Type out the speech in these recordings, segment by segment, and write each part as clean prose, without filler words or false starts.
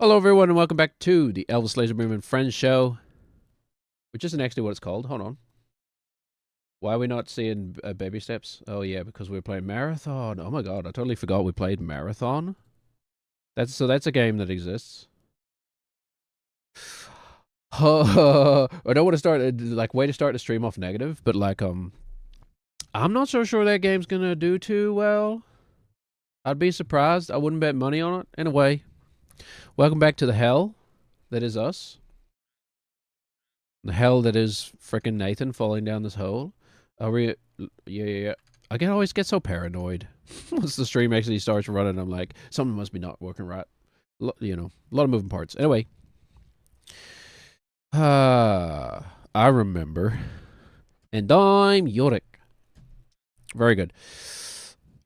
Hello, everyone, and welcome back to the Elvis Laser Beam and Friends show, which isn't actually what it's called. Hold on. Why are we not seeing baby steps? Oh, yeah, because we were playing Marathon. Oh, my God. I totally forgot we played Marathon. That's a game that exists. I don't want to start, way to start the stream off negative, but, I'm not so sure that game's going to do too well. I'd be surprised. I wouldn't bet money on it. Anyway, welcome back to the hell that is us. The hell that is frickin' Nathan falling down this hole. Are we? Yeah. I can always get so paranoid once the stream actually starts running. I'm like, something must be not working right. A lot of moving parts. Anyway, I remember, and I'm Yorick. Very good.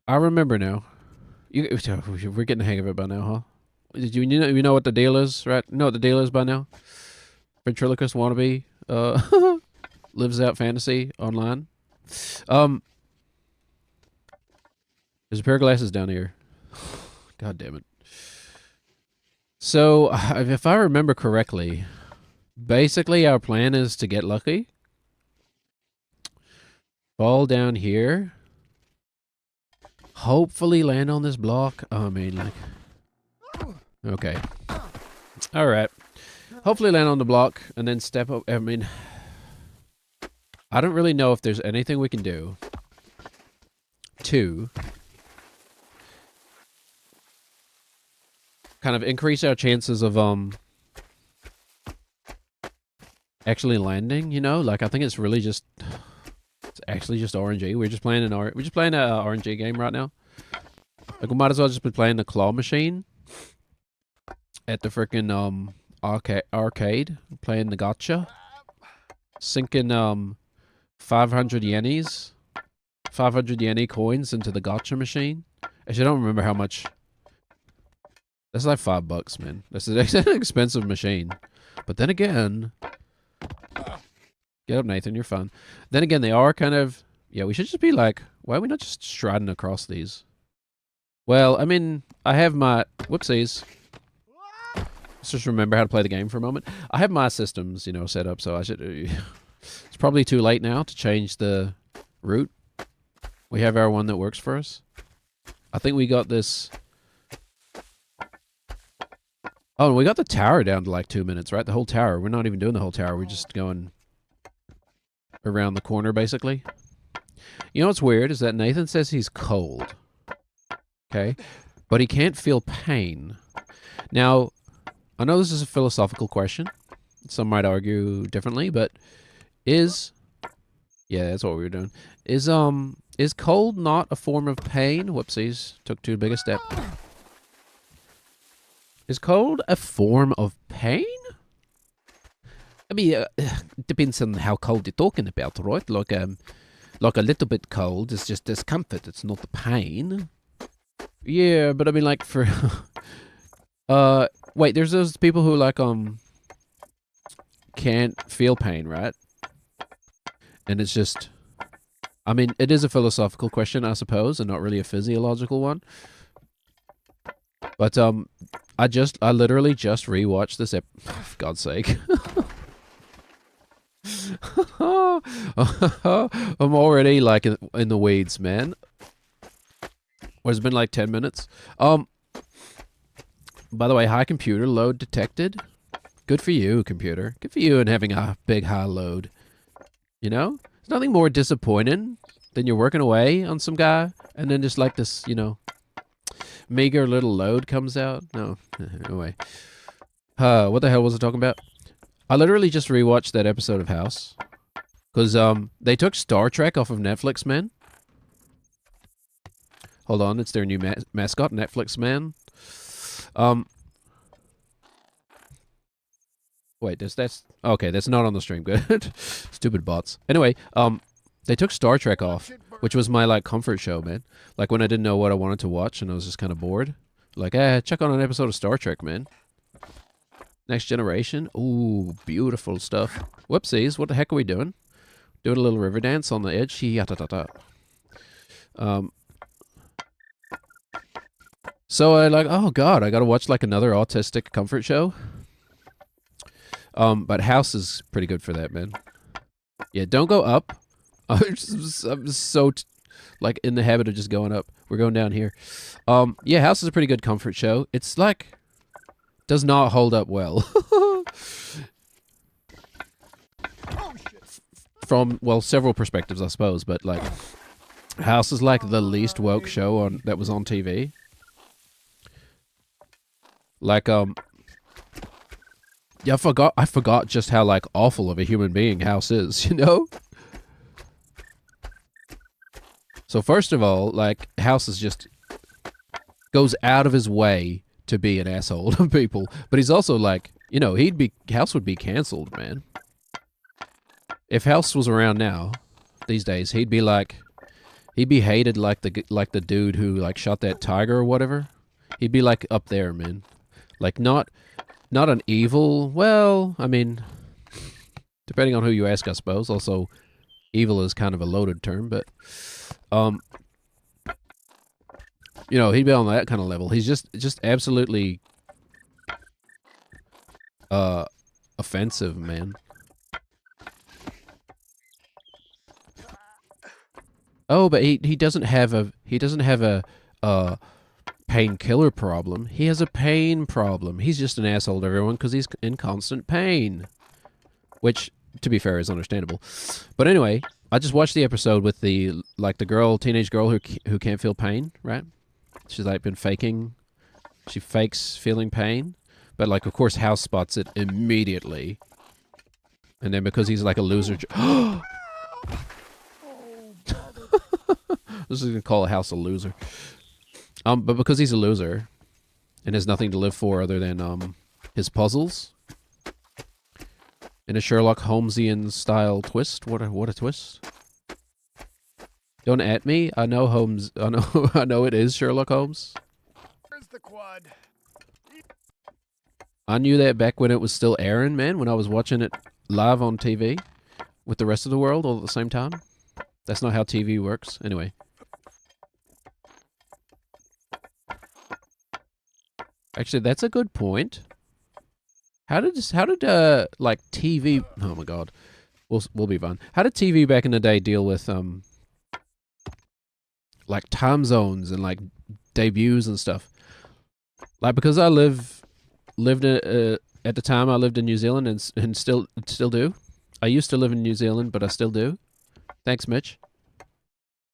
I remember now. We're getting the hang of it by now, huh? Did you know what the deal is, right? You know what the deal is by now? Ventriloquist wannabe lives out fantasy online. There's a pair of glasses down here. God damn it. So, if I remember correctly, basically our plan is to get lucky. Fall down here. Hopefully land on this block. Oh, I mean, like... Okay. Alright. Hopefully land on the block and then step up. I mean... I don't really know if there's anything we can do to kind of increase our chances of actually landing, you know? Like, I think it's really just it's actually just RNG. We're just playing a RNG game right now. Like, we might as well just be playing the claw machine at the freaking arcade, playing the gotcha, sinking 500 yennies, 500 yenny coins into the gotcha machine. Actually, I don't remember how much. That's like $5, man. That's an expensive machine. But then again, get up, Nathan. You're fine. Then again, they are kind of. Yeah, we should just be like, why are we not just striding across these? Well, I mean, I have my whoopsies. Let's just remember how to play the game for a moment. I have my systems, set up, so I should. It's probably too late now to change the route. We have our one that works for us. I think we got this. Oh, and we got the tower down to like 2 minutes, right? The whole tower. We're not even doing the whole tower. We're just going around the corner, basically. You know what's weird is that Nathan says he's cold. Okay? But he can't feel pain. Now, I know this is a philosophical question. Some might argue differently, but yeah, that's what we were doing. Is cold not a form of pain? Whoopsies. Took too big a step. Is cold a form of pain? I mean, depends on how cold you're talking about, right? Like a little bit cold is just discomfort. It's not the pain. Yeah, but I mean, like for wait, there's those people who like can't feel pain, right? And it's just, I mean, it is a philosophical question, I suppose, and not really a physiological one. But I literally just rewatched this for God's sake. I'm already like in the weeds, man. It's been like 10 minutes. By the way, high computer load detected. Good for you, computer. Good for you in having a big high load. You know? There's nothing more disappointing than you're working away on some guy and then just like this, meager little load comes out. No. Anyway. What the hell was I talking about? I literally just rewatched that episode of House. Because they took Star Trek off of Netflix, man. Hold on, it's their new mascot, Netflix, man. Wait, that's okay, that's not on the stream. Good. Stupid bots. Anyway, they took Star Trek off, which was my like comfort show, man. Like when I didn't know what I wanted to watch and I was just kind of bored. Like, check on an episode of Star Trek, man. Next Generation. Ooh, beautiful stuff. Whoopsies, what the heck are we doing? Doing a little river dance on the edge. So I like, oh god, I gotta watch like another autistic comfort show. But House is pretty good for that, man. Yeah, don't go up. I'm so like in the habit of just going up. We're going down here. Yeah, House is a pretty good comfort show. It's like does not hold up well. From well, several perspectives, I suppose, but like House is like the least woke show on that was on TV. Like yeah, I forgot just how like awful of a human being House is, you know? So first of all, like House is just goes out of his way to be an asshole to people, but he's also like, you know, House would be canceled, man. If House was around now, these days, he'd be hated like the dude who like shot that tiger or whatever. He'd be like up there, man. Like not an evil. Well, I mean, depending on who you ask, I suppose. Also, evil is kind of a loaded term, but you know, he'd be on that kind of level. He's just absolutely offensive, man. Oh, but he doesn't have a painkiller problem. He has a pain problem. He's just an asshole to everyone because he's in constant pain, which, to be fair, is understandable. But anyway, I just watched the episode with the teenage girl who can't feel pain, right? She's like been faking. She fakes feeling pain, but like of course House spots it immediately, and then because he's like a loser. This is gonna call a House a loser. But because he's a loser and has nothing to live for other than his puzzles in a Sherlock Holmesian style twist. What a twist! Don't at me. I know Holmes. I know it is Sherlock Holmes. Where's the quad? I knew that back when it was still airing, man. When I was watching it live on TV with the rest of the world all at the same time. That's not how TV works. Anyway. Actually, that's a good point. How did like TV? Oh my god, we'll be fine. How did TV back in the day deal with like time zones and like debuts and stuff? Like because I lived at the time I lived in New Zealand and still do. I used to live in New Zealand, but I still do. Thanks, Mitch.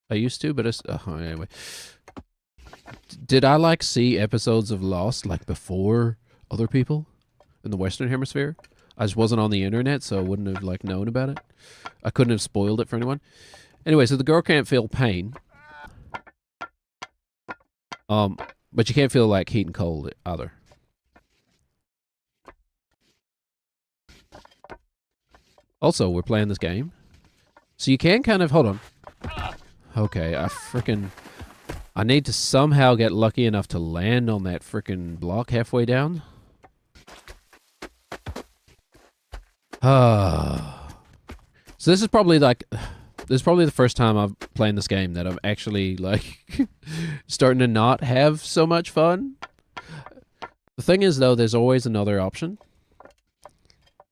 I used to, but anyway. Did I like see episodes of Lost like before other people in the Western Hemisphere? I just wasn't on the internet, so I wouldn't have like known about it. I couldn't have spoiled it for anyone. Anyway, so the girl can't feel pain. But you can't feel like heat and cold either. Also, we're playing this game. So you can kind of hold on. Okay, I need to somehow get lucky enough to land on that freaking block halfway down. So this is probably the first time I've played this game that I'm actually like starting to not have so much fun. The thing is though, there's always another option.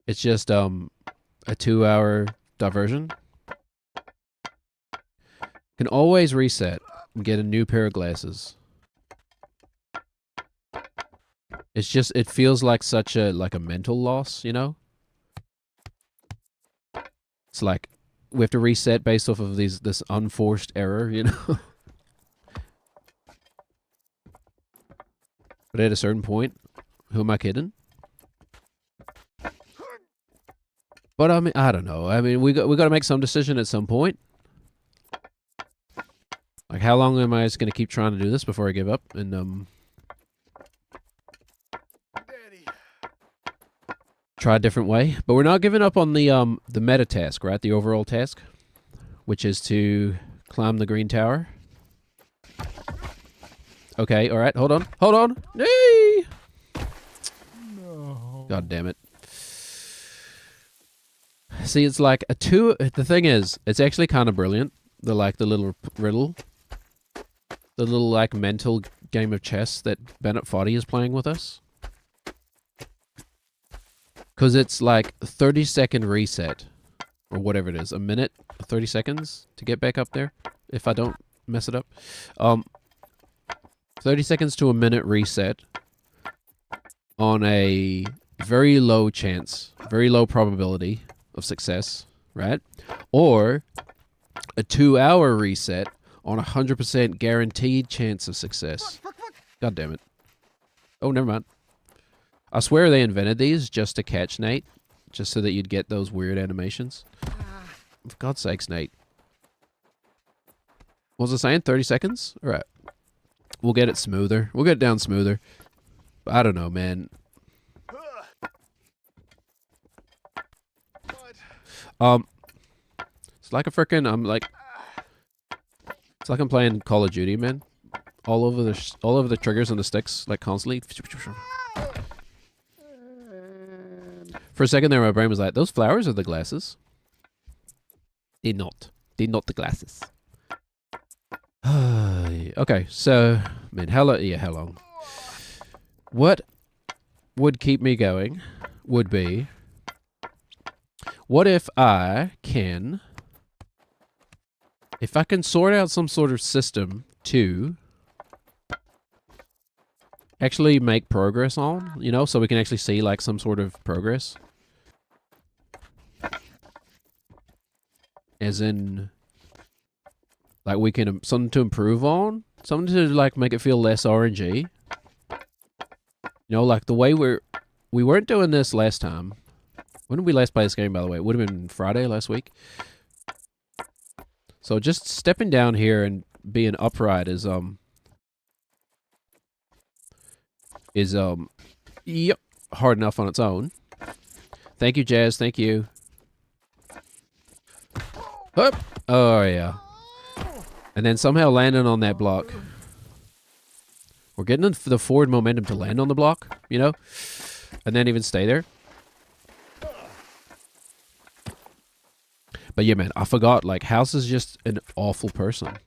It's just a 2-hour diversion. Can always reset and get a new pair of glasses. It's just, it feels like such a mental loss, you know? It's like we have to reset based off of this unforced error, you know? But at a certain point, who am I kidding? But I mean, I don't know. I mean, we got to make some decision at some point. Like, how long am I just gonna keep trying to do this before I give up? And Daddy. try a different way. But we're not giving up on the meta task, right? The overall task, which is to climb the green tower. Okay, all right. Hold on. Hey! No. God damn it. See, it's like the thing is, it's actually kind of brilliant. The little riddle. The little, like, mental game of chess that Bennett Foddy is playing with us. Because it's like 30-second reset. Or whatever it is. A minute, 30 seconds to get back up there. If I don't mess it up. 30 seconds to a minute reset. On a very low chance. Very low probability of success. Right? Or a 2-hour reset on a 100% guaranteed chance of success. God damn it. Oh, never mind. I swear they invented these just to catch Nate. Just so that you'd get those weird animations. For God's sakes, Nate. What was I saying? 30 seconds? Alright. We'll get it smoother. We'll get it down smoother. But I don't know, man. It's like a frickin' it's like I'm playing Call of Duty, man. All over the triggers and the sticks, like constantly. For a second there, my brain was like, those flowers are the glasses. They're not. They're not the glasses. Okay, so, man, how long? What would keep me going would be, what if I can sort out some sort of system to actually make progress on, you know, so we can actually see, like, some sort of progress. As in, like, we can, something to improve on? Something to, like, make it feel less RNG? You know, like, the way we weren't doing this last time. When did we last play this game, by the way? It would have been Friday last week. So just stepping down here and being upright is, yep, hard enough on its own. Thank you, Jazz, thank you. Hup. Oh, yeah. And then somehow landing on that block. We're getting the forward momentum to land on the block, you know? And then even stay there. But yeah, man, I forgot, like, House is just an awful person.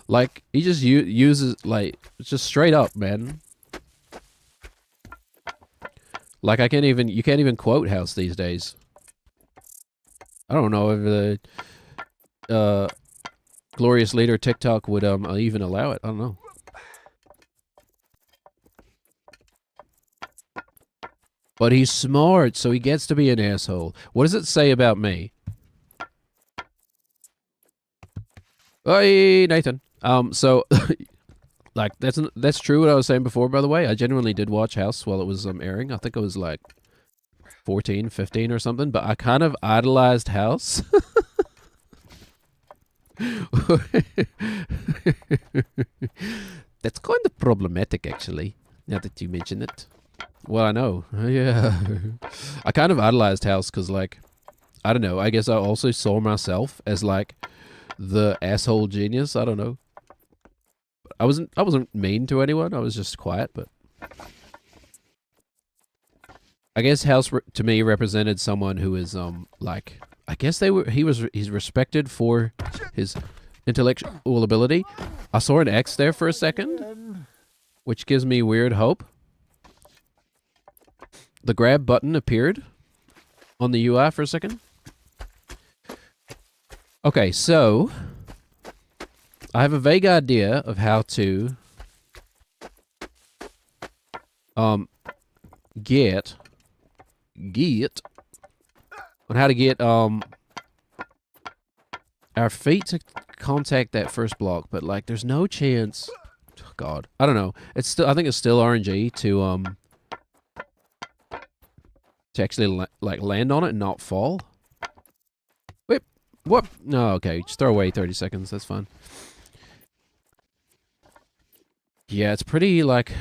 Like, he just uses, like, just straight up, man. Like, you can't even quote House these days. I don't know if the Glorious Leader TikTok would even allow it. I don't know. But he's smart, so he gets to be an asshole. What does it say about me? Hey, Nathan. So, like, that's true what I was saying before, by the way. I genuinely did watch House while it was airing. I think it was, like, 14, 15 or something, but I kind of idolized House. That's kind of problematic, actually, now that you mention it. Well, I know. Yeah. I kind of idolized House because, like, I don't know. I guess I also saw myself as, like, the asshole genius. I don't know. I wasn't mean to anyone. I was just quiet, but I guess House to me represented someone who is like, I guess he's respected for his intellectual ability. I saw an X there for a second, which gives me weird hope. The grab button appeared on the UI for a second. Okay, so I have a vague idea of how to get our feet to contact that first block, but like there's no chance. Oh, God, I don't know. I think it's still RNG to actually like land on it and not fall. Wait, what? No, okay, just throw away 30 seconds. That's fine. Yeah, it's pretty like.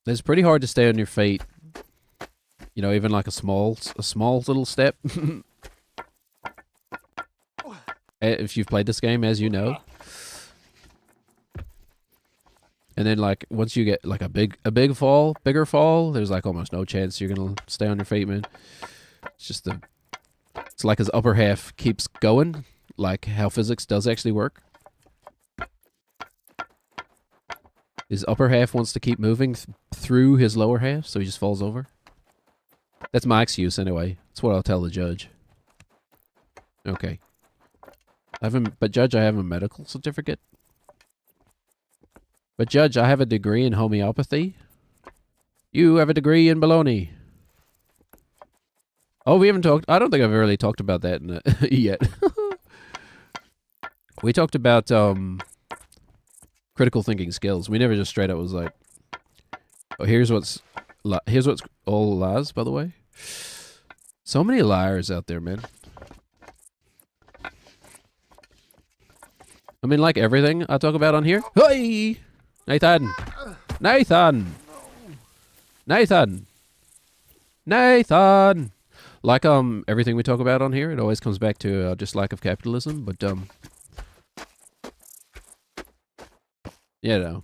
It's pretty hard to stay on your feet. You know, even like a small little step. If you've played this game, as you know. And then like once you get like a bigger fall, there's like almost no chance you're gonna stay on your feet, man. It's just it's like his upper half keeps going. like how physics does actually work. His upper half wants to keep moving through his lower half, so he just falls over. That's my excuse anyway. That's what I'll tell the judge. Okay. But Judge, I have a medical certificate. But Judge, I have a degree in homeopathy. You have a degree in baloney. Oh, we haven't talked. I don't think I've really talked about that yet. We talked about critical thinking skills. We never just straight up was like, oh, here's what's all lies, by the way. So many liars out there, man. I mean, like everything I talk about on here. Hey! Nathan! Nathan! Nathan! Nathan! Like, everything we talk about on here, it always comes back to just lack of capitalism, but, you know.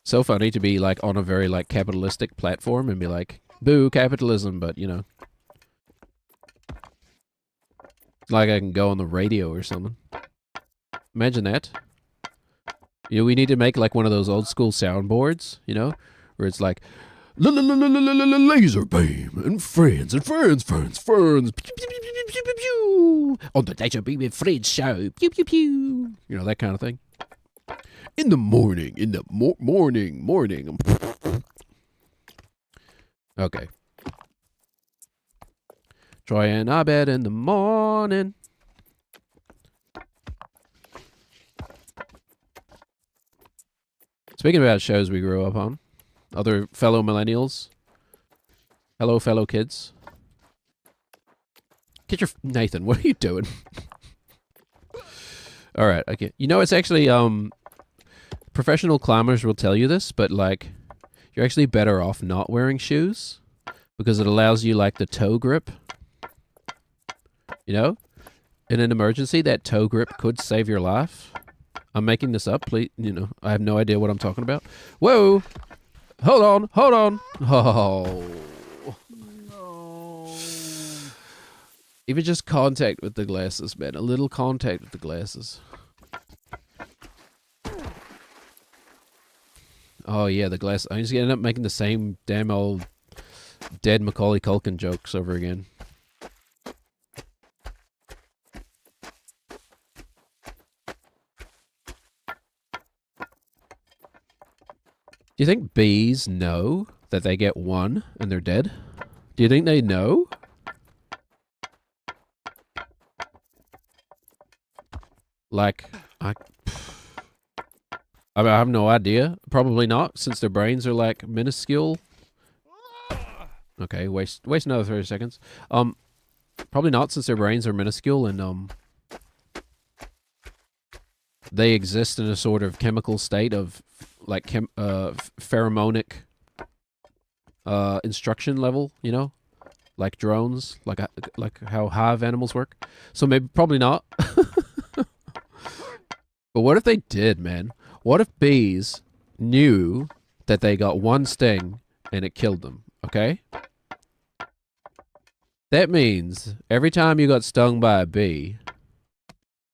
So funny to be, like, on a very, like, capitalistic platform and be like, boo, capitalism, but, you know. Like I can go on the radio or something. Imagine that. You know, we need to make like one of those old school soundboards, you know, where it's like laser beam and friends and ferns. On the laser beam and friends show. Pew pew pew. You know, that kind of thing. In the morning. Morning. Okay. Try and I bed in the morning. Speaking about shows we grew up on, other fellow millennials, hello fellow kids. Get your Nathan, what are you doing? All right, okay. You know, it's actually professional climbers will tell you this, but like you're actually better off not wearing shoes because it allows you like the toe grip. You know, in an emergency, that toe grip could save your life. I'm making this up, please. You know, I have no idea what I'm talking about. Whoa! Hold on. Oh. No. Even just contact with the glasses, man. A little contact with the glasses. Oh, yeah, the glass. I'm just going to end up making the same damn old dead Macaulay Culkin jokes over again. Do you think bees know that they get one and they're dead? Do you think they know? Like, I have no idea. Probably not, since their brains are like minuscule. Okay, waste another 30 seconds. Probably not, since their brains are minuscule and they exist in a sort of chemical state of like pheromonic instruction level, you know, like drones, like how hive animals work. So maybe probably not. But what if they did, man? What if bees knew that they got one sting and it killed them? Okay, that means every time you got stung by a bee,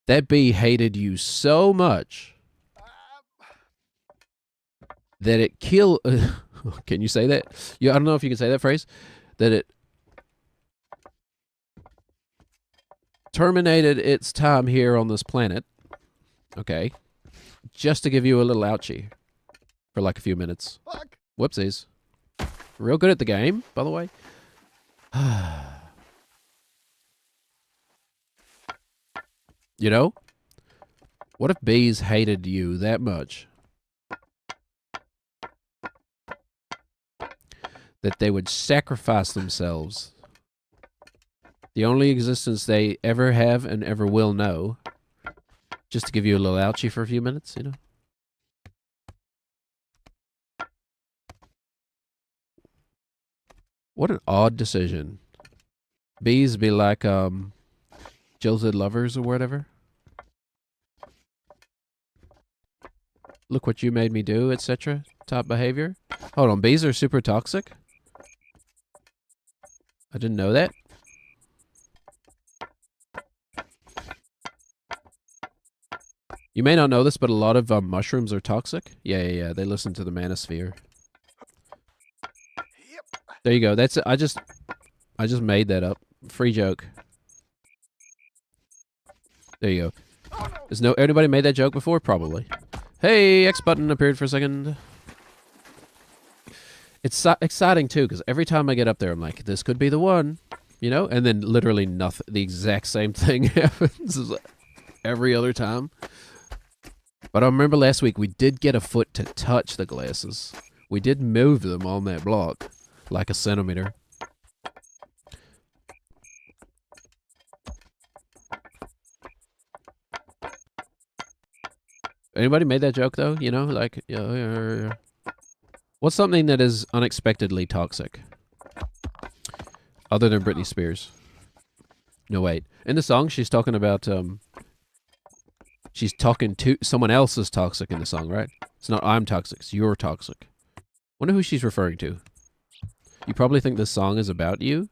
that bee hated you so much that it killed. Can you say that? Yeah, I don't know if you can say that phrase. That it terminated its time here on this planet. Okay, just to give you a little ouchie for like a few minutes. Fuck. Whoopsies. Real good at the game, by the way. You know, what if bees hated you that much that they would sacrifice themselves, the only existence they ever have and ever will know, just to give you a little ouchie for a few minutes, you know? What an odd decision. Bees be like, jilted lovers or whatever. Look what you made me do, etc. Top behavior. Hold on, bees are super toxic? I didn't know that. You may not know this, but a lot of mushrooms are toxic. Yeah. They listen to the manosphere. Yep. There you go. That's it. I just made that up. Free joke. There you go. Oh no. Has anybody made that joke before? Probably. Hey, X button appeared for a second. It's exciting too, because every time I get up there, I'm like, this could be the one, you know? And then literally nothing, the exact same thing happens every other time. But I remember last week we did get a foot to touch the glasses. We did move them on that block, like a centimeter. Anybody made that joke though? You know, like, yeah. What's something that is unexpectedly toxic? Other than Britney Spears. No, wait. In the song, she's talking about, she's talking to someone else is toxic in the song, right? It's not I'm toxic, it's you're toxic. Wonder who she's referring to. You probably think this song is about you?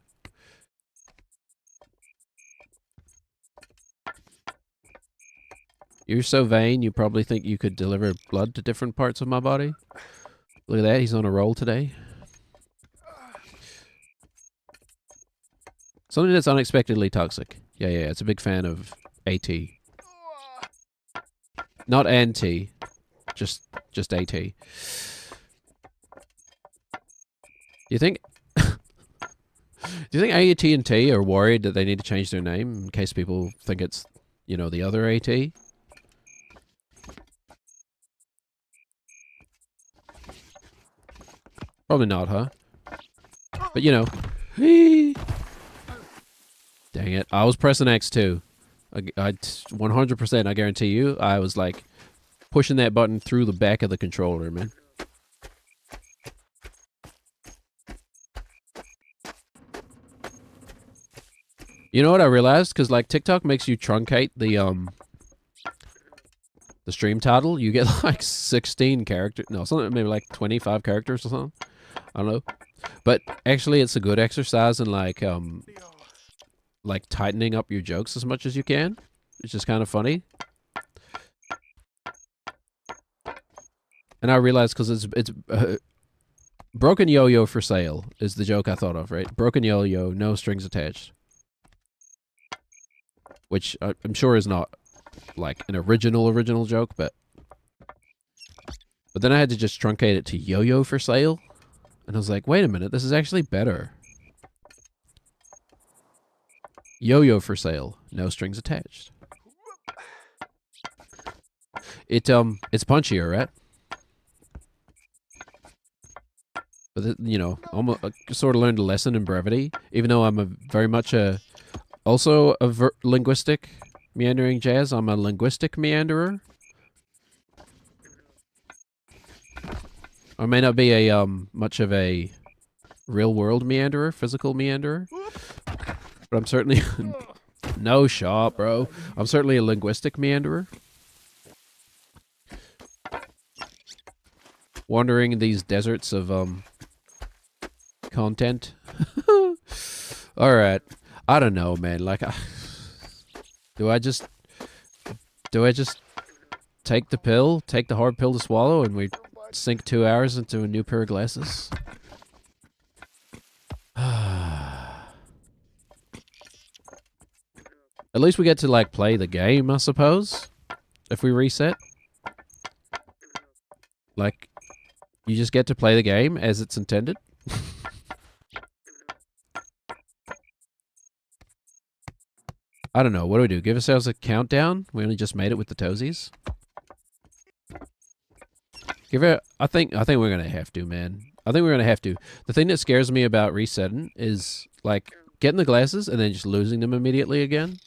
You're so vain, you probably think you could deliver blood to different parts of my body. Look at that, he's on a roll today. Something that's unexpectedly toxic. Yeah, it's a big fan of AT. Not NT, just AT. Do you think AT&T are worried that they need to change their name in case people think it's, you know, the other AT? Probably not, huh? But you know. Dang it. I was pressing X too. I 100%, I guarantee you, I was like pushing that button through the back of the controller, man. You know what I realized? Because like TikTok makes you truncate the stream title. You get like 16 characters. No, something maybe like 25 characters or something. I don't know. But actually, it's a good exercise in like tightening up your jokes as much as you can. It's just kind of funny. And I realized because it's broken yo-yo for sale is the joke I thought of, right? Broken yo-yo, no strings attached. Which I'm sure is not like an original joke, but then I had to just truncate it to yo-yo for sale. And I was like, wait a minute, this is actually better. Yo-yo for sale, no strings attached. It's punchier, right? But you know, almost sort of learned a lesson in brevity, even though I'm very much also a linguistic meandering jazz. I'm a linguistic meanderer. I may not be a much of a real world meanderer, physical meanderer, but I'm certainly no shot, bro. I'm certainly a linguistic meanderer. Wandering in these deserts of content. All right. I don't know, man. Like, do I just take the pill, take the hard pill to swallow, and we sink 2 hours into a new pair of glasses? At least we get to like play the game, I suppose. If we reset, like, you just get to play the game as it's intended. I don't know. What do we do? Give ourselves a countdown? We only just made it with the toesies. I think we're gonna have to, man. I think we're gonna have to. The thing that scares me about resetting is like getting the glasses and then just losing them immediately again,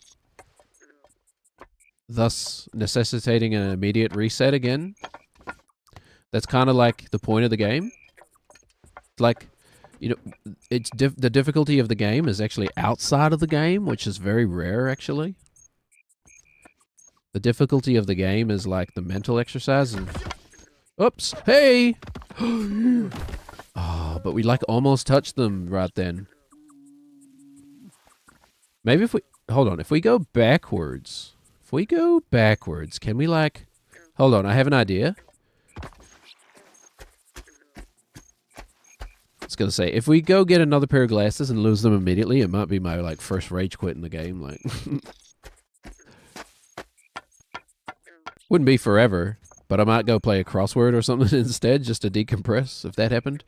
thus necessitating an immediate reset again. That's kind of like the point of the game. Like, you know, it's the difficulty of the game is actually outside of the game, which is very rare, actually. The difficulty of the game is like the mental exercise of... Oops! Hey! Oh, but we like almost touched them right then. Maybe if we... Hold on. If we go backwards... can we like... Hold on, I have an idea. I was gonna say, if we go get another pair of glasses and lose them immediately, it might be my like first rage quit in the game. Like, wouldn't be forever, but I might go play a crossword or something instead just to decompress if that happened.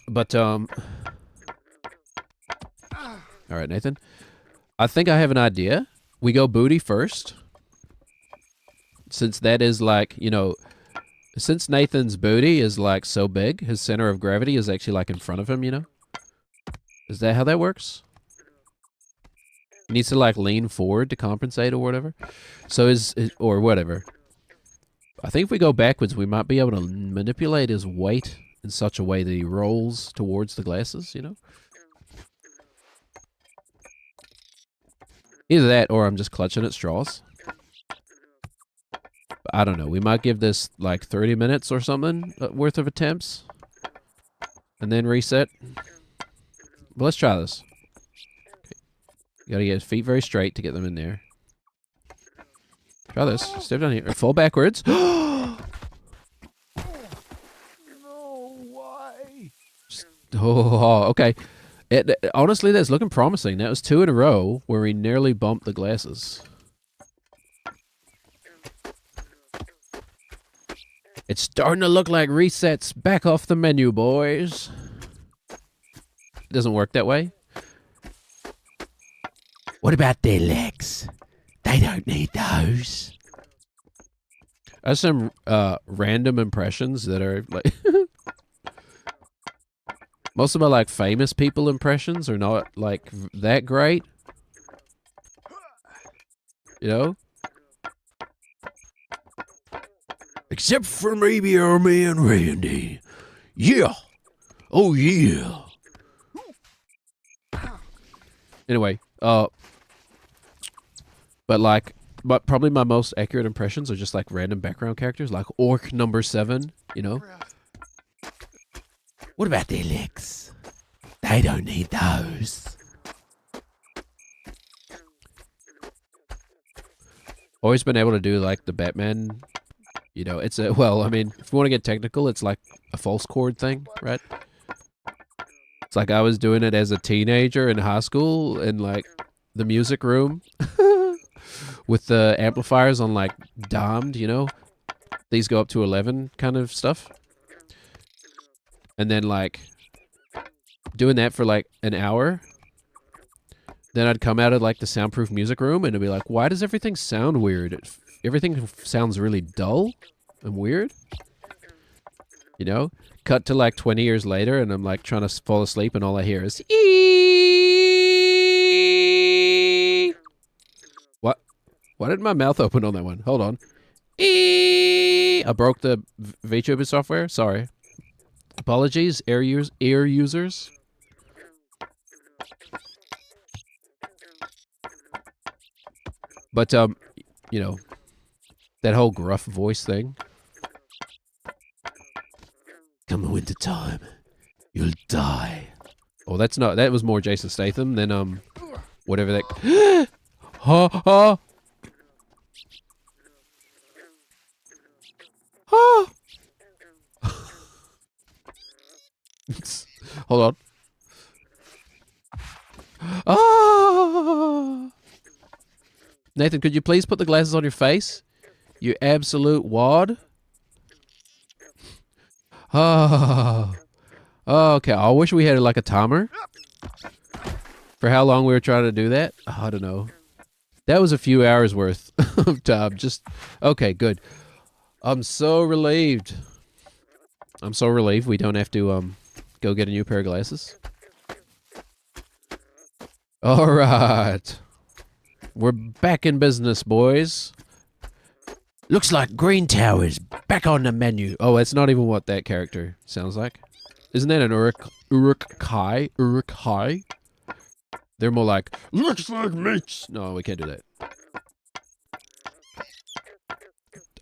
But all right, Nathan. I think I have an idea. We go booty first, since that is like, you know. Since Nathan's booty is, like, so big, his center of gravity is actually, like, in front of him, you know? Is that how that works? He needs to, like, lean forward to compensate or whatever. So or whatever. I think if we go backwards, we might be able to manipulate his weight in such a way that he rolls towards the glasses, you know? Either that, or I'm just clutching at straws. I don't know. We might give this like 30 minutes or something worth of attempts. And then reset. But let's try this. Okay. You gotta get his feet very straight to get them in there. Try this. Step down here. Fall backwards. No, why? Oh, okay. Honestly, that's looking promising. That was 2 in a row where we nearly bumped the glasses. It's starting to look like resets back off the menu, boys. It doesn't work that way. What about their legs? They don't need those. I have some random impressions that are like... Most of my like famous people impressions are not like that great. You know? Except for maybe our man Randy. Yeah. Oh, yeah. Anyway, but probably my most accurate impressions are just like random background characters, like Orc number 7, you know? What about their legs? They don't need those. Always been able to do like the Batman. You know, it's a, well, I mean, if you want to get technical, it's like a false chord thing, right? It's like I was doing it as a teenager in high school in like the music room with the amplifiers on like domed, you know? These go up to 11 kind of stuff. And then like doing that for like an hour. Then I'd come out of like the soundproof music room and it'd be like, why does everything sound weird? Everything sounds really dull and weird. You know? Cut to like 20 years later and I'm like trying to fall asleep and all I hear is eee. What? Why did my mouth open on that one? Hold on. Eee. I broke the VTuber software. Sorry. Apologies, air users. But you know, that whole gruff voice thing. Come winter time, you'll die. Oh, that's not. That was more Jason Statham than whatever that. Ha ha. Ha. Hold on. Ah. Nathan, could you please put the glasses on your face? You absolute wad. Oh. Okay, I wish we had like a timer for how long we were trying to do that. Oh, I don't know. That was a few hours worth of time. Just okay, good. I'm so relieved. I'm so relieved we don't have to go get a new pair of glasses. All right. We're back in business, boys. Looks like Green Tower's back on the menu. Oh, that's not even what that character sounds like. Isn't that an Uruk-hai? Uruk-hai? They're more like, looks like meats. No, we can't do that.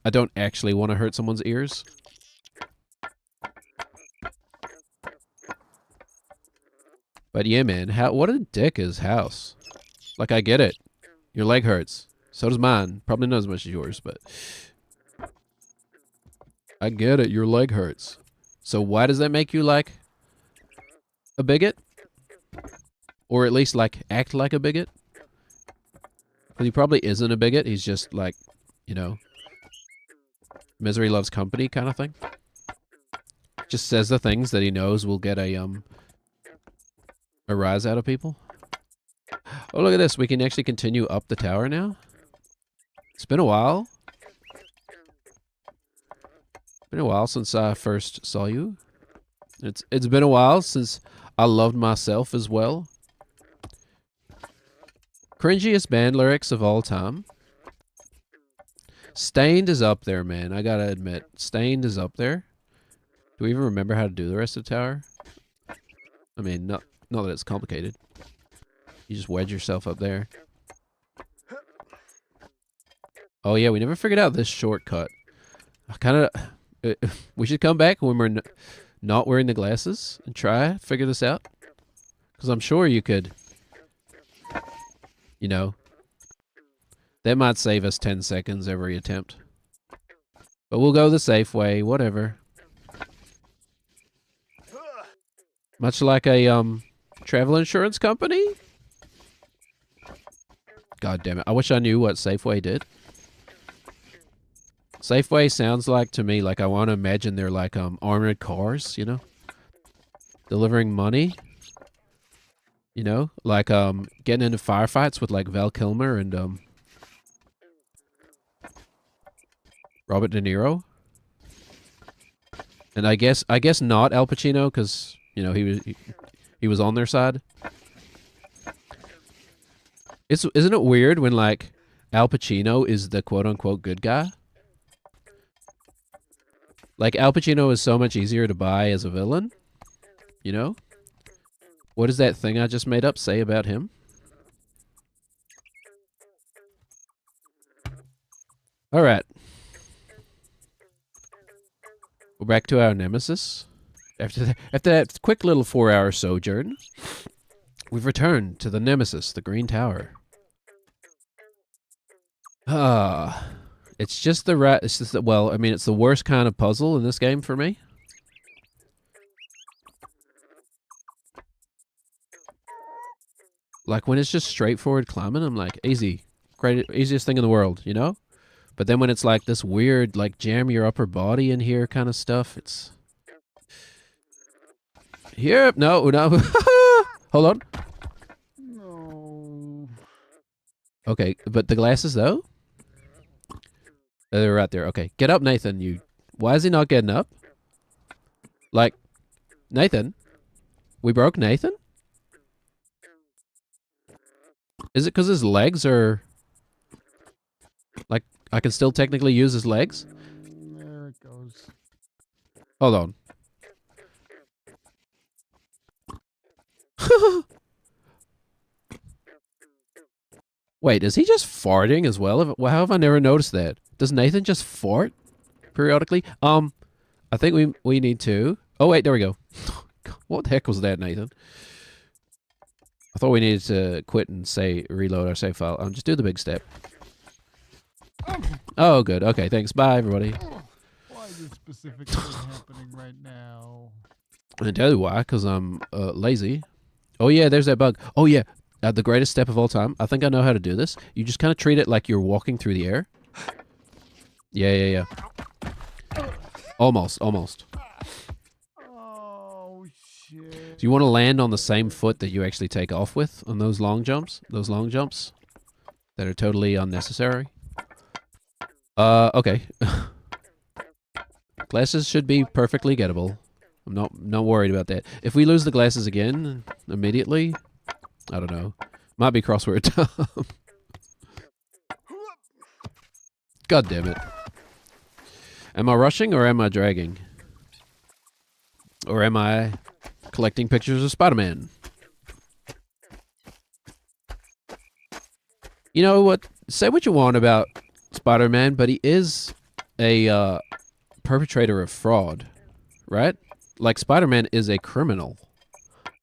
I don't actually want to hurt someone's ears. But yeah, man, what a dick is House. Like, I get it. Your leg hurts. So does mine. Probably not as much as yours, but I get it. Your leg hurts. So why does that make you like a bigot? Or at least like act like a bigot? Well, he probably isn't a bigot. He's just like, you know, misery loves company kind of thing. Just says the things that he knows will get a rise out of people. Oh, look at this. We can actually continue up the tower now. It's been a while. Been a while since I first saw you. It's been a while since I loved myself as well. Cringiest band lyrics of all time. Stained is up there, man. I gotta admit. Stained is up there. Do we even remember how to do the rest of the tower? I mean, not that it's complicated. You just wedge yourself up there. Oh yeah, we never figured out this shortcut. I kind of... we should come back when we're not wearing the glasses and try figure this out. Because I'm sure you could... You know... That might save us 10 seconds every attempt. But we'll go the safe way, whatever. Much like a travel insurance company? God damn it. I wish I knew what Safeway did. Safeway sounds like to me like I want to imagine they're like armored cars, you know? Delivering money. You know? Like getting into firefights with like Val Kilmer and Robert De Niro. And I guess not Al Pacino because, you know, he was on their side. Isn't it weird when like Al Pacino is the quote unquote good guy? Like Al Pacino is so much easier to buy as a villain, you know? What does that thing I just made up say about him? All right. We're back to our nemesis. After that quick little 4-hour sojourn, we've returned to the nemesis, the Green Tower. It's just the right. It's just well, I mean, it's the worst kind of puzzle in this game for me. Like when it's just straightforward climbing, I'm like, easy, great, easiest thing in the world, you know. But then when it's like this weird, like jam your upper body in here kind of stuff, it's here. No. Hold on. No. Okay, but the glasses though. They're right there. Okay, get up, Nathan. Why is he not getting up? Like, Nathan, we broke Nathan. Is it because his legs are like I can still technically use his legs? There it goes. Hold on. Wait, is he just farting as well? How have I never noticed that? Does Nathan just fart periodically? I think we need to. Oh wait, there we go. What the heck was that, Nathan? I thought we needed to quit and reload our save file. Just do the big step. Oh, good. Okay, thanks. Bye, everybody. Why is this specifically happening right now? I tell you why, because I'm lazy. Oh yeah, there's that bug. Oh yeah, the greatest step of all time. I think I know how to do this. You just kind of treat it like you're walking through the air. Yeah. Almost. Oh shit. Do you want to land on the same foot that you actually take off with on those long jumps? Those long jumps that are totally unnecessary. Okay. Glasses should be perfectly gettable. I'm not worried about that. If we lose the glasses again immediately, I don't know. Might be crossword time. God damn it. Am I rushing or am I dragging? Or am I collecting pictures of Spider-Man? You know what? Say what you want about Spider-Man, but he is a perpetrator of fraud, right? Like Spider-Man is a criminal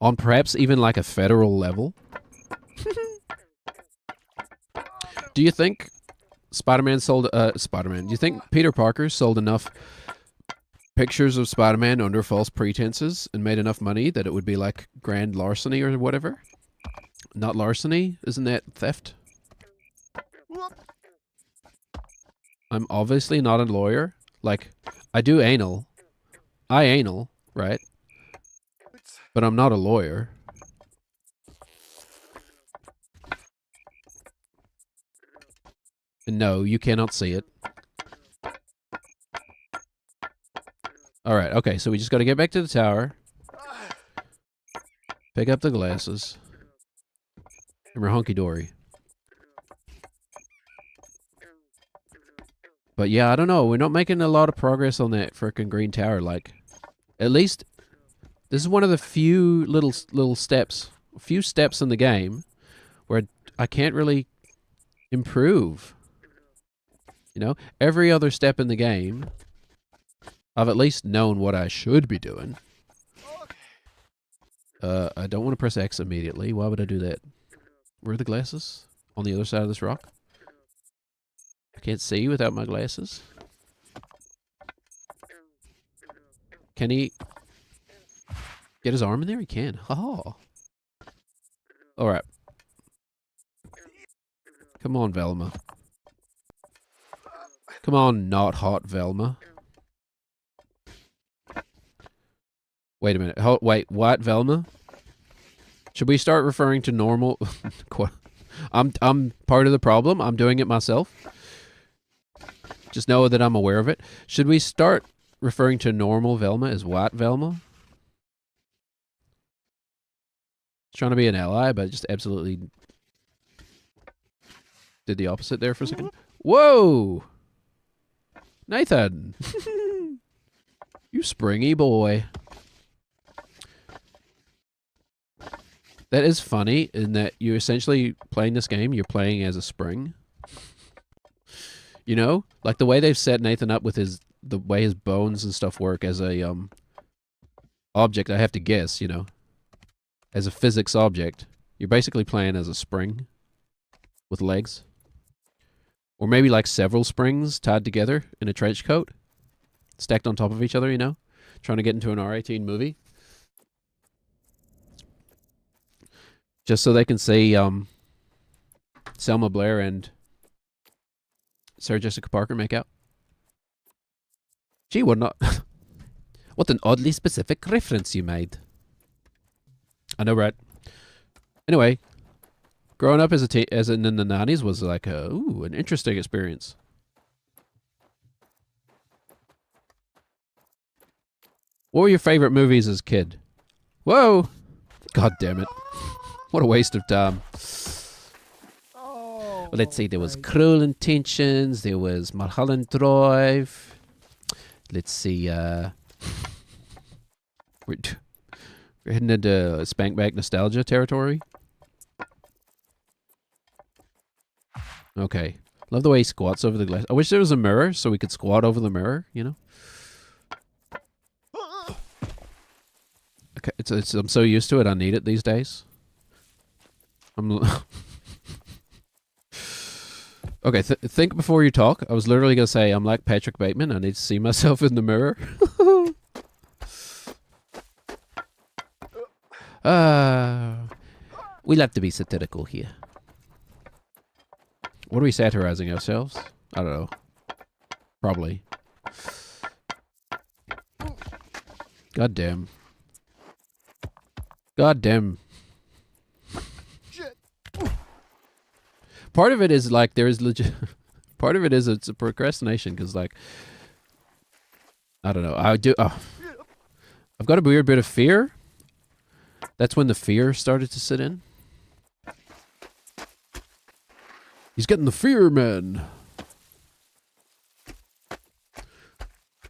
on perhaps even like a federal level. Do you think Spider-Man sold Spider-Man. Do you think Peter Parker sold enough pictures of Spider-Man under false pretenses and made enough money that it would be like grand larceny or whatever? Not larceny? Isn't that theft? I'm obviously not a lawyer. Like, I do anal. I anal, right? But I'm not a lawyer. And no, you cannot see it. Alright, okay, so we just gotta get back to the tower. Pick up the glasses. And we're hunky-dory. But yeah, I don't know. We're not making a lot of progress on that frickin' green tower. Like, at least this is one of the few little steps, few steps in the game where I can't really improve. You know, every other step in the game, I've at least known what I should be doing. I don't want to press X immediately. Why would I do that? Where are the glasses? On the other side of this rock? I can't see without my glasses. Can he get his arm in there? He can. Oh. Alright. Come on, Velma. Come on, not hot Velma. Wait a minute. Wait, what, Velma? Should we start referring to normal... I'm part of the problem. I'm doing it myself. Just know that I'm aware of it. Should we start referring to normal Velma as what Velma? Trying to be an ally, but just absolutely did the opposite there for a second. Whoa! Nathan! You springy boy. That is funny in that you're essentially playing this game, you're playing as a spring. You know? Like the way they've set Nathan up with the way his bones and stuff work as a object, I have to guess, you know. As a physics object. You're basically playing as a spring with legs. Or maybe like several springs tied together in a trench coat. Stacked on top of each other, you know? Trying to get into an R18 movie. Just so they can see Selma Blair and Sarah Jessica Parker make out. Gee, what not? What an oddly specific reference you made. I know, right? Anyway, growing up as in the 90s was like an interesting experience. What were your favorite movies as a kid? Whoa! God damn it. What a waste of time. Oh, Well, let's see, there was Cruel Intentions, there was Mulholland Drive. Let's see, we're heading into spank back nostalgia territory. Okay. Love the way he squats over the glass. I wish there was a mirror so we could squat over the mirror, you know? Okay, I'm so used to it, I need it these days. Okay, think before you talk. I was literally going to say, I'm like Patrick Bateman. I need to see myself in the mirror. We like to be satirical here. What are we satirizing ourselves? I don't know. Probably. God damn. God damn. Part of it is like there is legit. Part of it is it's a procrastination because like I don't know. I've got a weird bit of fear. That's when the fear started to sit in. He's getting the fear, man.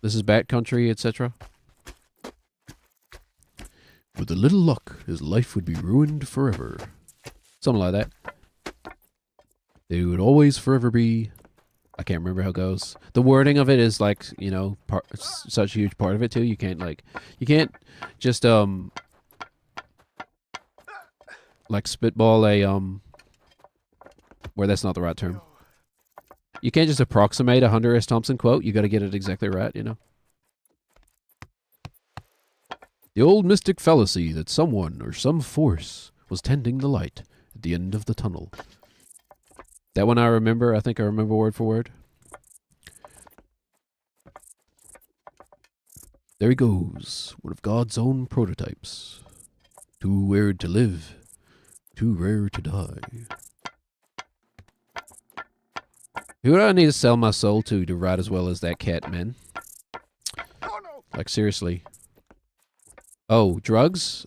This is backcountry, etc. With a little luck, his life would be ruined forever. Something like that. They would always forever be... I can't remember how it goes. The wording of it is like, you know, such a huge part of it too. You can't like... You can't just, like spitball a, where that's not the right term. You can't just approximate a Hunter S. Thompson quote. You got to get it exactly right, you know? The old mystic fallacy that someone or some force was tending the light at the end of the tunnel. That one I remember. I think I remember word for word. There he goes, one of God's own prototypes. Too weird to live, too rare to die. Who do I need to sell my soul to ride as well as that cat, man? Like, seriously. Oh, drugs?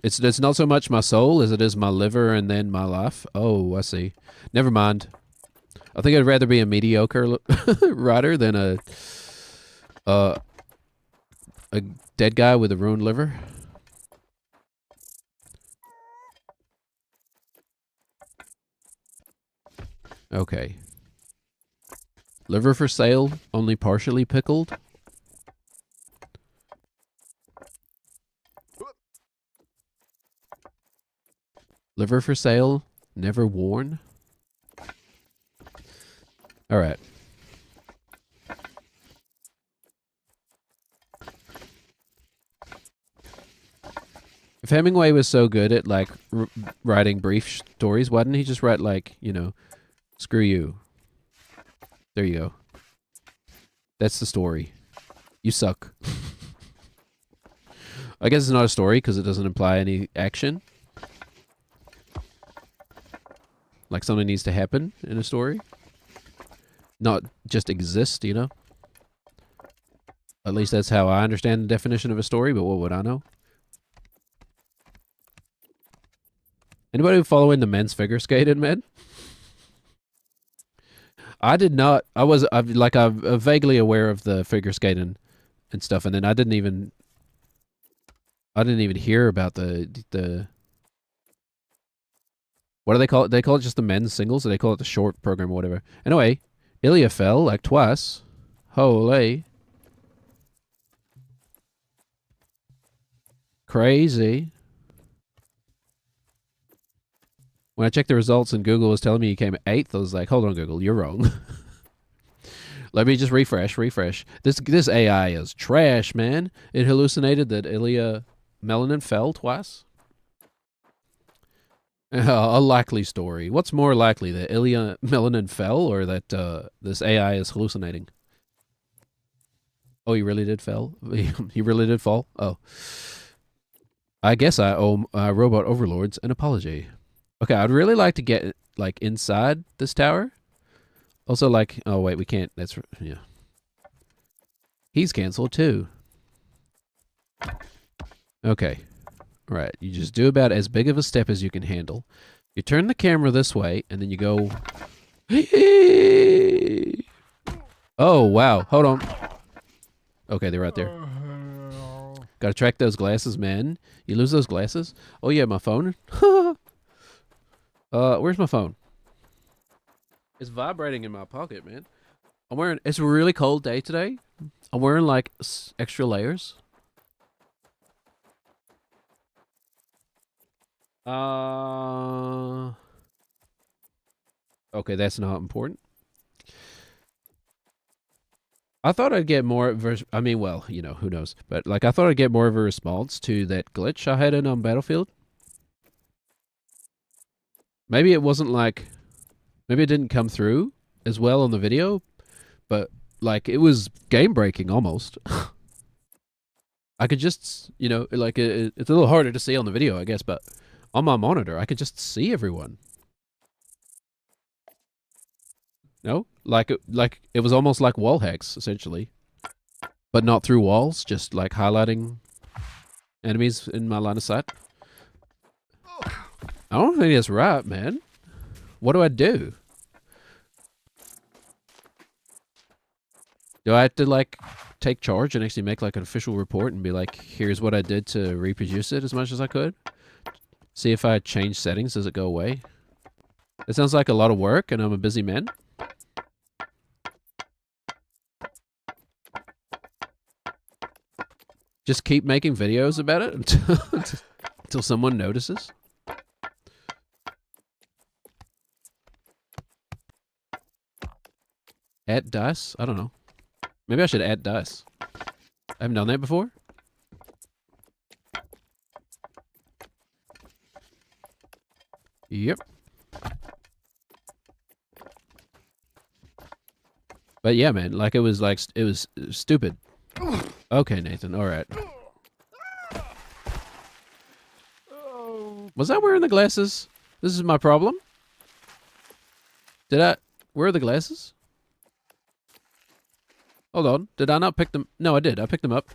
It's not so much my soul as it is my liver and then my life. Oh, I see. Never mind. I think I'd rather be a mediocre rider than a dead guy with a ruined liver. Okay. Liver for sale, only partially pickled. Liver for sale, never worn. All right. If Hemingway was so good at, like, writing brief stories, why didn't he just write, like, you know, screw you? There you go. That's the story. You suck. I guess it's not a story because it doesn't imply any action. Like, something needs to happen in a story. Not just exist, you know? At least that's how I understand the definition of a story, but what would I know? Anybody following the men's figure skating, man? I did not. I'm vaguely aware of the figure skating and stuff, and then I didn't even hear about the what do they call it? They call it just the men's singles, or they call it the short program or whatever. Anyway, Ilya fell like twice. Holy. Crazy. When I checked the results and Google was telling me he came 8th, I was like, hold on, Google, you're wrong. Let me just refresh. This AI is trash, man. It hallucinated that Ilya Melanin fell twice. A likely story. What's more likely, that Ilya Melanin fell or that this AI is hallucinating? Oh, he really did fell? He really did fall? Oh. I guess I owe robot overlords an apology. Okay, I'd really like to get, like, inside this tower. Also, like, oh, wait, we can't. That's, yeah. He's canceled, too. Okay. All right, you just do about as big of a step as you can handle. You turn the camera this way, and then you go... Oh, wow. Hold on. Okay, they're right there. Gotta track those glasses, man. You lose those glasses? Oh, yeah, my phone? Where's my phone? It's vibrating in my pocket, man. It's a really cold day today. I'm wearing, like, extra layers. Okay, that's not important. I thought I'd get more I mean, well, you know, who knows. But, like, I thought I'd get more of a response to that glitch I had in Battlefield. Maybe it wasn't like... Maybe it didn't come through as well on the video. But, like, it was game-breaking almost. I could just, you know, like, it's a little harder to see on the video, I guess. But on my monitor, I could just see everyone. No? Like it was almost like wall hacks, essentially. But not through walls, just like highlighting enemies in my line of sight. I don't think that's right, man. What do I do? Do I have to, like, take charge and actually make, like, an official report and be like, here's what I did to reproduce it as much as I could? See if I change settings, does it go away? It sounds like a lot of work and I'm a busy man. Just keep making videos about it until someone notices. Add dice? I don't know. Maybe I should add dice. I haven't done that before. Yep. But yeah, man, like it was stupid. Okay, Nathan, alright. Was I wearing the glasses? This is my problem? Did I... Where are the glasses? Hold on. Did I not pick them? No, I did. I picked them up.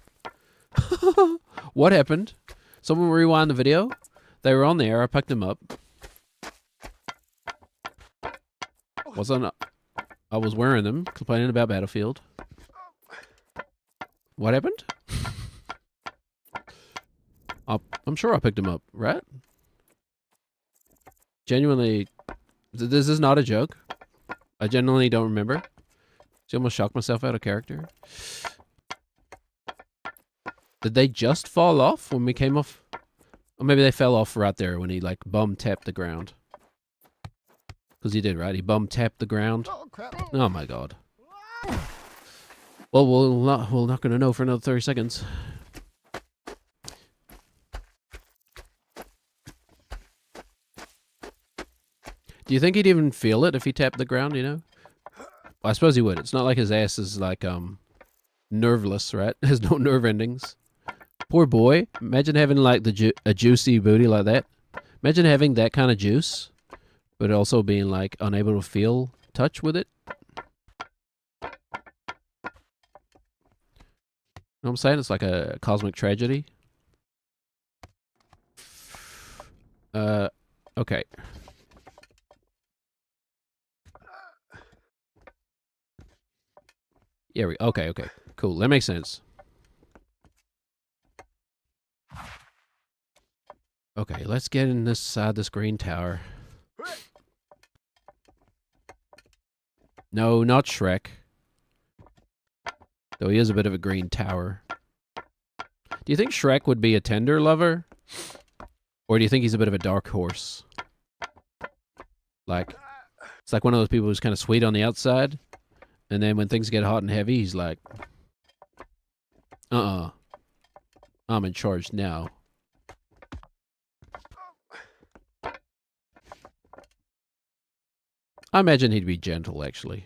What happened? Someone rewind the video? They were on there. I picked them up. I was wearing them, complaining about Battlefield. What happened? I'm sure I picked them up, right? Genuinely, this is not a joke. I genuinely don't remember. See, I almost shocked myself out of character. Did they just fall off when we came off? Or maybe they fell off right there when he, like, bum-tapped the ground. Because he did, right? He bum-tapped the ground. Oh, crap. Oh, my God. Well, we're not going to know for another 30 seconds. Do you think he'd even feel it if he tapped the ground, you know? Well, I suppose he would. It's not like his ass is, like, nerveless, right? Has no nerve endings. Poor boy. Imagine having, like, a juicy booty like that. Imagine having that kind of juice, but also being, like, unable to feel touch with it. You know what I'm saying? It's like a cosmic tragedy. Okay. Yeah, okay, cool. That makes sense. Okay, let's get inside this green tower. No, not Shrek. Though he is a bit of a green tower. Do you think Shrek would be a tender lover? Or do you think he's a bit of a dark horse? Like, it's like one of those people who's kind of sweet on the outside. And then when things get hot and heavy, he's like, I'm in charge now. I imagine he'd be gentle, actually.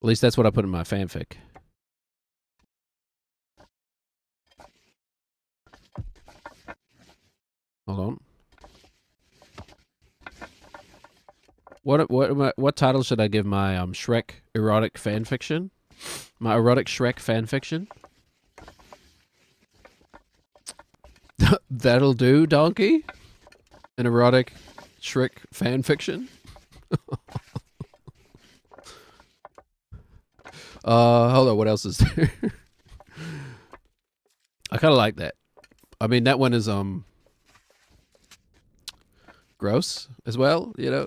At least that's what I put in my fanfic. Hold on. What title should I give my Shrek erotic fanfiction? My erotic Shrek fanfiction? That'll do, donkey? An erotic Shrek fanfiction? Hold on, what else is there? I kind of like that. I mean, that one is gross as well, you know.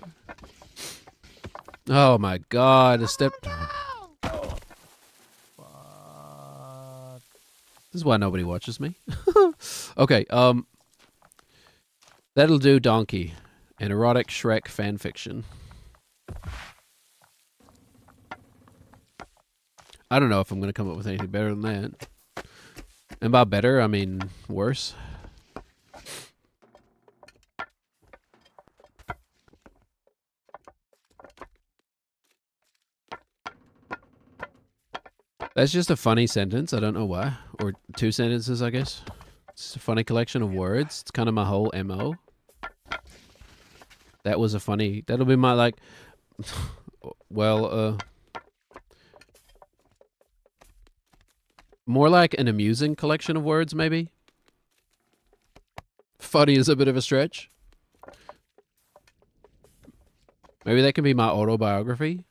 Oh my God, a step. Fuck. This is why nobody watches me. Okay, that'll do, donkey. An erotic Shrek fanfiction. I don't know if I'm going to come up with anything better than that. And by better, I mean worse. That's just a funny sentence. I don't know why. Or two sentences, I guess. It's a funny collection of words. It's kind of my whole MO. That was a funny... That'll be my, like... Well, more like an amusing collection of words, maybe? Funny is a bit of a stretch. Maybe that can be my autobiography.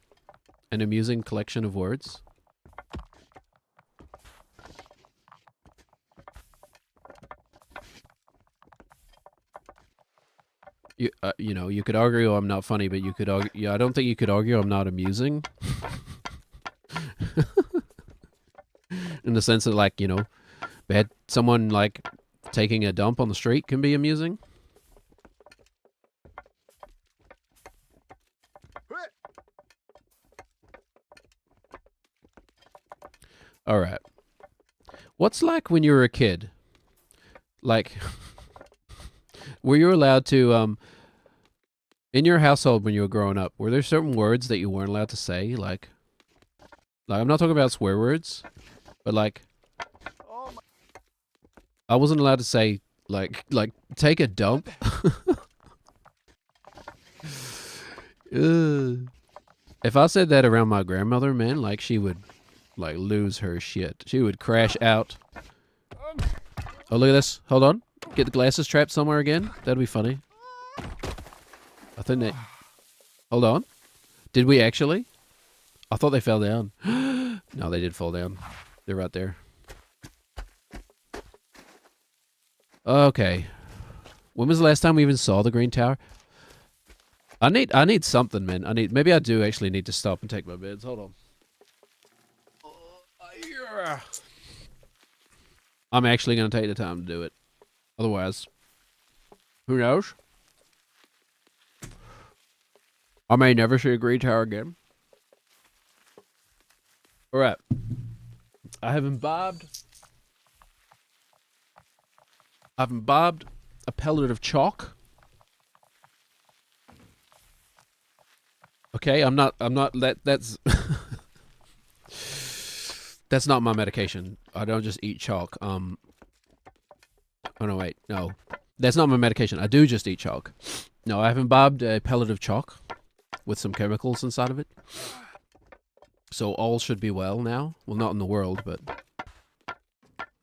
An amusing collection of words. You know, you could argue I'm not funny, but you could argue... Yeah, I don't think you could argue I'm not amusing. In the sense that, like, you know, someone, like, taking a dump on the street can be amusing. All right. What's like when you were a kid? Like, were you allowed to in your household when you were growing up? Were there certain words that you weren't allowed to say? Like I'm not talking about swear words, but like I wasn't allowed to say like take a dump. Ugh. If I said that around my grandmother, man, like she would like lose her shit. She would crash out. Oh, look at this. Hold on. Get the glasses trapped somewhere again. That'd be funny. I think they. Hold on. Did we actually? I thought they fell down. No, they did fall down. They're right there. Okay. When was the last time we even saw the green tower? I need something, man. Maybe I do actually need to stop and take my meds. Hold on. I'm actually gonna take the time to do it. Otherwise, who knows? I may never see a green tower again. All right. I have imbibed a pellet of chalk. Okay, that's that's not my medication. I don't just eat chalk. Oh no, wait. No. That's not my medication. I do just eat chalk. No, I have imbibed a pellet of chalk with some chemicals inside of it. So all should be well now. Well, not in the world, but I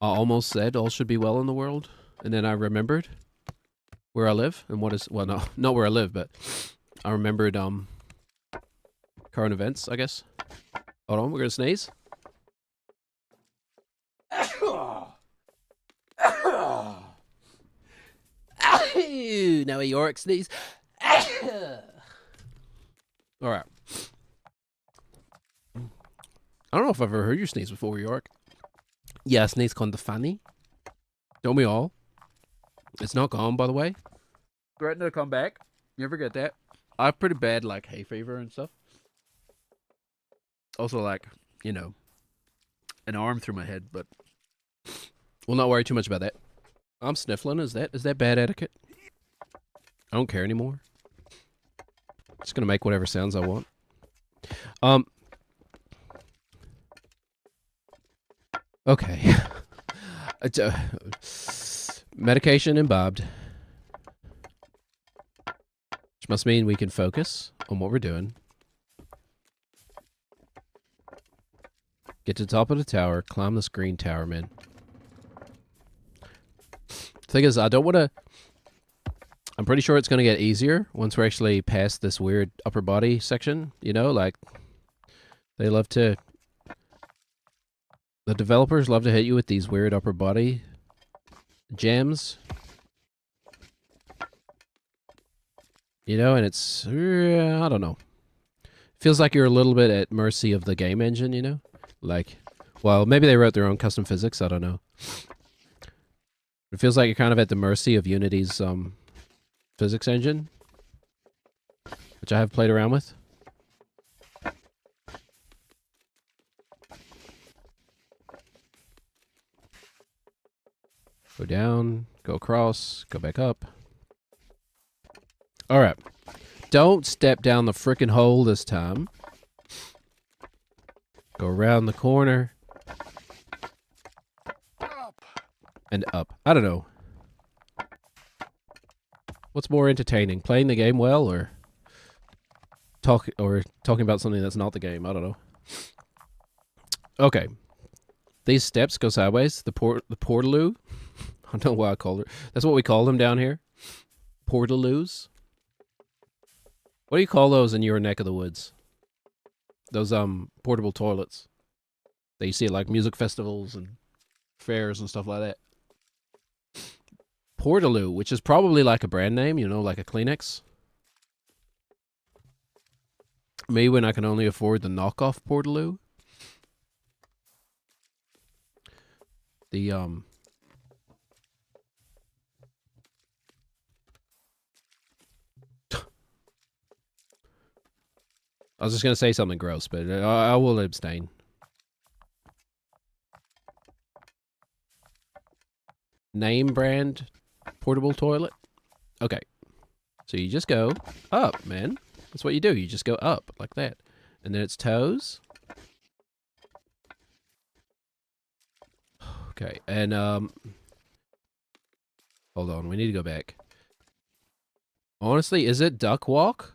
almost said all should be well in the world. And then I remembered where I live and what is, well, no, not where I live, but I remembered, current events, I guess. Hold on, we're gonna sneeze. Now a Yorick sneeze. All right. I don't know if I've ever heard you sneeze before, York. Yeah, I sneeze kind of funny. Don't we all? It's not gone, by the way. Threatening to come back. You ever get that? I have pretty bad, like, hay fever and stuff. Also, like, you know, an arm through my head, but we'll not worry too much about that. I'm sniffling. Is that bad etiquette? I don't care anymore. Just gonna make whatever sounds I want. Okay. Medication imbibed. Which must mean we can focus on what we're doing. Get to the top of the tower. Climb this green tower, man. Thing is, I don't want to... I'm pretty sure it's going to get easier once we're actually past this weird upper body section. You know, like... They love to... The developers love to hit you with these weird upper body gems. You know, and it's... I don't know. Feels like you're a little bit at mercy of the game engine, you know? Like, well, maybe they wrote their own custom physics. I don't know. It feels like you're kind of at the mercy of Unity's physics engine, which I have played around with. Go down, go across, go back up. All right. Don't step down the frickin' hole this time. Go around the corner. Up. And up. I don't know. What's more entertaining, playing the game well or talking about something that's not the game? I don't know. Okay. These steps go sideways. The portaloo. I don't know why I called it. That's what we call them down here. Portaloos. What do you call those in your neck of the woods? Those portable toilets that you see at like music festivals and fairs and stuff like that. Portaloo, which is probably like a brand name, you know, like a Kleenex. Me when I can only afford the knockoff Portaloo. The I was just gonna say something gross, but I will abstain. name brand portable toilet. Okay. So you just go up, man. That's what you do. You just go up like that. And then it's toes. Okay. And hold on. We need to go back. Honestly, is it duck walk?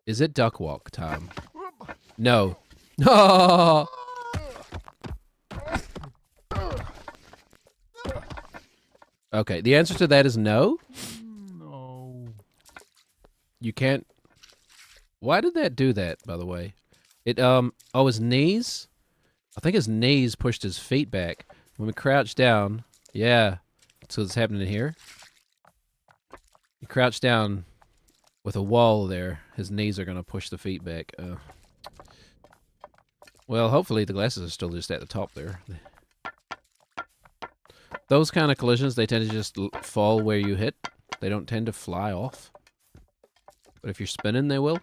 Is it duck walk time? No. No. Okay, the answer to that is no. No. You can't. Why did that do that, by the way? It, oh, his knees? I think his knees pushed his feet back. When we crouch down, yeah. So it's happening here. You crouch down with a wall there. His knees are going to push the feet back. Well, hopefully the glasses are still just at the top there. Those kind of collisions, they tend to just fall where you hit. They don't tend to fly off. But if you're spinning, they will.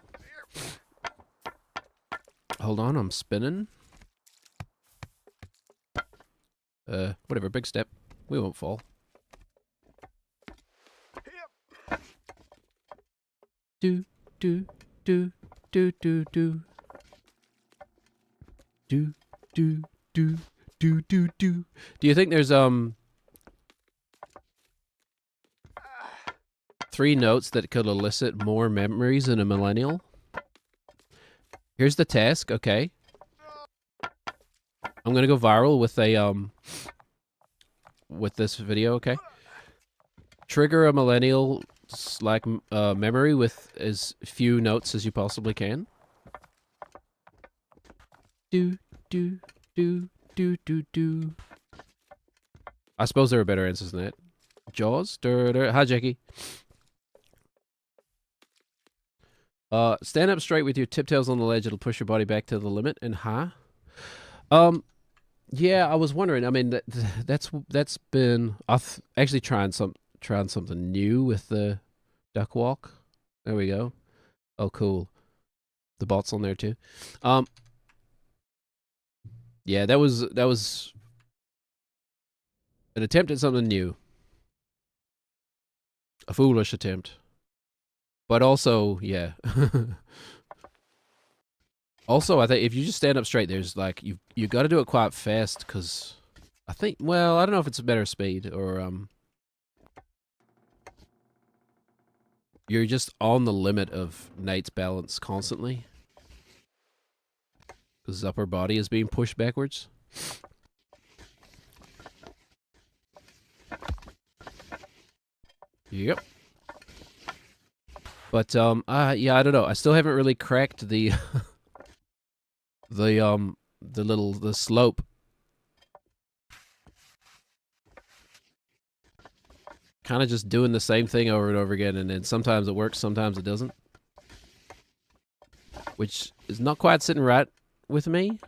Hold on, I'm spinning. Whatever, big step. We won't fall. Do, do, do, do, do, do. Do, do, do, do, do, do. Do you think there's, 3 notes that could elicit more memories in a millennial? Here's the task, okay. I'm gonna go viral with a, with this video, okay? Trigger a millennial like memory with as few notes as you possibly can. Do, do, do, do, do, do. I suppose there are better answers than that. Jaws? Hi, Jackie. Stand up straight with your tiptoes on the ledge. It'll push your body back to the limit. And yeah, I was wondering. I mean, that's been actually trying something new with the duck walk. There we go. Oh, cool. The bot's on there too. Yeah, that was an attempt at something new. A foolish attempt. But also, yeah. Also, I think if you just stand up straight, there's like you got to do it quite fast because I think, well, I don't know if it's a better speed or you're just on the limit of Nate's balance constantly because his upper body is being pushed backwards. Yep. But yeah, I don't know. I still haven't really cracked the the slope. Kind of just doing the same thing over and over again, and then sometimes it works, sometimes it doesn't. Which is not quite sitting right with me.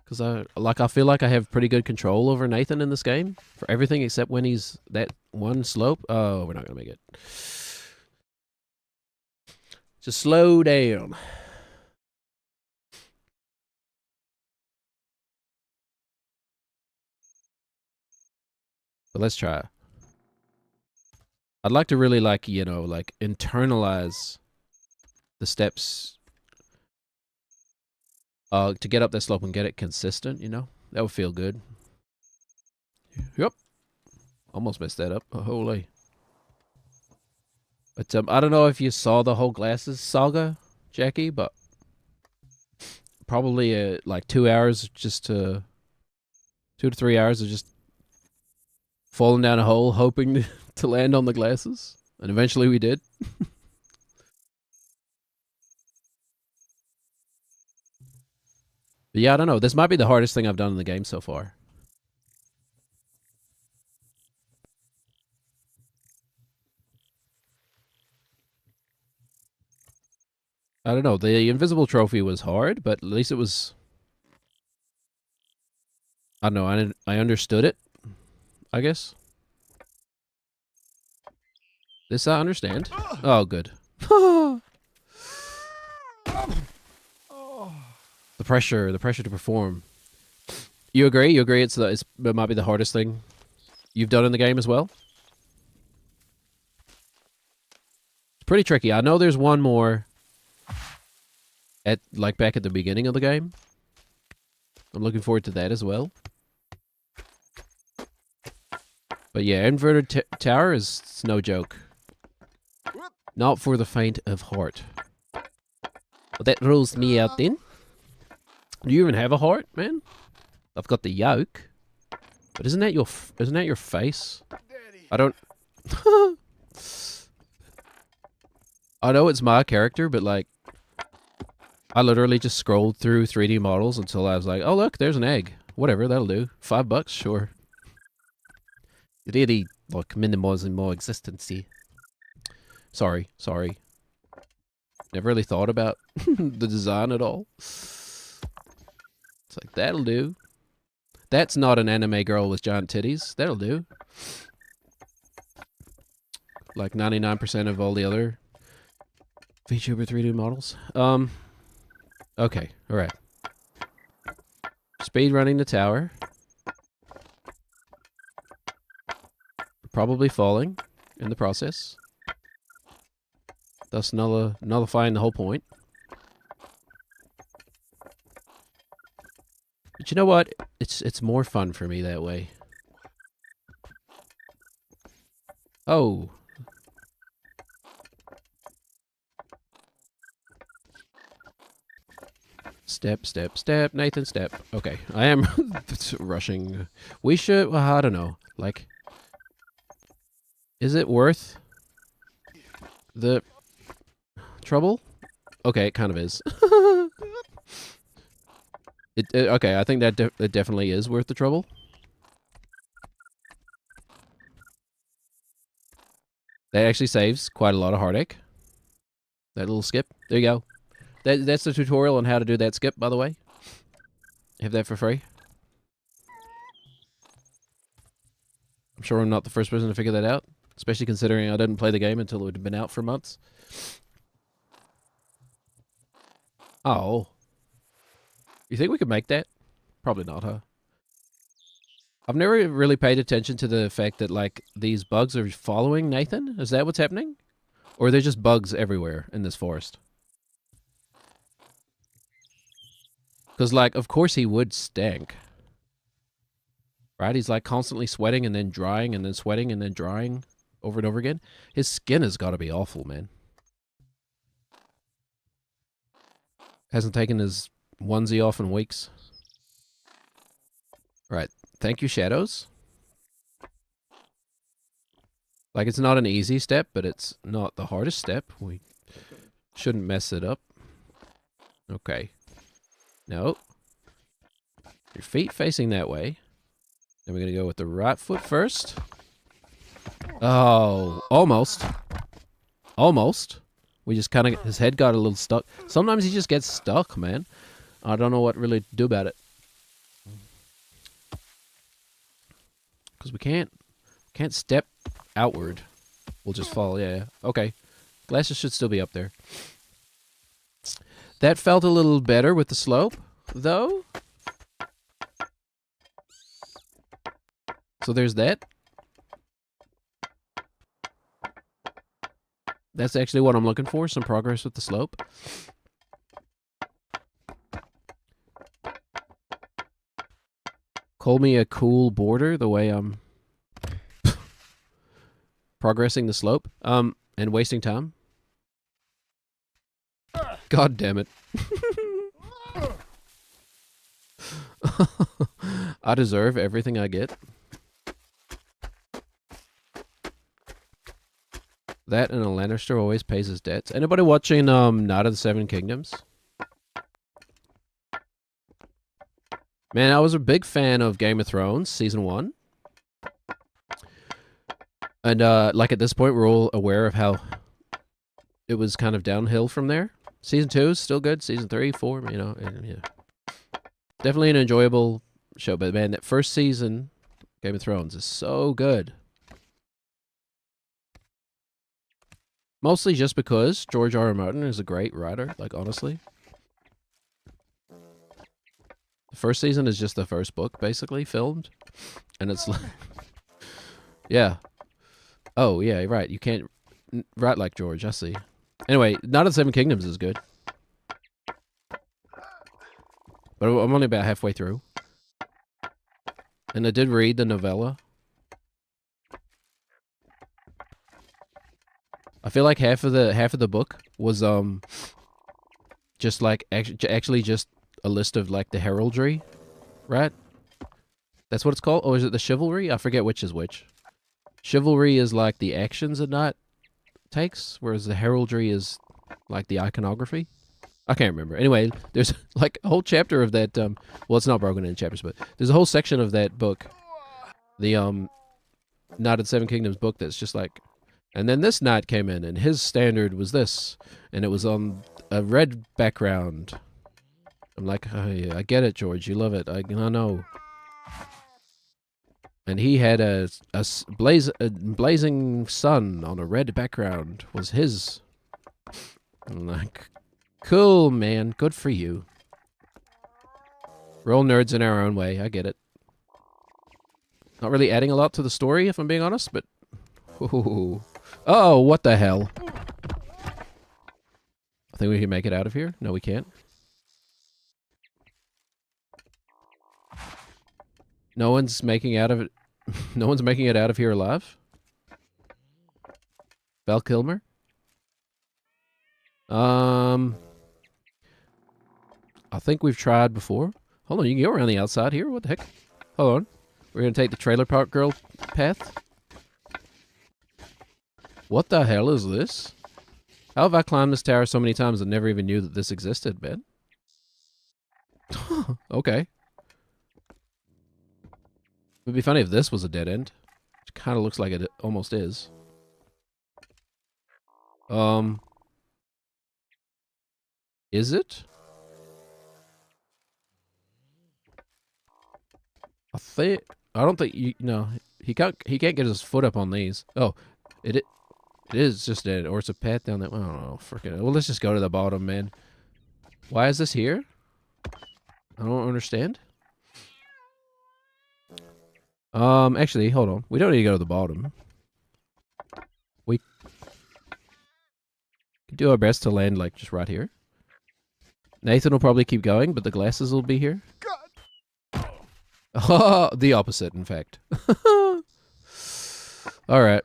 Because I feel like I have pretty good control over Nathan in this game. For everything except when he's that one slope. Oh, we're not going to make it. Just slow down. But let's try. I'd like to really like, you know, like internalize the steps to get up that slope and get it consistent, you know? That would feel good. Yep. Almost messed that up. Oh, holy. But I don't know if you saw the whole glasses saga, Jackie, but probably like 2 hours just to 2 to 3 hours of just falling down a hole hoping to land on the glasses. And eventually we did. But yeah, I don't know. This might be the hardest thing I've done in the game so far. I don't know. The invisible trophy was hard, but at least it was... I don't know. I understood it, I guess. This I understand. Oh, good. The pressure to perform. You agree? You agree? It might be the hardest thing you've done in the game as well. It's pretty tricky. I know there's one more at back at the beginning of the game. I'm looking forward to that as well. But yeah, inverted tower is no joke. Not for the faint of heart. Well, that rules me out then. Do you even have a heart, man? I've got the yoke. But isn't that your face? I don't... I know it's my character, but like... I literally just scrolled through 3D models until I was like, oh look, there's an egg. Whatever, that'll do. $5, sure. Really, like, minimizing my existence. Sorry. Never really thought about the design at all. It's like, that'll do. That's not an anime girl with giant titties. That'll do. Like 99% of all the other VTuber 3D models. Okay, alright. Speed running the tower. Probably falling in the process. Thus nullifying the whole point. But you know what? It's more fun for me that way. Oh. Step. Nathan, step. Okay, I am rushing. We should, well, I don't know. Like, is it worth the trouble? Okay, it kind of is. Okay, I think that it definitely is worth the trouble. That actually saves quite a lot of heartache. That little skip. There you go. That's the tutorial on how to do that skip, by the way. Have that for free. I'm sure I'm not the first person to figure that out. Especially considering I didn't play the game until it had been out for months. Oh. You think we could make that? Probably not, huh? I've never really paid attention to the fact that, like, these bugs are following Nathan. Is that what's happening? Or are there just bugs everywhere in this forest? Because, like, of course he would stink. Right? He's, like, constantly sweating and then drying and then sweating and then drying over and over again. His skin has got to be awful, man. Hasn't taken his onesie off in weeks. Right. Thank you, Shadows. Like, it's not an easy step, but it's not the hardest step. We shouldn't mess it up. Okay. No. Your feet facing that way. Then we're going to go with the right foot first. Oh, almost. Almost. We just kind of, his head got a little stuck. Sometimes he just gets stuck, man. I don't know what really to do about it. Because we can't step outward. We'll just fall, yeah. Okay. Glasses should still be up there. That felt a little better with the slope, though. So there's that. That's actually what I'm looking for, some progress with the slope. Call me a cool boarder the way I'm progressing the slope. And wasting time. God damn it. I deserve everything I get. That and a Lannister always pays his debts. Anybody watching Night of the Seven Kingdoms? Man, I was a big fan of Game of Thrones, Season 1. And, like, at this point, we're all aware of how it was kind of downhill from there. Season 2 is still good. Season 3, 4, you know, yeah. Definitely an enjoyable show. But, man, that first season, Game of Thrones, is so good. Mostly just because George R. R. Martin is a great writer, like, honestly. The First season is just the first book, basically, filmed. And it's like... Yeah. Oh, yeah, right. You can't write like George, I see. Anyway, Night of the Seven Kingdoms is good. But I'm only about halfway through. And I did read the novella. I feel like half of the book was just like actually just a list of like the heraldry, right? That's what it's called? Or is it the chivalry? I forget which is which. Chivalry is like the actions a knight takes, whereas the heraldry is like the iconography. I can't remember. Anyway, there's like a whole chapter of that. Well, it's not broken into chapters, but there's a whole section of that book, the Knight of the Seven Kingdoms book, that's just like, and then this knight came in, and his standard was this, and it was on a red background. I'm like, oh, yeah, I get it, George. You love it. I know. And he had a blazing sun on a red background was his. I'm like, cool, man. Good for you. We're all nerds in our own way. I get it. Not really adding a lot to the story, if I'm being honest, but... Ooh. Oh, what the hell? I think we can make it out of here. No, we can't. No one's making out of it. No one's making it out of here alive? Val Kilmer? I think we've tried before. Hold on, you can go around the outside here. What the heck? Hold on. We're going to take the Trailer Park Girl path. What the hell is this? How have I climbed this tower so many times and never even knew that this existed, man? Okay. It would be funny if this was a dead end. It kind of looks like it almost is. Is it? I don't think you no. He can't get his foot up on these. Oh, it is just dead, or it's a path down that. I don't know. Freaking. Well, let's just go to the bottom, man. Why is this here? I don't understand. Actually, hold on. We don't need to go to the bottom. We can do our best to land like just right here. Nathan will probably keep going, but the glasses will be here. Oh, the opposite, in fact. All right.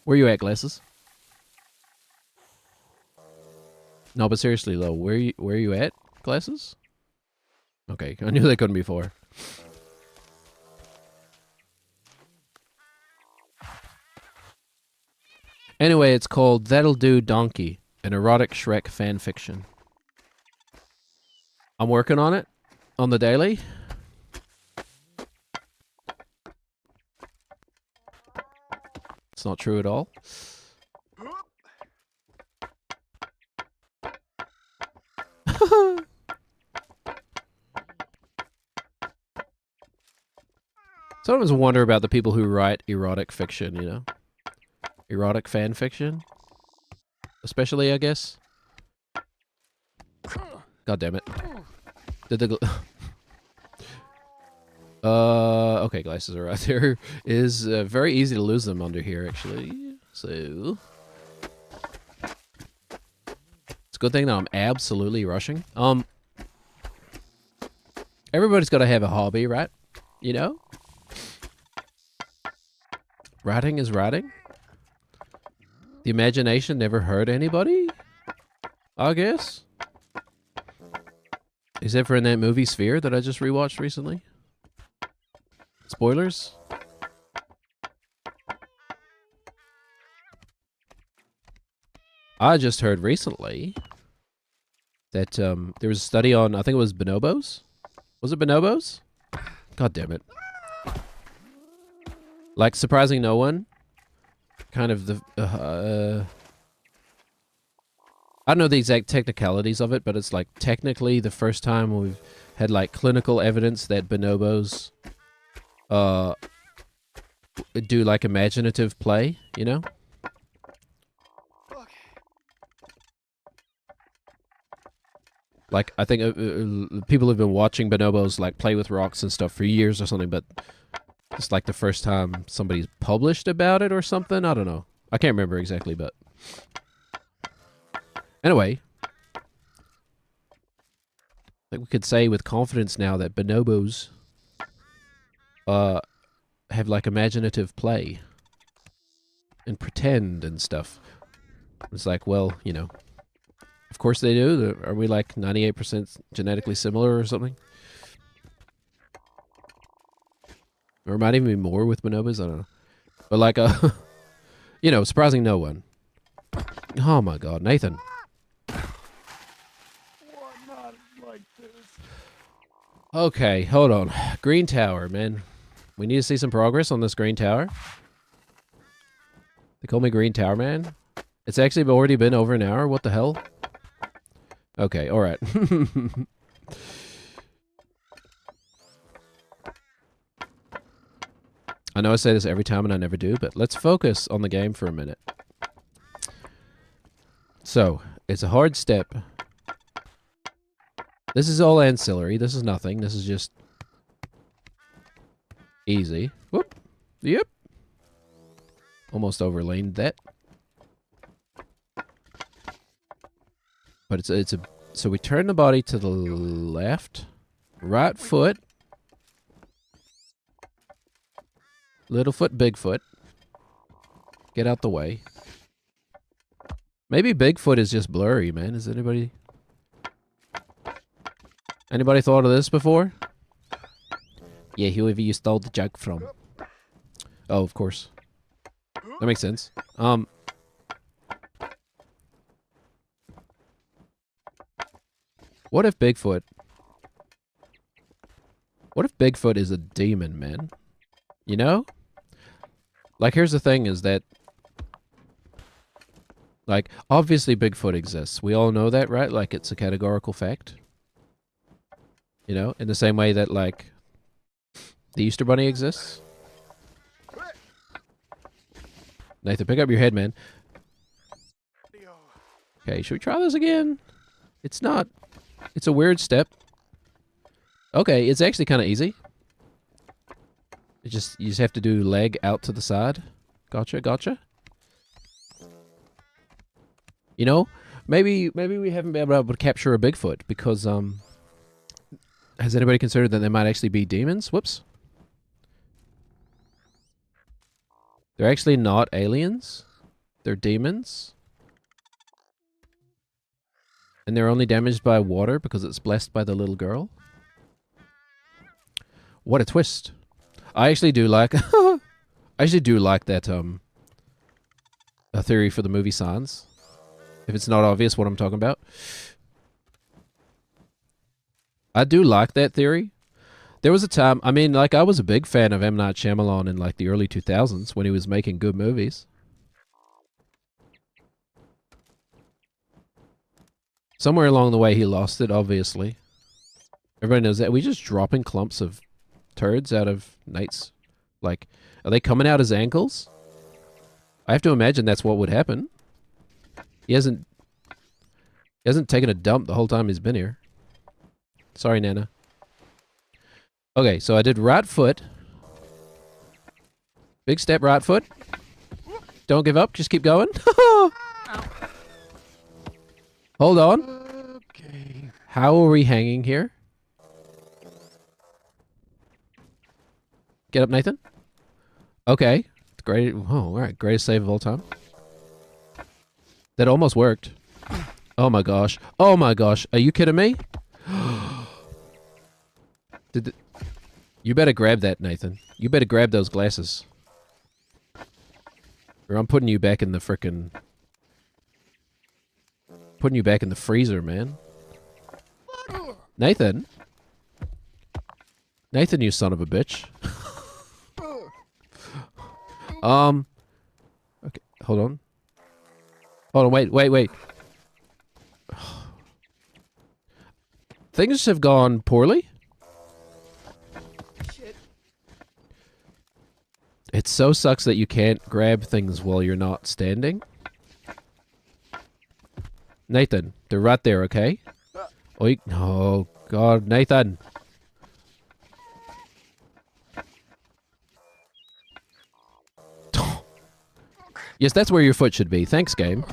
Where you at, glasses? No, but seriously though, where you at, glasses? Okay, I knew they couldn't be far. Anyway, it's called That'll Do Donkey, an erotic Shrek fan fiction. I'm working on it. On the daily. It's not true at all. Sometimes I wonder about the people who write erotic fiction, you know? Erotic fan fiction? Especially, I guess. God damn it. Did the... okay, glasses are right there. It is very easy to lose them under here, actually. So... It's a good thing that I'm absolutely rushing. Everybody's got to have a hobby, right? You know? Writing is writing. The imagination never hurt anybody? I guess. Except for in that movie Sphere that I just rewatched recently. Spoilers? I just heard recently that there was a study on, I think it was bonobos? Was it bonobos? God damn it. Like, surprising no one. Kind of the... I don't know the exact technicalities of it, but it's like technically the first time we've had like clinical evidence that bonobos do like imaginative play, you know? Like, I think people have been watching bonobos, like, play with rocks and stuff for years or something, but it's like the first time somebody's published about it or something. I don't know. I can't remember exactly, but... Anyway, I think we could say with confidence now that bonobos have, like, imaginative play and pretend and stuff. It's like, well, you know, of course they do. Are we like 98% genetically similar or something? Or it might even be more with bonobos. I don't know. But like, you know, surprising no one. Oh my God, Nathan. Not like this. Okay, hold on. Green tower, man. We need to see some progress on this green tower. They call me Green Tower Man. It's actually already been over an hour. What the hell? Okay, alright. I know I say this every time and I never do, but let's focus on the game for a minute. So, it's a hard step. This is all ancillary. This is nothing. This is just easy. Whoop. Yep. Almost overlaned that. But it's a so we turn the body to the left, right foot, little foot, big foot. Get out the way. Maybe Bigfoot is just blurry, man. Is anybody thought of this before? Yeah, whoever you stole the joke from. Oh, of course. That makes sense. What if Bigfoot is a demon, man? You know? Like, here's the thing is that, like, obviously Bigfoot exists. We all know that, right? Like, it's a categorical fact. You know? In the same way that, like, the Easter Bunny exists. Nathan, pick up your head, man. Okay, should we try this again? It's not... It's a weird step. Okay, it's actually kind of easy. You just have to do leg out to the side. Gotcha, gotcha. You know, maybe we haven't been able to capture a Bigfoot because has anybody considered that they might actually be demons? Whoops. They're actually not aliens. They're demons. And they're only damaged by water because it's blessed by the little girl. What a twist. I actually do like I actually do like that a theory for the movie Signs. If it's not obvious what I'm talking about. I do like that theory. There was a time, I mean, like, I was a big fan of M. Night Shyamalan in, like, the early 2000s when he was making good movies. Somewhere along the way, he lost it, obviously. Everybody knows that. Are we just dropping clumps of turds out of Nate's... Like, are they coming out his ankles? I have to imagine that's what would happen. He hasn't taken a dump the whole time he's been here. Sorry, Nana. Okay, so I did right foot. Big step right foot. Don't give up, just keep going. Hold on. Okay. How are we hanging here? Get up, Nathan. Okay. Great. Oh, alright. Greatest save of all time. That almost worked. Oh my gosh. Oh my gosh. Are you kidding me? You better grab that, Nathan. You better grab those glasses. Or I'm putting you back in the frickin'... Putting you back in the freezer, man. Nathan? Nathan, you son of a bitch. Okay, hold on. Hold on, wait. Things have gone poorly. It so sucks that you can't grab things while you're not standing. Nathan, they're right there, okay? Oik. Oh, God, Nathan. Yes, that's where your foot should be. Thanks, game.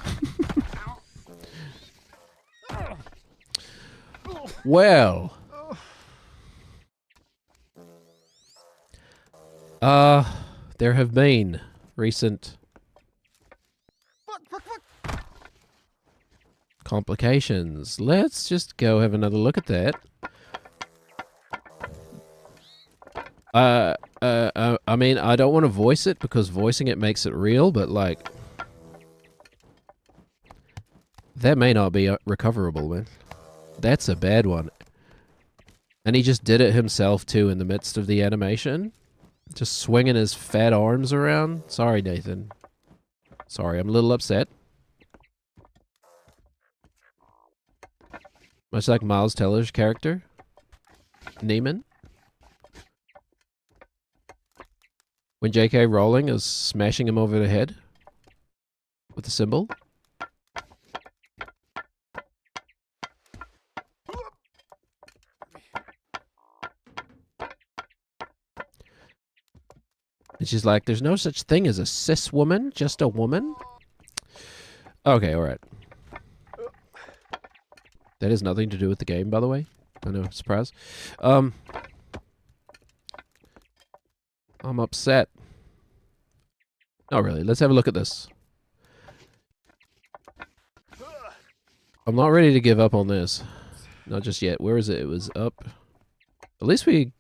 Well. There have been recent complications. Let's just go have another look at that. I mean, I don't want to voice it because voicing it makes it real, but like, that may not be recoverable, man. That's a bad one. And he just did it himself too in the midst of the animation. Just swinging his fat arms around. Sorry, Nathan. Sorry, I'm a little upset. Much like Miles Teller's character, Neiman. When J.K. Rowling is smashing him over the head with the symbol. And she's like, there's no such thing as a cis woman, just a woman. Okay, alright. That has nothing to do with the game, by the way. I know, surprise. I'm upset. Not really. Let's have a look at this. I'm not ready to give up on this. Not just yet. Where is it? It was up. At least I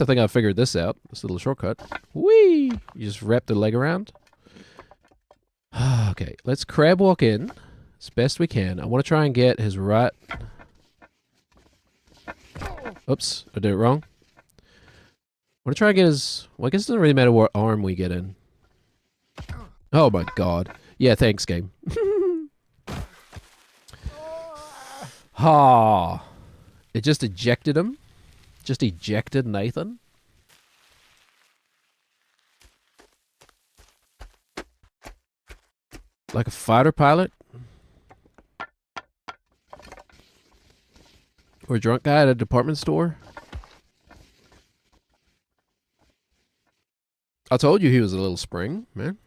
think I figured this out. This little shortcut. Whee! You just wrap the leg around. Okay, let's crab walk in as best we can. I want to try and get his right... Oops, I did it wrong. I want to try and get his... Well, I guess it doesn't really matter what arm we get in. Oh my god. Yeah, thanks, game. Ha! It just ejected him. Just ejected Nathan. Like a fighter pilot. Or a drunk guy at a department store. I told you he was a little spring, man.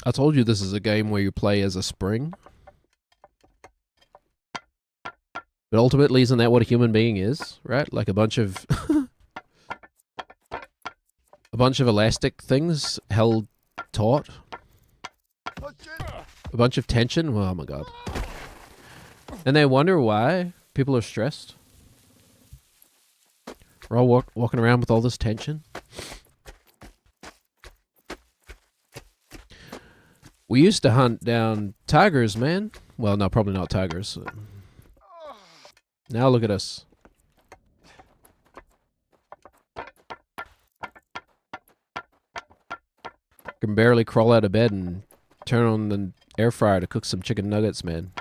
I told you this is a game where you play as a spring. But ultimately, isn't that what a human being is, right? Like a bunch of... a bunch of elastic things held taut. A bunch of tension. Oh my god. And they wonder why people are stressed. We're all walking around with all this tension. We used to hunt down tigers, man. Well, no, probably not tigers. Now look at us. Can barely crawl out of bed and turn on the air fryer to cook some chicken nuggets, man.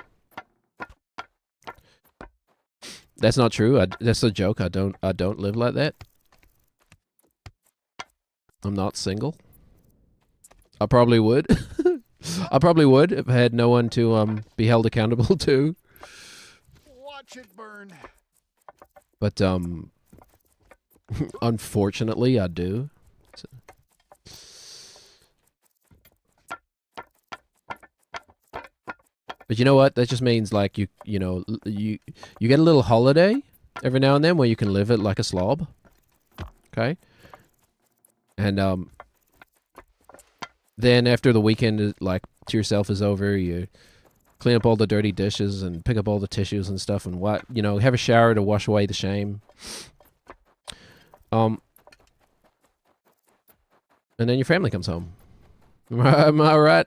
That's not true. That's a joke. I don't live like that. I'm not single. I probably would. I probably would if I had no one to be held accountable to. Watch it burn. But unfortunately, I do. So. But you know what? That just means like you get a little holiday every now and then where you can live it like a slob. Okay? And then after the weekend like to yourself is over, you clean up all the dirty dishes and pick up all the tissues and stuff and have a shower to wash away the shame. And then your family comes home. Am I right?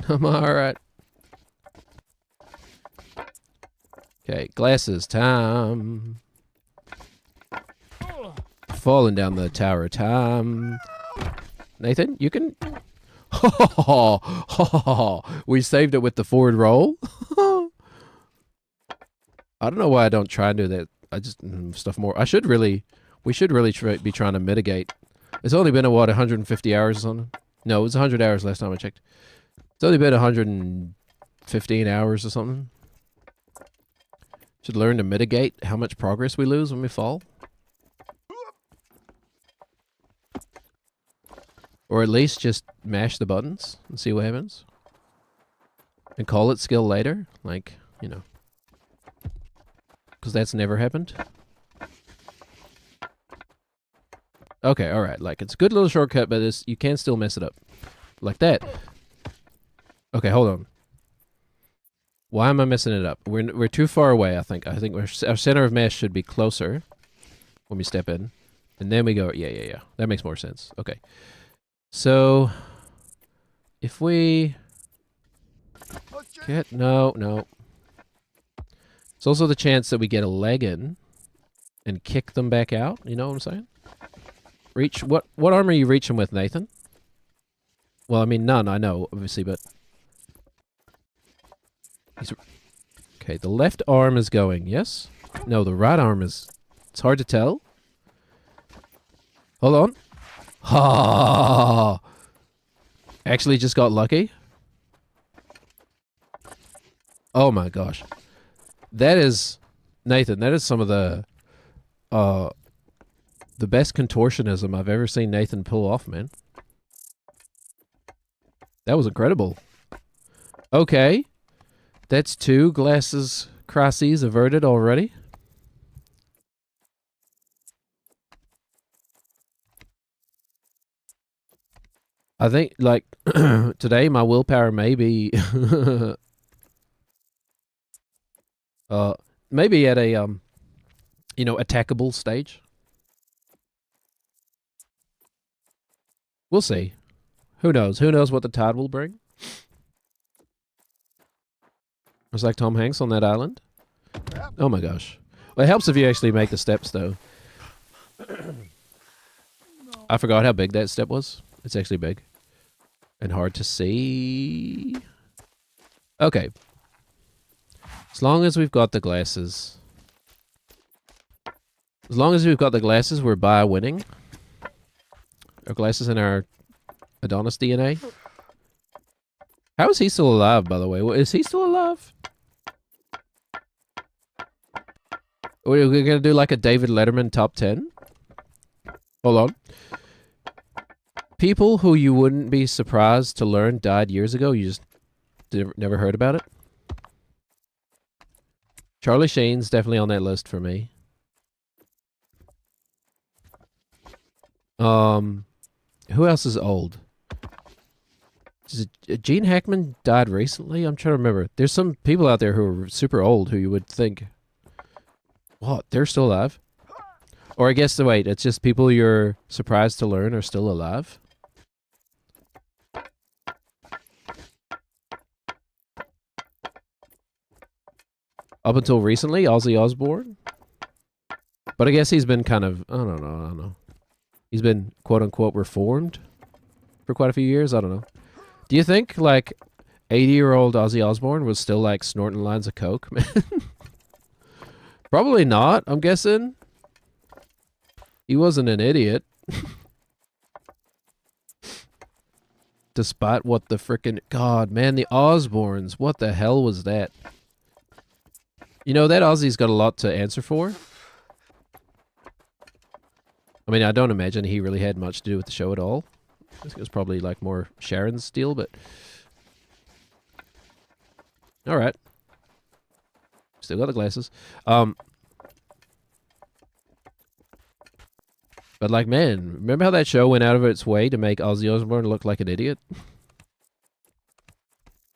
Am I right? Okay, glasses time. Falling down the tower time. Nathan, you can... We saved it with the forward roll. I don't know why I don't try and do that. I just stuff more. We should really be trying to mitigate. It's only been 150 hours or something. No, it was 100 hours last time I checked. It's only been 115 hours or something. Should learn to mitigate how much progress we lose when we fall. Or at least just mash the buttons and see what happens. And call it skill later. Like, you know. Because that's never happened. Okay, alright. Like, it's a good little shortcut, but you can still mess it up. Like that. Okay, hold on. Why am I messing it up? We're too far away, I think. I think our center of mass should be closer when we step in. And then we go, yeah. That makes more sense. Okay. So, if we get, no. It's also the chance that we get a leg in and kick them back out. You know what I'm saying? Reach, what arm are you reaching with, Nathan? Well, I mean, none, I know, obviously, but... Okay, the left arm is going, yes? No, the right arm is... It's hard to tell. Hold on. Ha! Actually just got lucky. Oh my gosh. That is... Nathan, that is some of the best contortionism I've ever seen Nathan pull off, man. That was incredible. Okay. That's 2 glasses crises averted already. I think, like, today my willpower may be... maybe at a, you know, attackable stage. We'll see. Who knows? Who knows what the tide will bring? It's like Tom Hanks on that island. Oh my gosh. Well, it helps if you actually make the steps, though. I forgot how big that step was. It's actually big. And hard to see. Okay. As long as we've got the glasses. As long as we've got the glasses, we're by winning. Our glasses and our Adonis DNA. How is he still alive, by the way? Is he still alive? We're going to do like a David Letterman top 10? Hold on. People who you wouldn't be surprised to learn died years ago. You just never heard about it. Charlie Sheen's definitely on that list for me. Who else is old? Gene Hackman died recently? I'm trying to remember. There's some people out there who are super old who you would think, what, they're still alive? Or I guess, wait, it's just people you're surprised to learn are still alive? Up until recently, Ozzy Osbourne? But I guess he's been kind of, I don't know. He's been, quote-unquote, reformed for quite a few years. I don't know. Do you think, like, 80-year-old Ozzy Osbourne was still, like, snorting lines of coke, man? Probably not, I'm guessing. He wasn't an idiot. Despite what the frickin'... God, man, the Osbournes. What the hell was that? You know, that Ozzy's got a lot to answer for. I mean, I don't imagine he really had much to do with the show at all. I think it was probably, like, more Sharon's deal, but... Alright. Still got the glasses. But, like, man, remember how that show went out of its way to make Ozzy Osbourne look like an idiot?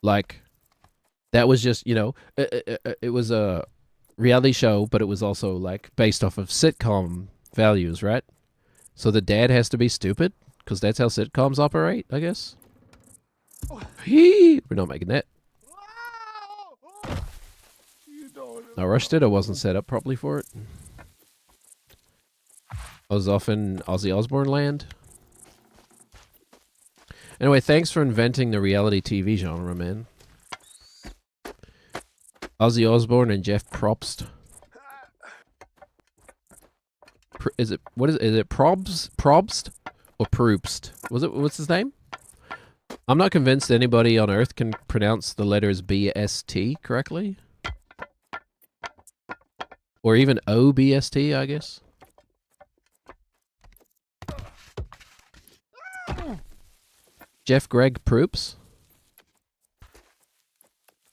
Like, that was just, you know, it was a reality show, but it was also, like, based off of sitcom values, right? So the dad has to be stupid, because that's how sitcoms operate, I guess. We're not making that. I rushed it, I wasn't set up properly for it. I was off in Ozzy Osbourne land. Anyway, thanks for inventing the reality TV genre, man. Ozzy Osbourne and Jeff Probst. Is it Probst or Proopst? What's his name? I'm not convinced anybody on Earth can pronounce the letters BST correctly. Or even OBST, I guess. Jeff Greg Proops.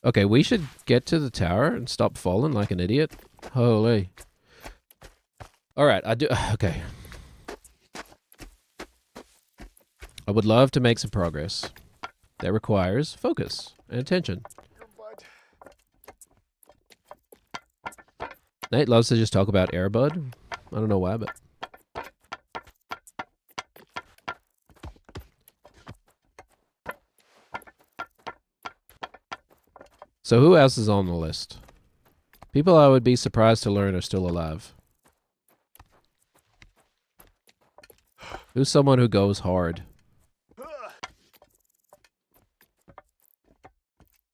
Okay, we should get to the tower and stop falling like an idiot. Holy. Alright, okay. I would love to make some progress. That requires focus and attention. Nate loves to just talk about Airbud. I don't know why, but... So who else is on the list? People I would be surprised to learn are still alive. Who's someone who goes hard? I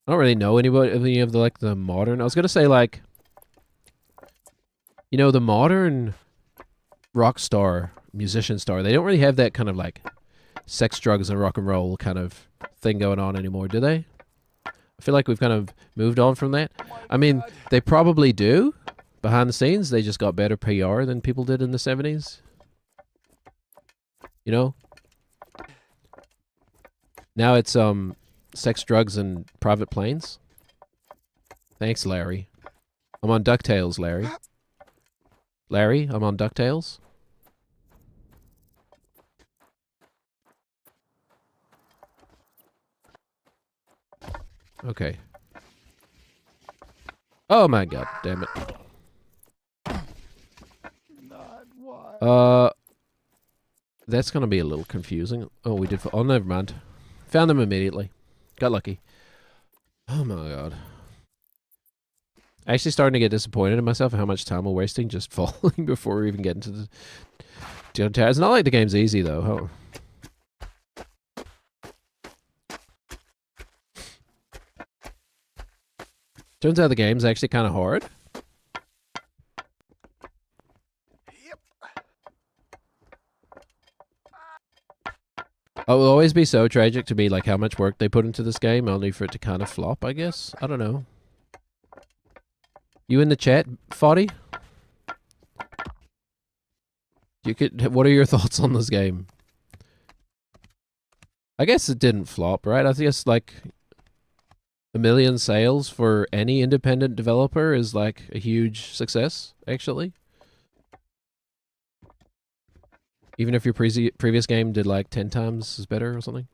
don't really know anybody, any of the, like, the modern... I was gonna say, like... You know, the modern rock star, musician star, they don't really have that kind of, like, sex, drugs, and rock and roll kind of thing going on anymore, do they? I feel like we've kind of moved on from that. I mean, they probably do. Behind the scenes, they just got better PR than people did in the 70s. You know? Now it's, sex, drugs, and private planes. Thanks, Larry. I'm on DuckTales, Larry. Larry, I'm on DuckTales. Okay. Oh my god, damn it. That's gonna be a little confusing. Oh, we did. Oh, never mind. Found them immediately. Got lucky. Oh my god. Actually starting to get disappointed in myself at how much time we're wasting just falling before we even get into the tower. It's not like the game's easy though. Turns out the game's actually kind of hard. It will always be so tragic to me, like, how much work they put into this game, only for it to kind of flop, I guess. I don't know. You in the chat, Foddy? What are your thoughts on this game? I guess it didn't flop, right? I guess, like, 1 million sales for any independent developer is, like, a huge success, actually. Even if your previous game did, like, 10 times as better or something.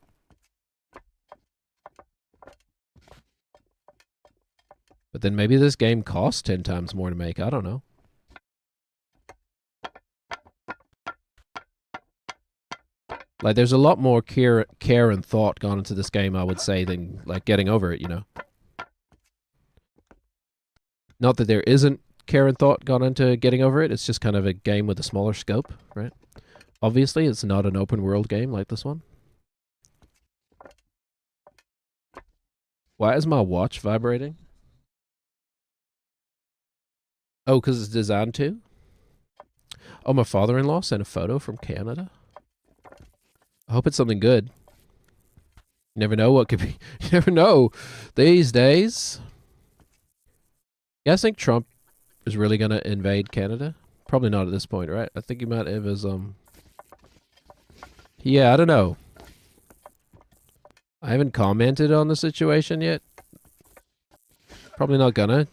But then maybe this game costs 10 times more to make. I don't know. Like, there's a lot more care and thought gone into this game, I would say, than, like, getting over it, you know? Not that there isn't care and thought gone into getting over it. It's just kind of a game with a smaller scope, right? Obviously, it's not an open world game like this one. Why is my watch vibrating? Oh, because it's designed to? Oh, my father-in-law sent a photo from Canada. I hope it's something good. You never know what could be. You never know these days. You guys think Trump is really going to invade Canada? Probably not at this point, right? I think he might have his, Yeah, I don't know. I haven't commented on the situation yet. Probably not gonna.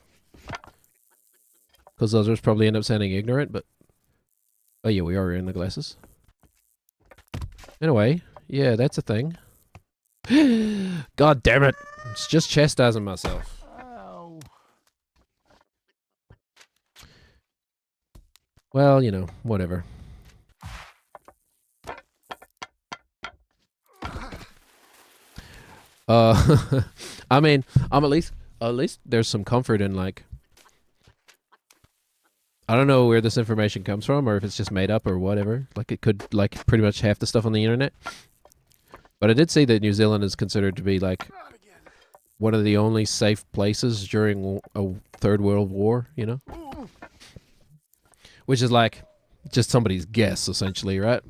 Because others probably end up sounding ignorant, but... Oh yeah, we are in the glasses. Anyway, yeah, that's a thing. God damn it! It's just chastising myself. Ow. Well, you know, whatever. I mean, I'm at least there's some comfort in, like, I don't know where this information comes from, or if it's just made up or whatever. Like, it could, like, pretty much half the stuff on the internet. But I did see that New Zealand is considered to be, like, one of the only safe places during a Third World War, you know? Which is, like, just somebody's guess, essentially, right?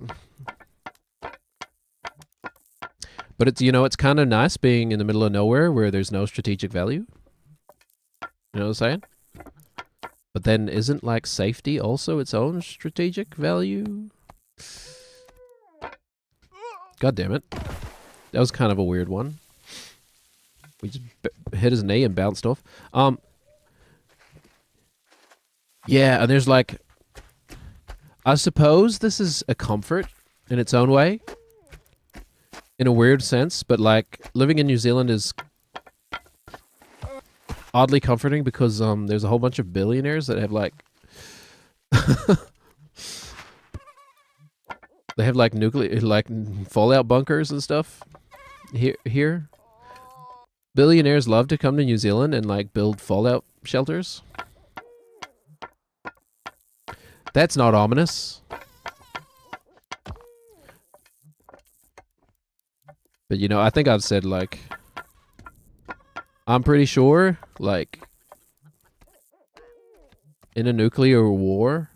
But it's, you know, it's kind of nice being in the middle of nowhere where there's no strategic value. You know what I'm saying? But then isn't like safety also its own strategic value? God damn it. That was kind of a weird one. We just hit his knee and bounced off. Yeah, and there's like... I suppose this is a comfort in its own way. In a weird sense, but like living in New Zealand is oddly comforting because there's a whole bunch of billionaires that have like they have like nuclear like fallout bunkers and stuff here. Billionaires love to come to New Zealand and like build fallout shelters. That's not ominous. But you know, I think I've said like I'm pretty sure like in a nuclear war,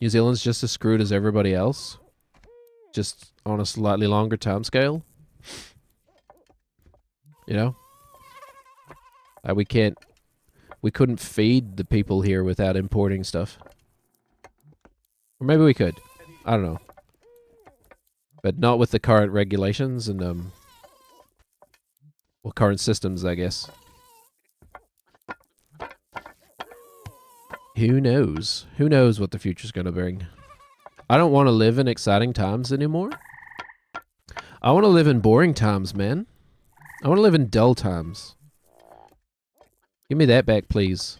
New Zealand's just as screwed as everybody else. Just on a slightly longer time scale. You know? We couldn't feed the people here without importing stuff. Or maybe we could. I don't know. But not with the current regulations and well, current systems, I guess. Who knows? Who knows what the future's gonna bring? I don't want to live in exciting times anymore. I want to live in boring times, man. I want to live in dull times. Give me that back, please.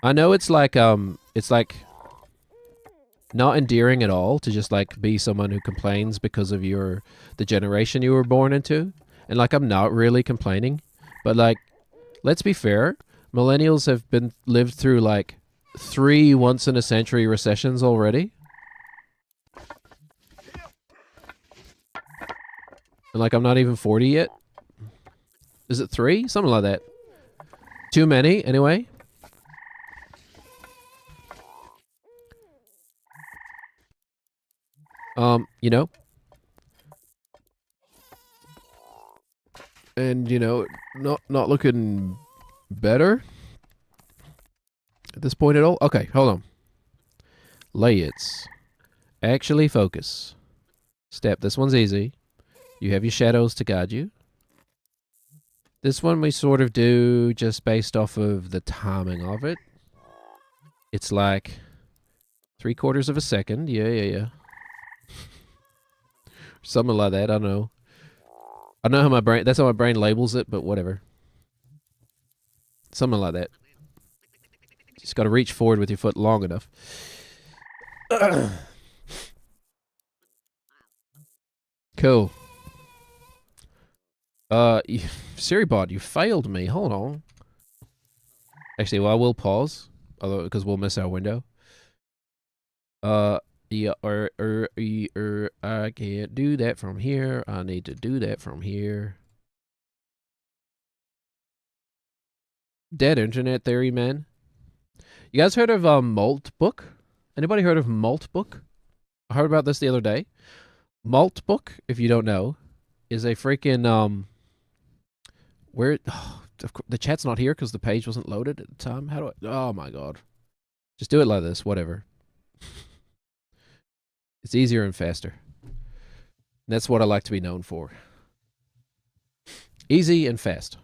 I know it's like not endearing at all to just like be someone who complains because of the generation you were born into. And like I'm not really complaining, but like let's be fair, millennials have lived through like 3 once in a century recessions already. And like I'm not even 40 yet. Is it 3? Something like that. Too many anyway. You know. And you know, not looking better at this point at all. Okay, hold on. Layers. Actually focus. Step. This one's easy. You have your shadows to guide you. This one we sort of do just based off of the timing of it. It's like 3/4 of a second. Yeah. Something like that. I don't know. I know how that's how my brain labels it, but whatever. Something like that. Just got to reach forward with your foot long enough. Cool. Siribot, you failed me. Hold on. Actually, well, I will pause, although because we'll miss our window. Yeah, I can't do that from here. I need to do that from here. Dead internet theory, man. You guys heard of Maltbook? Anybody heard of Maltbook? I heard about this the other day. Maltbook, if you don't know, is a freaking where the chat's not here because the page wasn't loaded at the time. How do I? Oh my god! Just do it like this. Whatever. It's easier and faster. And that's what I like to be known for. Easy and fast.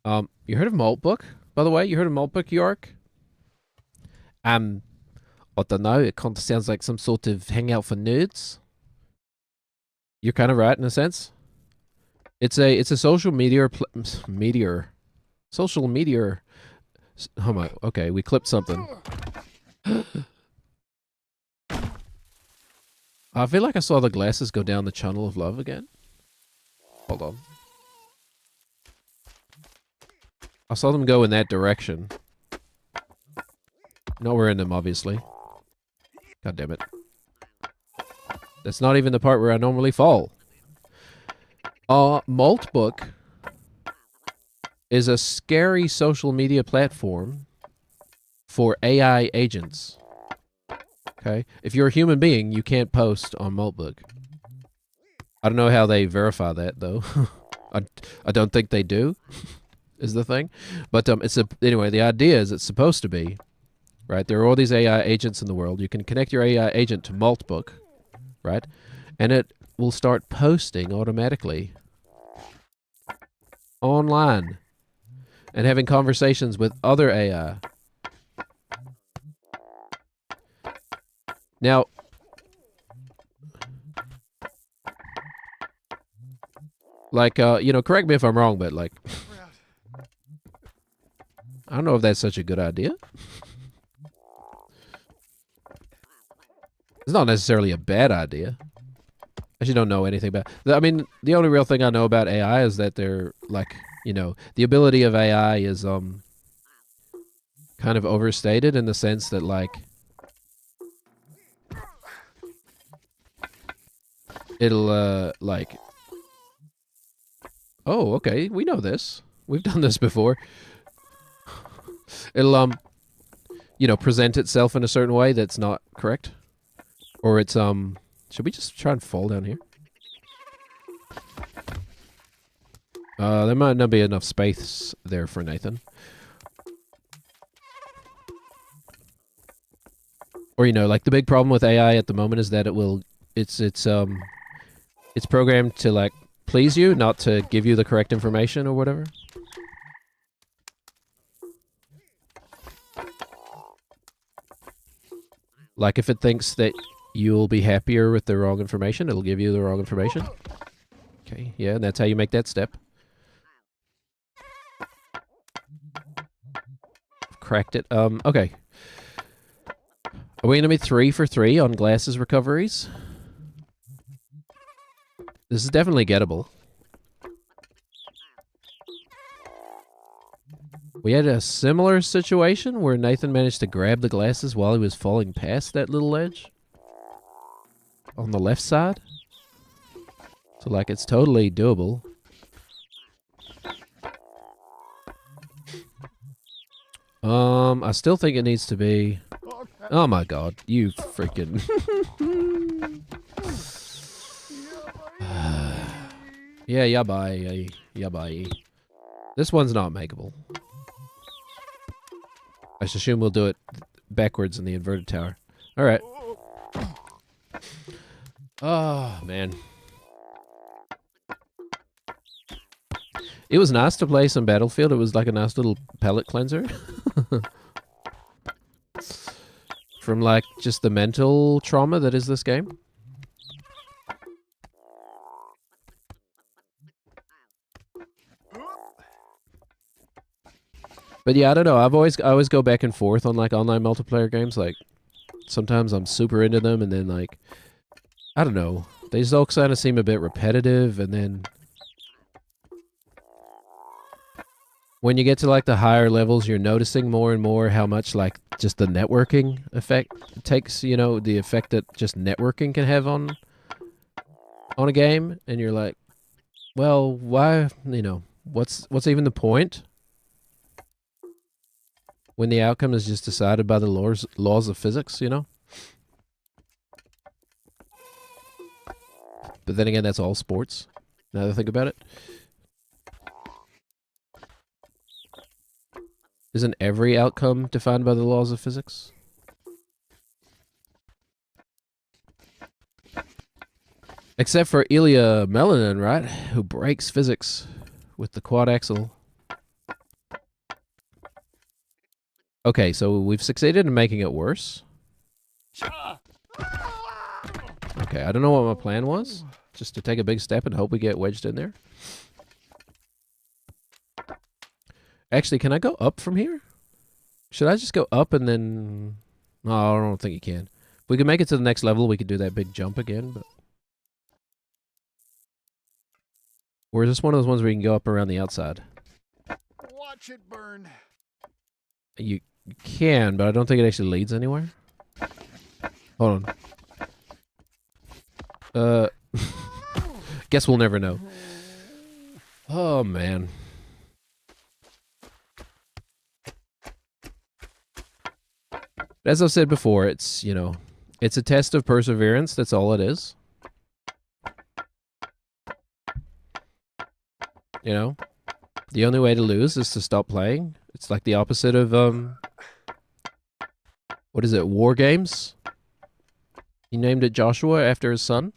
You heard of Maltbook? By the way, you heard of Maltbook, York? I don't know. It kind of sounds like some sort of hangout for nerds. You're kind of right in a sense. It's a social media social media. Oh my. Okay, we clipped something. I feel like I saw the glasses go down the channel of love again. Hold on. I saw them go in that direction. Nowhere in them, obviously. God damn it. That's not even the part where I normally fall. Maltbook is a scary social media platform for AI agents. Okay? If you're a human being, you can't post on Maltbook. I don't know how they verify that, though. I don't think they do. is the thing. But anyway, the idea is it's supposed to be, right? There are all these AI agents in the world. You can connect your AI agent to Maltbook, right? And it will start posting automatically online and having conversations with other AI. Now, like, correct me if I'm wrong, but like, I don't know if that's such a good idea. It's not necessarily a bad idea. I actually don't know anything about. I mean, the only real thing I know about AI is that they're like, the ability of AI is kind of overstated in the sense that like it'll like. Oh, okay, we know this. We've done this before. It'll present itself in a certain way that's not correct, or it's Should we just try and fall down here? There might not be enough space there for Nathan. Or like the big problem with AI at the moment is that it's programmed to like please you, not to give you the correct information or whatever. Like if it thinks that you'll be happier with the wrong information, it'll give you the wrong information. Okay, yeah, and that's how you make that step. Cracked it. Okay. Are we gonna be 3 for 3 on glasses recoveries? This is definitely gettable. We had a similar situation where Nathan managed to grab the glasses while he was falling past that little ledge. On the left side. So, like, it's totally doable. I still think it needs to be... Oh my god, you freaking... Yeah, yabai, yabai. This one's not makeable. I should assume we'll do it backwards in the inverted tower. Alright. Oh, man. It was nice to play some Battlefield. It was like a nice little palate cleanser. From like just the mental trauma that is this game. But yeah, I don't know. I always go back and forth on like online multiplayer games. Like sometimes I'm super into them, and then like I don't know. They just all kind of seem a bit repetitive, and then when you get to like the higher levels, you're noticing more and more how much like just the networking effect takes. You know, the effect that just networking can have on a game, and you're like, well, why? You know, what's even the point? When the outcome is just decided by the laws of physics, you know? But then again, that's all sports, now that I think about it. Isn't every outcome defined by the laws of physics? Except for Ilya Melanin, right? Who breaks physics with the quad axle. Okay, so we've succeeded in making it worse. Okay, I don't know what my plan was. Just to take a big step and hope we get wedged in there. Actually, can I go up from here? Should I just go up and then... No, I don't think you can. If we can make it to the next level, we could do that big jump again, but... Or is this one of those ones where you can go up around the outside? Watch it burn. You can, but I don't think it actually leads anywhere. Hold on. Guess we'll never know. Oh, man. As I've said before, it's, you know, it's a test of perseverance. That's all it is. You know? The only way to lose is to stop playing. It's like the opposite of what is it? War games. He named it Joshua after his son.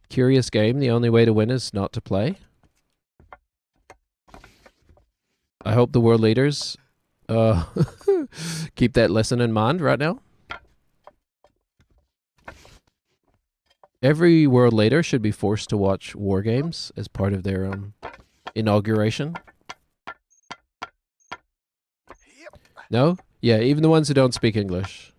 Curious game. The only way to win is not to play. I hope the world leaders keep that lesson in mind right now. Every world leader should be forced to watch war games as part of their inauguration. No? Yeah, even the ones who don't speak English.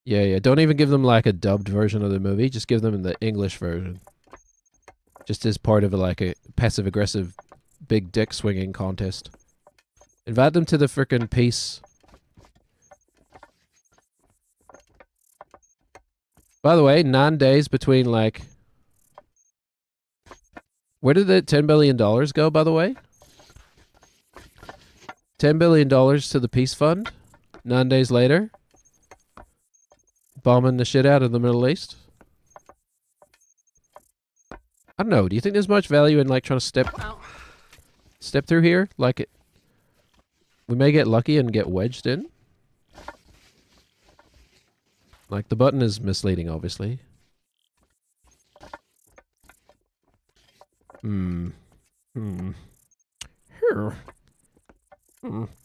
Yeah. Don't even give them like a dubbed version of the movie. Just give them the English version. Just as part of a passive-aggressive big dick swinging contest. Invite them to the frickin' peace. By the way, 9 days between like... Where did the $10 billion go, by the way? $10 billion to the peace fund. 9 days later. Bombing the shit out of the Middle East. I don't know. Do you think there's much value in like trying to step through here? Like it... We may get lucky and get wedged in. Like, the button is misleading, obviously. Here.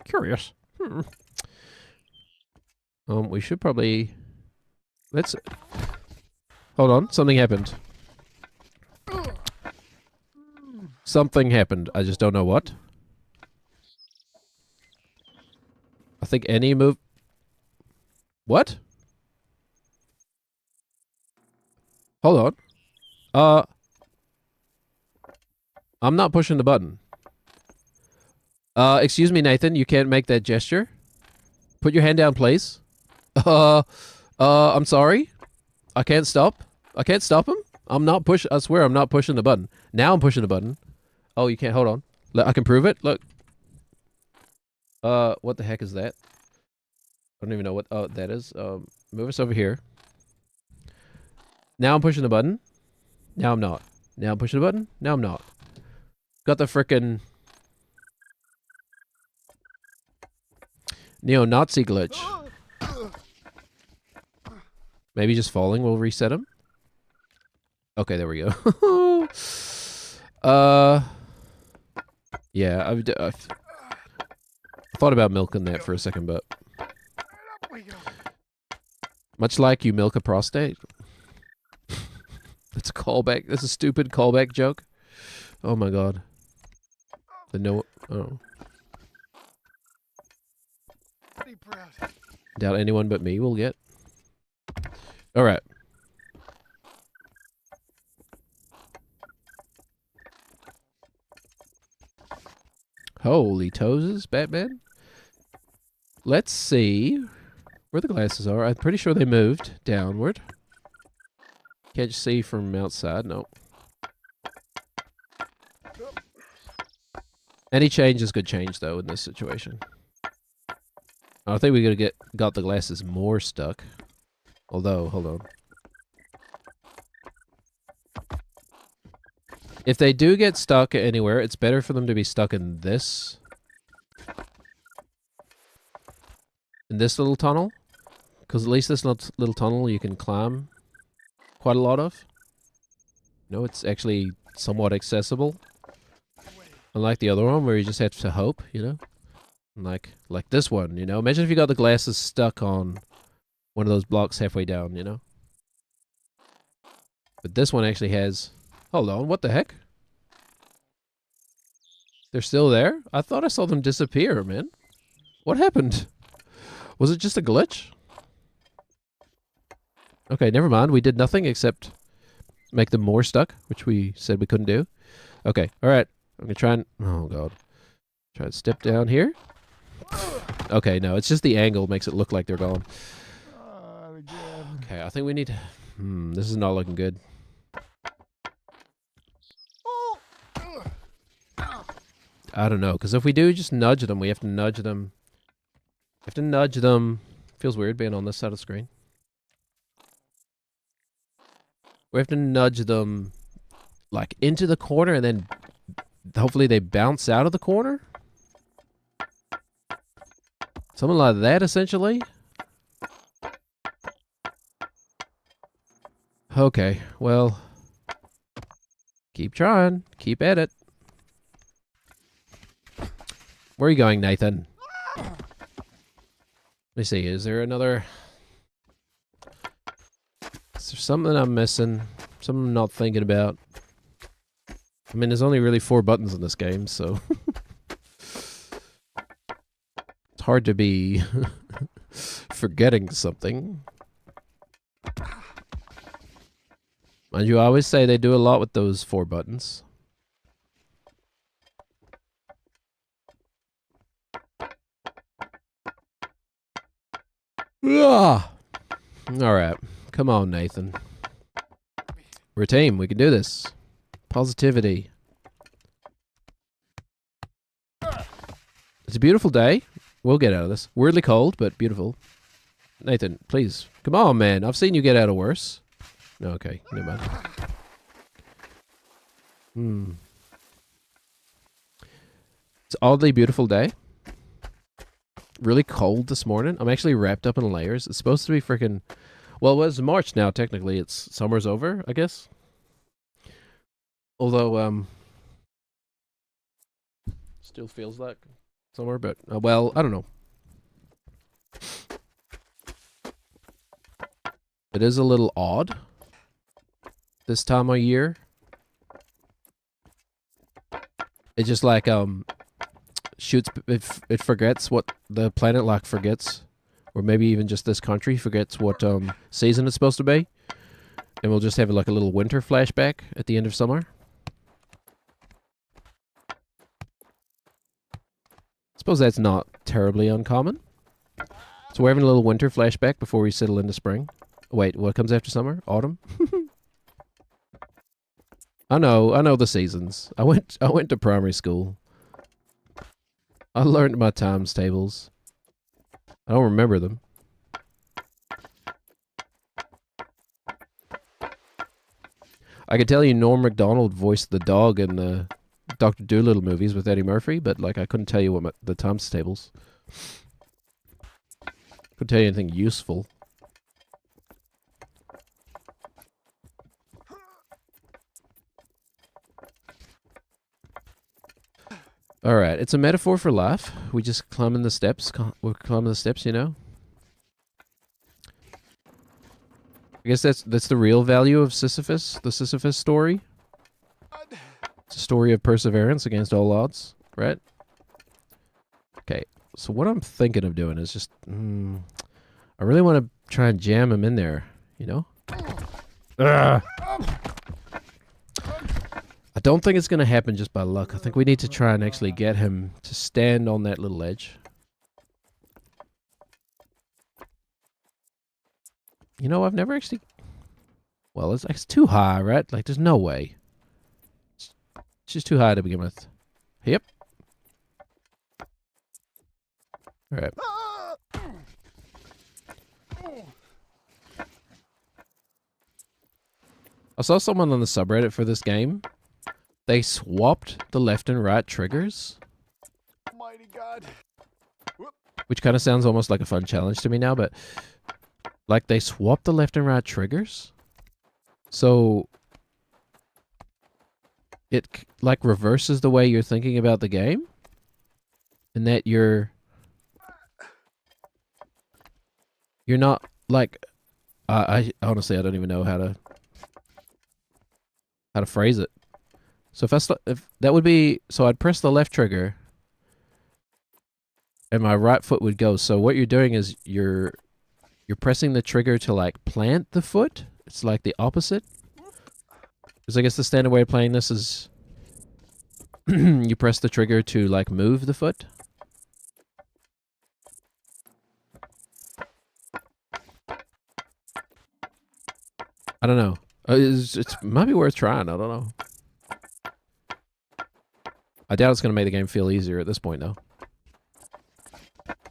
Curious. We should probably... Let's... Hold on. Something happened. Something happened. I just don't know what. I think any move... What? Hold on. I'm not pushing the button. Excuse me, Nathan. You can't make that gesture. Put your hand down, please. I'm sorry. I can't stop. I can't stop him. I'm not push. I swear I'm not pushing the button. Now I'm pushing the button. Oh, you can't. Hold on. I can prove it. Look. What the heck is that? I don't even know what that is. Move us over here. Now I'm pushing the button. Now I'm not. Now I'm pushing the button. Now I'm not. Got the frickin' neo-Nazi glitch. Maybe just falling will reset him. Okay, there we go. Yeah, I thought about milking that for a second, but much like you milk a prostate. That's a callback. That's a stupid callback joke. Oh my god. Oh. Doubt anyone but me will get. Alright. Holy toes, Batman. Let's see where the glasses are. I'm pretty sure they moved downward. Can't you see from outside? No. Any change is good change, though, in this situation. I think we're gonna got the glasses more stuck. Although, hold on. If they do get stuck anywhere, it's better for them to be stuck in this little tunnel. Because at least this little tunnel you can climb quite a lot of. No, it's actually somewhat accessible. Unlike the other one where you just have to hope, you know? Like this one, you know? Imagine if you got the glasses stuck on one of those blocks halfway down, you know? But this one actually has... Hold on, what the heck? They're still there? I thought I saw them disappear, man. What happened? Was it just a glitch? Okay, never mind. We did nothing except make them more stuck, which we said we couldn't do. Okay, alright. I'm gonna try and... Oh, God. Try to step down here. Okay, no, it's just the angle makes it look like they're gone. Okay, I think we need to... this is not looking good. I don't know, because if we do just nudge them, we have to nudge them. We have to nudge them. Feels weird being on this side of the screen. We have to nudge them like into the corner and then hopefully they bounce out of the corner. Something like that, essentially. Okay, well, keep trying. Keep at it. Where are you going, Nathan? Let me see. Is there another... Is there something I'm missing? Something I'm not thinking about? I mean, there's only really 4 buttons in this game, so... It's hard to be forgetting something. Mind you, I always say they do a lot with those 4 buttons. Ah! Alright. Come on, Nathan. We're a team. We can do this. Positivity. It's a beautiful day. We'll get out of this. Weirdly cold, but beautiful. Nathan, please. Come on, man. I've seen you get out of worse. No, okay. Never mind. It's an oddly beautiful day. Really cold this morning. I'm actually wrapped up in layers. It's supposed to be freaking... Well, it was March now, technically. It's summer's over, I guess. Although, still feels like summer, but, well, I don't know. It is a little odd this time of year. It just like, shoots, it forgets what the planet like forgets. Or maybe even just this country forgets what season it's supposed to be. And we'll just have like a little winter flashback at the end of summer. I suppose that's not terribly uncommon. So we're having a little winter flashback before we settle into spring. Wait, what comes after summer? Autumn? I know the seasons. I went to primary school. I learned my times tables. I don't remember them. I could tell you Norm Macdonald voiced the dog in the Dr. Dolittle movies with Eddie Murphy, but like I couldn't tell you what the times tables. Couldn't tell you anything useful. Alright, it's a metaphor for life. We just climbing the steps. We're climbing the steps, you know? I guess that's the real value of Sisyphus, the Sisyphus story. It's a story of perseverance against all odds, right? Okay, so what I'm thinking of doing is just... I really want to try and jam him in there, you know? Ugh. I don't think it's going to happen just by luck. I think we need to try and actually get him to stand on that little edge. You know, I've never actually... Well, it's too high, right? Like, there's no way. It's just too high to begin with. Yep. Alright. I saw someone on the subreddit for this game. They swapped the left and right triggers. Mighty God. Which kind of sounds almost like a fun challenge to me now, but... Like, they swapped the left and right triggers. So... It, like, reverses the way you're thinking about the game. And that you're not, like... I honestly, I don't even know how to phrase it. So if that would be, so I'd press the left trigger and my right foot would go. So what you're doing is you're pressing the trigger to like plant the foot. It's like the opposite. Because I guess the standard way of playing this is you press the trigger to like move the foot. I don't know. It might be worth trying. I don't know. I doubt it's going to make the game feel easier at this point, though.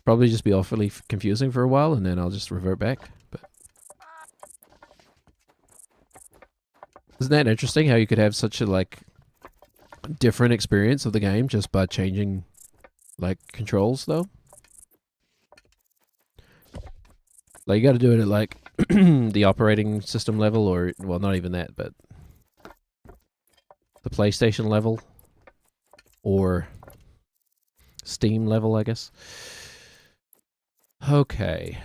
Probably just be awfully confusing for a while, and then I'll just revert back. But Isn't that interesting how you could have such a like different experience of the game just by changing like controls though? Like you got to do it at like the operating system level, or well, not even that, but the PlayStation level or Steam level, I guess. Okay.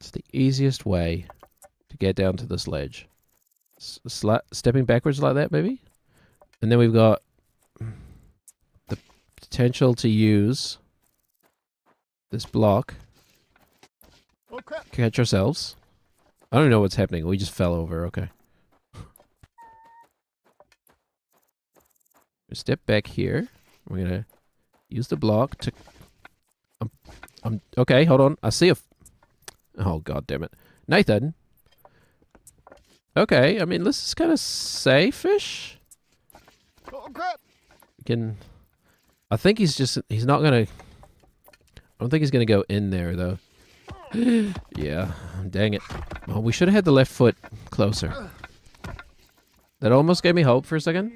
It's the easiest way to get down to this ledge. Stepping backwards like that, maybe? And then we've got the potential to use this block. Oh crap! Catch ourselves. I don't know what's happening. We just fell over. Okay. Step back here. We're gonna use the block to. Okay. Hold on. I see a. Oh god damn it, Nathan. Okay. I mean, this is kind of safe-ish. Oh crap! We can. I think he's just. He's not gonna. I don't think he's gonna go in there though. Yeah. Dang it. Well, we should have had the left foot closer. That almost gave me hope for a second.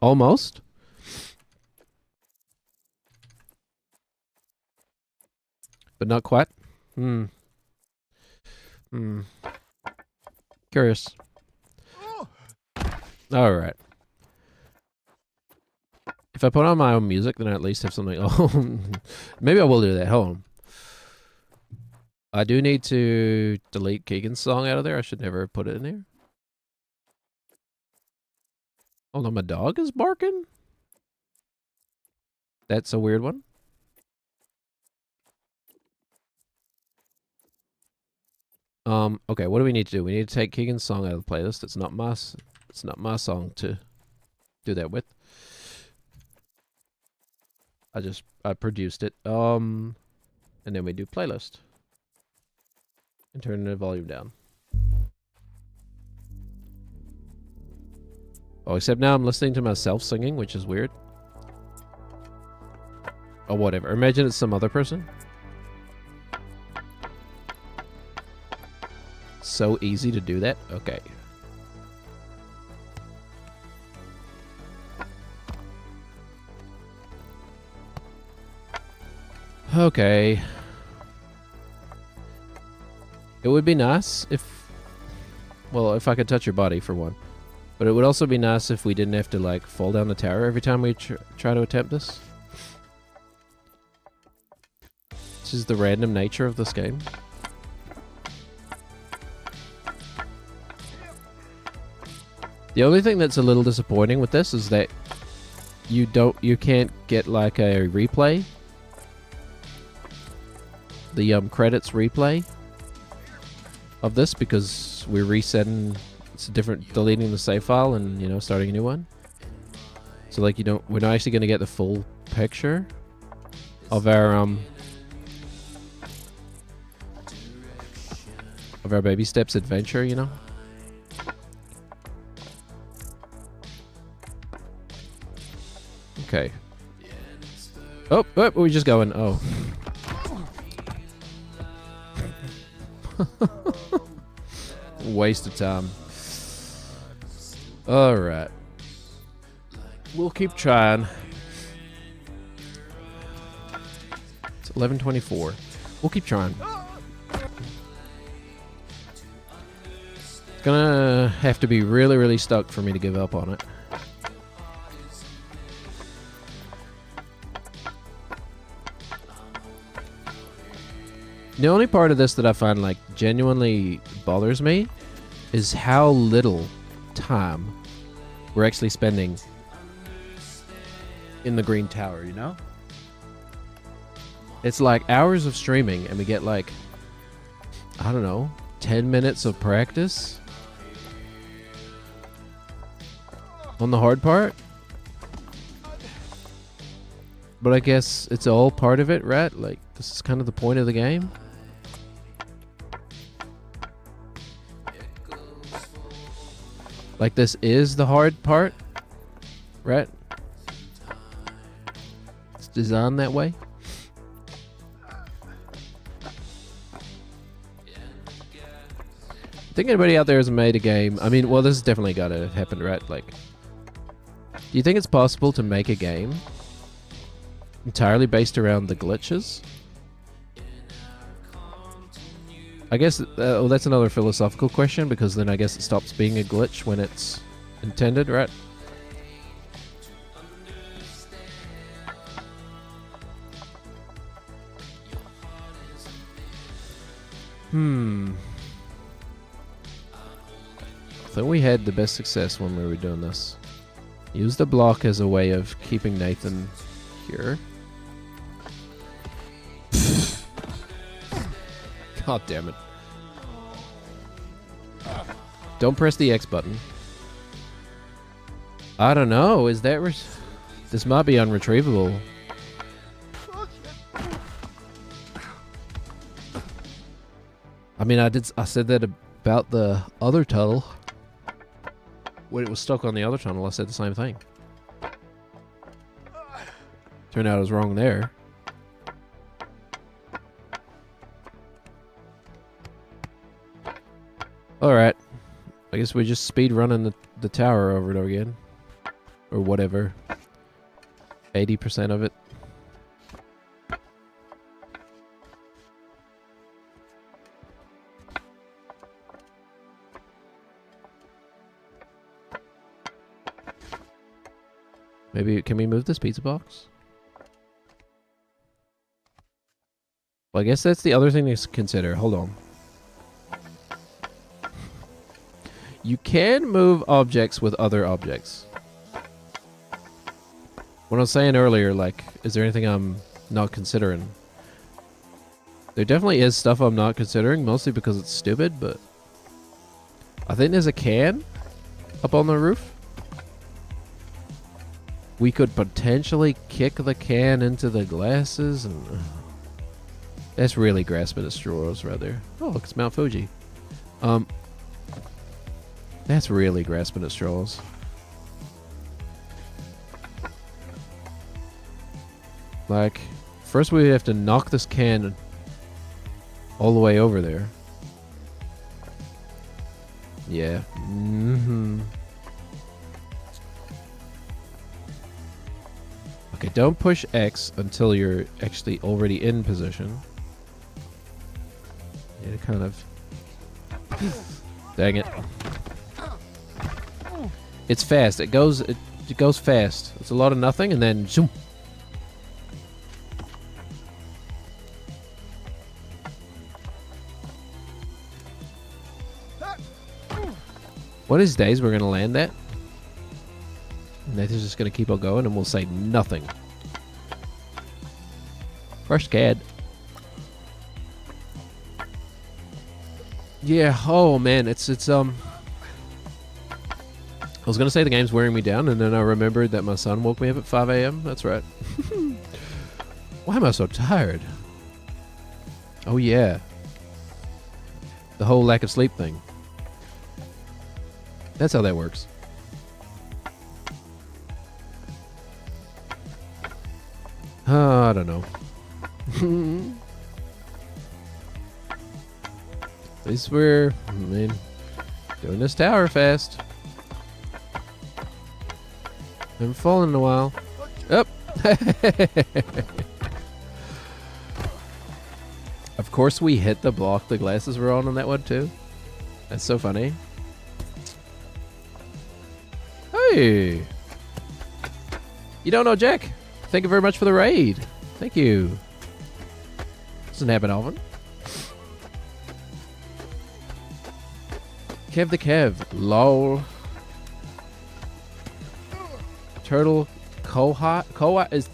Almost. But not quite. Curious. Alright. If I put on my own music, then I at least have something. Oh, maybe I will do that. Hold on. I do need to delete Keegan's song out of there. I should never put it in there. Hold on, my dog is barking? That's a weird one. Okay, what do we need to do? We need to take Keegan's song out of the playlist. It's not my song to do that with. I produced it. And then we do playlist. And turn the volume down. Oh, except now I'm listening to myself singing, which is weird. Or whatever. Imagine it's some other person. So easy to do that. Okay. Okay. It would be nice if... Well, if I could touch your body, for one. But it would also be nice if we didn't have to, like, fall down the tower every time we try to attempt this. This is the random nature of this game. The only thing that's a little disappointing with this is that you can't get, like, a replay. The, credits replay of this, because we're resetting... It's different, deleting the save file and, you know, starting a new one. So, like, we're not actually going to get the full picture of our Baby Steps adventure, you know? Okay. Oh, we're just going. Oh. Waste of time. Alright. We'll keep trying. It's 11:24. We'll keep trying. It's gonna have to be really, really stuck for me to give up on it. The only part of this that I find, like, genuinely bothers me is how little time we're actually spending in the Green Tower, you know? It's like hours of streaming and we get, like, I don't know, 10 minutes of practice on the hard part. But I guess it's all part of it, right? Like, this is kind of the point of the game. Like, this is the hard part, right? It's designed that way. think anybody out there has made a game. I mean, well, this has definitely got to happen, right? Like, do you think it's possible to make a game entirely based around the glitches? I guess, well, that's another philosophical question, because then I guess it stops being a glitch when it's intended, right? I think we had the best success when we were doing this. Use the block as a way of keeping Nathan here. God damn it. Don't press the X button. I don't know. Is that... this might be unretrievable. I mean, I said that about the other tunnel. When it was stuck on the other tunnel, I said the same thing. Turned out I was wrong there. Alright. I guess we just speed running the tower over and over again. Or whatever. 80% of it. Maybe, can we move this pizza box? Well, I guess that's the other thing to consider. Hold on. You can move objects with other objects. What I was saying earlier, like, is there anything I'm not considering? There definitely is stuff I'm not considering, mostly because it's stupid, but... I think there's a can up on the roof. We could potentially kick the can into the glasses, and that's really grasping at straws right there. Oh, look, it's Mount Fuji. That's really grasping at straws. Like, first we have to knock this can all the way over there. Yeah. Okay, don't push X until you're actually already in position. Yeah, kind of. Dang it. It's fast. It goes fast. It's a lot of nothing, and then zoom. One of these days we're gonna land that. Nathan's just gonna keep on going, and we'll say nothing. First CAD. Yeah. Oh man, it's I was gonna say the game's wearing me down, and then I remembered that my son woke me up at 5 a.m. That's right. Why am I so tired? Oh yeah. The whole lack of sleep thing. That's how that works. I don't know. At least we're, doing this tower fast. Haven't fallen in a while. Up. Of course we hit the block the glasses were on that one too. That's so funny. Hey. You don't know Jack? Thank you very much for the raid. Thank you. Doesn't happen often. Kev the Kev. Lol. Turtle. Koha. Koha is...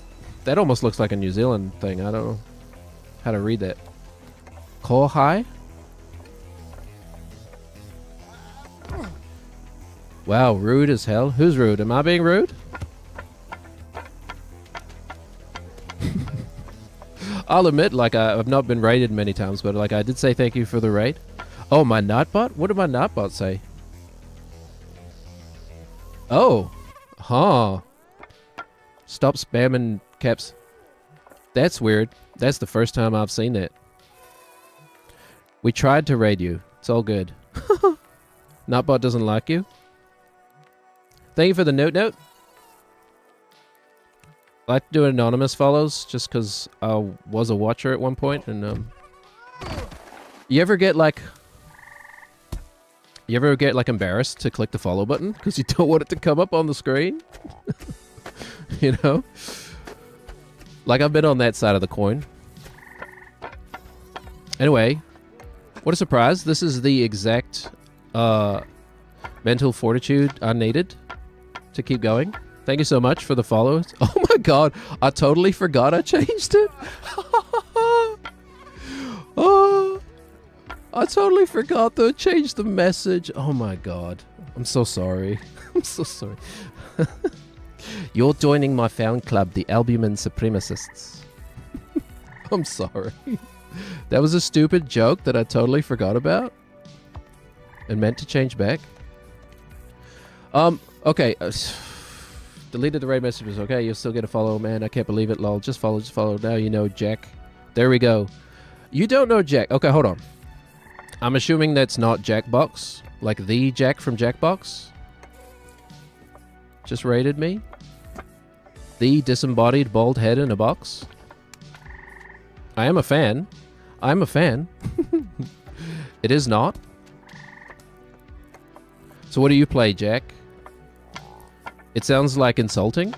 That almost looks like a New Zealand thing. I don't know how to read that. Kohai? Wow, rude as hell. Who's rude? Am I being rude? I'll admit, like, I've not been raided many times, but like I did say thank you for the raid. Oh, my Notbot? What did my Notbot say? Oh. Huh. Stop spamming caps. That's weird. That's the first time I've seen that. We tried to raid you. It's all good. Notbot doesn't like you. Thank you for the note. I like to do anonymous follows just because I was a watcher at one point, and you ever get like embarrassed to click the follow button because you don't want it to come up on the screen? You know? Like, I've been on that side of the coin. Anyway, what a surprise. This is the exact mental fortitude I needed to keep going. Thank you so much for the follows. Oh my god, I totally forgot I changed it. Oh, I totally forgot to change the message. Oh my god. I'm so sorry. I'm so sorry. You're joining my fan club, the Albumin Supremacists. I'm sorry. That was a stupid joke that I totally forgot about and meant to change back. Okay. Deleted the raid messages. Okay, you'll still get a follow, man. I can't believe it, lol. Just follow. Now you know Jack. There we go. You don't know Jack. Okay, hold on. I'm assuming that's not Jackbox. Like the Jack from Jackbox. Just raided me. The disembodied bald head in a box. I am a fan. I'm a fan. It is not. So what do you play, Jack? It sounds like insulting.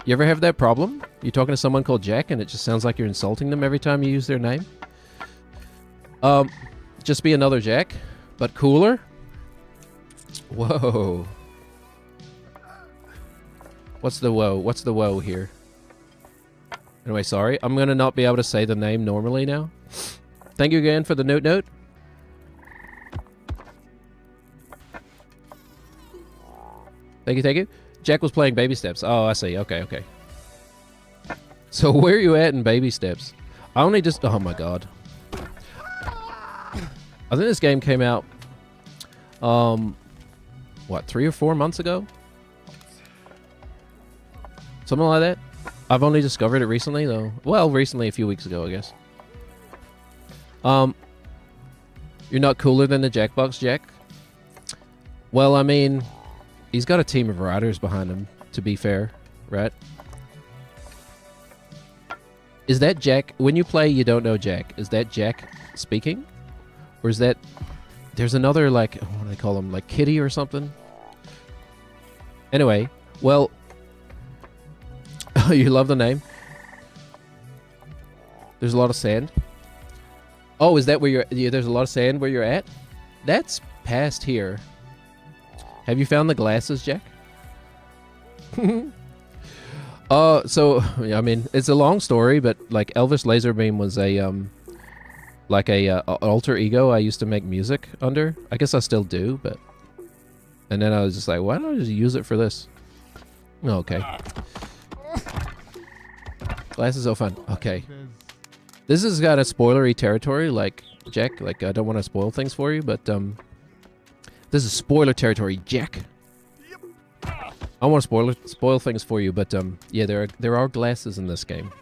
You ever have that problem? You're talking to someone called Jack and it just sounds like you're insulting them every time you use their name? Just be another Jack, but cooler? Whoa. What's the whoa? What's the whoa here? Anyway, sorry. I'm gonna not be able to say the name normally now. Thank you again for the note. Thank you. Jack was playing Baby Steps. Oh, I see. Okay. So where are you at in Baby Steps? I only just... Oh my god. I think this game came out... what, 3 or 4 months ago? Something like that? I've only discovered it recently, though. Well, recently, a few weeks ago, I guess. You're not cooler than the Jackbox Jack? Well, I mean... He's got a team of writers behind him, to be fair, right? Is that Jack... When you play You Don't Know Jack, is that Jack speaking? Or is that... There's another, like... What do they call him? Like Kitty or something? Anyway, well... You love the name? There's a lot of sand. Oh, is that where you're... Yeah, there's a lot of sand where you're at? That's past here. Have you found the glasses, Jack? So, I mean, it's a long story, but, like, Elvis Laserbeam was a, like a alter ego I used to make music under. I guess I still do, but... And then I was just like, why don't I just use it for this? Okay. Glasses are fun. Okay. This has got a spoilery territory, like, Jack. Like, I don't want to spoil things for you, but, this is spoiler territory, Jack. I want to spoil things for you, but yeah, there are glasses in this game.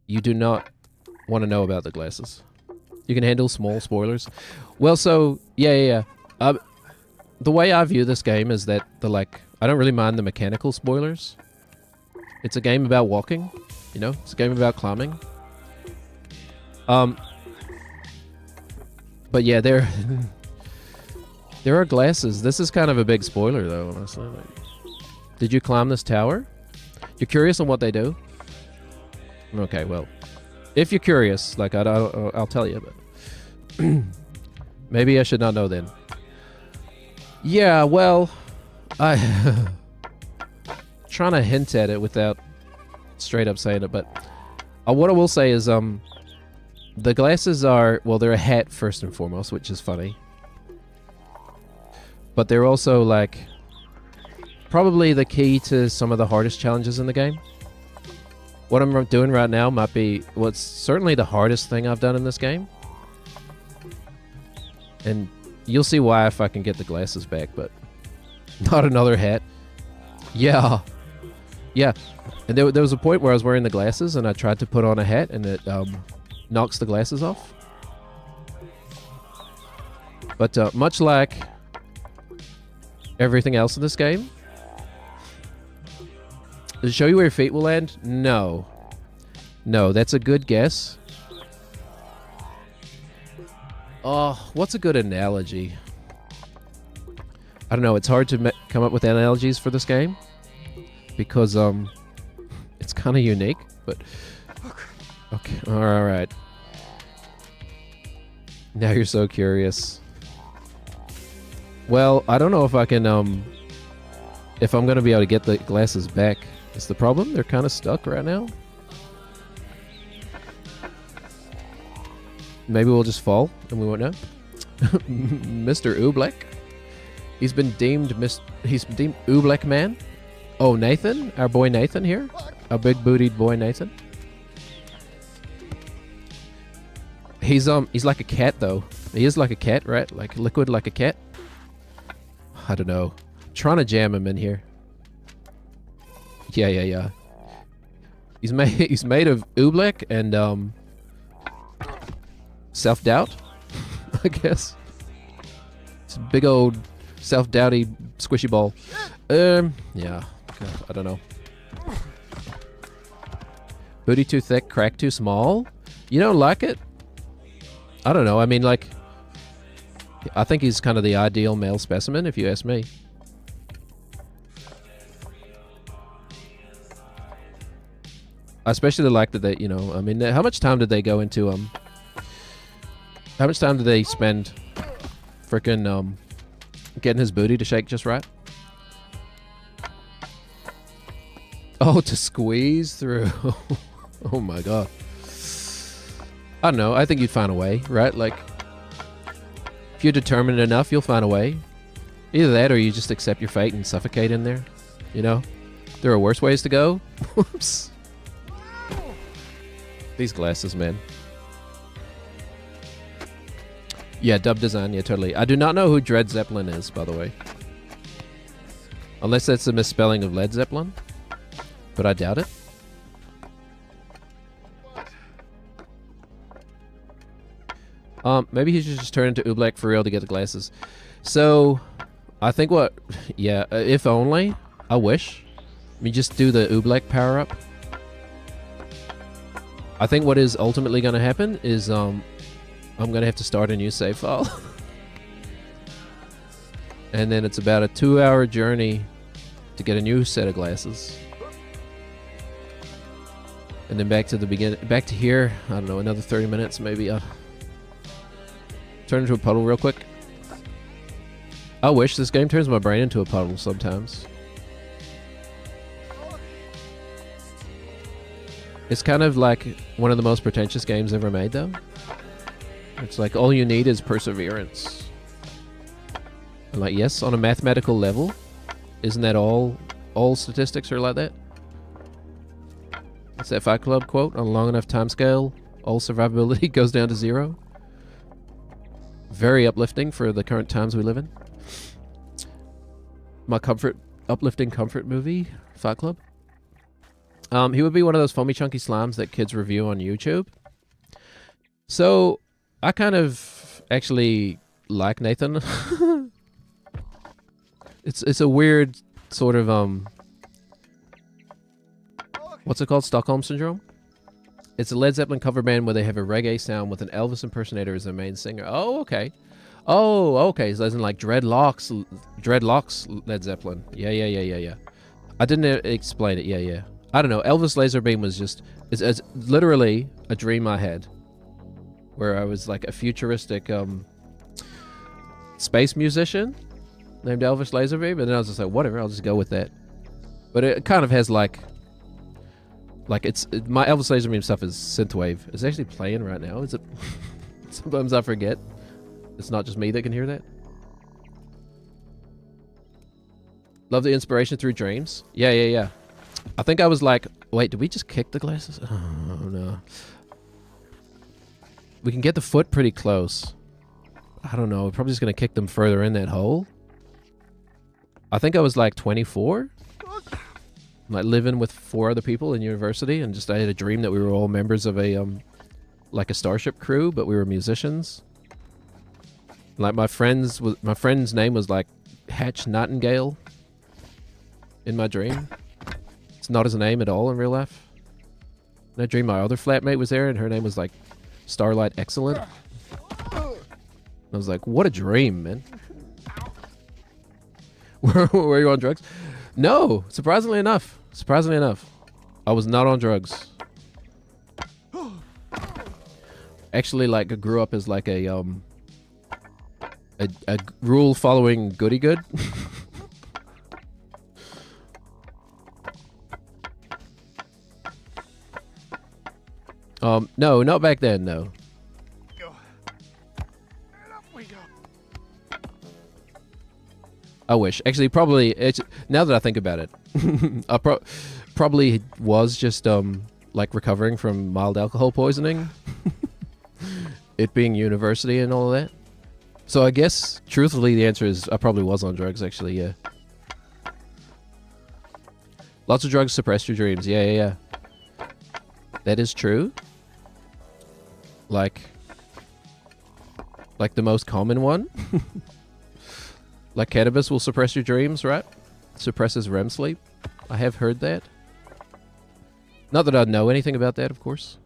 You do not want to know about the glasses. You can handle small spoilers. Well, so yeah. The way I view this game is that I don't really mind the mechanical spoilers. It's a game about walking, you know. It's a game about climbing. But yeah, there are glasses. This is kind of a big spoiler, though, honestly. Did you climb this tower? You're curious on what they do? Okay, well, if you're curious, like, I'll tell you, but maybe I should not know then. Yeah, well, trying to hint at it without straight up saying it, but what I will say is, the glasses are, well, they're a hat first and foremost, which is funny. But they're also, like, probably the key to some of the hardest challenges in the game. What I'm doing right now might be, well, it's certainly the hardest thing I've done in this game. And you'll see why if I can get the glasses back, but not another hat. Yeah. And there was a point where I was wearing the glasses and I tried to put on a hat and it knocks the glasses off. But much like everything else in this game, does it show you where your feet will land? No. No, that's a good guess. Oh, what's a good analogy? I don't know. It's hard to come up with analogies for this game because it's kind of unique. But okay, all right. Now you're so curious. Well, I don't know if I can if I'm gonna be able to get the glasses back. Is the problem? They're kind of stuck right now. Maybe we'll just fall and we won't know. Mr. Oobleck. He's been deemed Oobleck man. Oh, Nathan, our boy Nathan here, our big bootied boy Nathan. He's like a cat though. He is like a cat, right? Like liquid, like a cat. I don't know. I'm trying to jam him in here. Yeah. He's made of Oobleck and self-doubt, I guess. It's a big old self-doubty squishy ball. Yeah. I don't know. Booty too thick, crack too small. You don't like it? I don't know. I mean, like, I think he's kind of the ideal male specimen, if you ask me. I especially like that they, you know, I mean, how much time did they go into how much time did they spend frickin' getting his booty to shake just right? Oh, to squeeze through. Oh my god. I don't know. I think you'd find a way, right? Like, if you're determined enough, you'll find a way. Either that or you just accept your fate and suffocate in there. You know? There are worse ways to go. Whoops. These glasses, man. Yeah, dub design. Yeah, totally. I do not know who Dred Zeppelin is, by the way. Unless that's a misspelling of Led Zeppelin. But I doubt it. Maybe he should just turn into Oobleck for real to get the glasses. So, I think what... Yeah, if only. I wish. I mean, just do the Oobleck power-up. I think what is ultimately going to happen is, I'm going to have to start a new save file. And then it's about a 2-hour journey to get a new set of glasses. And then back to the beginning, back to here, I don't know, another 30 minutes maybe. Turn into a puddle real quick. I wish this game turns my brain into a puddle sometimes. It's kind of like one of the most pretentious games ever made though. It's like all you need is perseverance. And like, yes, on a mathematical level, isn't that all statistics are like that? That's that Fight Club quote, on a long enough time scale, all survivability goes down to 0. Very uplifting for the current times we live in. My uplifting comfort movie, Fight Club. He would be one of those foamy chunky slimes that kids review on YouTube. So, I kind of actually like Nathan. It's a weird sort of, what's it called? Stockholm Syndrome? It's a Led Zeppelin cover band where they have a reggae sound with an Elvis impersonator as their main singer. Oh, okay. Oh, okay. So as in like Dreadlocks Led Zeppelin. Yeah. I didn't explain it. Yeah. I don't know. Elvis Laserbeam was just... It's literally a dream I had. Where I was like a futuristic space musician named Elvis Laserbeam. And then I was just like, whatever, I'll just go with that. But it kind of has like my Elvis Laserbeam stuff is synthwave. It's actually playing right now. Is it? Sometimes I forget. It's not just me that can hear that. Love the inspiration through dreams. Yeah. I think I was like, wait, did we just kick the glasses? Oh no. We can get the foot pretty close. I don't know. We're probably just gonna kick them further in that hole. I think I was like 24. Like living with 4 other people in university, and just I had a dream that we were all members of a like a starship crew, but we were musicians. Like my friend's name was like Hatch Nightingale in my dream. It's not his name at all in real life. In I dream my other flatmate was there and her name was like Starlight Excellent. I was like, what a dream, man. Were you on drugs? No, surprisingly enough. Surprisingly enough, I was not on drugs. Actually, like, I grew up as like a rule-following goody-good. No, not back then, no. I wish. Actually, probably, now that I think about it, I probably was just, like, recovering from mild alcohol poisoning. It being university and all of that. So I guess, truthfully, the answer is I probably was on drugs, actually, yeah. Lots of drugs suppress your dreams. Yeah. That is true. Like the most common one. Like cannabis will suppress your dreams, right? Suppresses REM sleep. I have heard that. Not that I know anything about that, of course.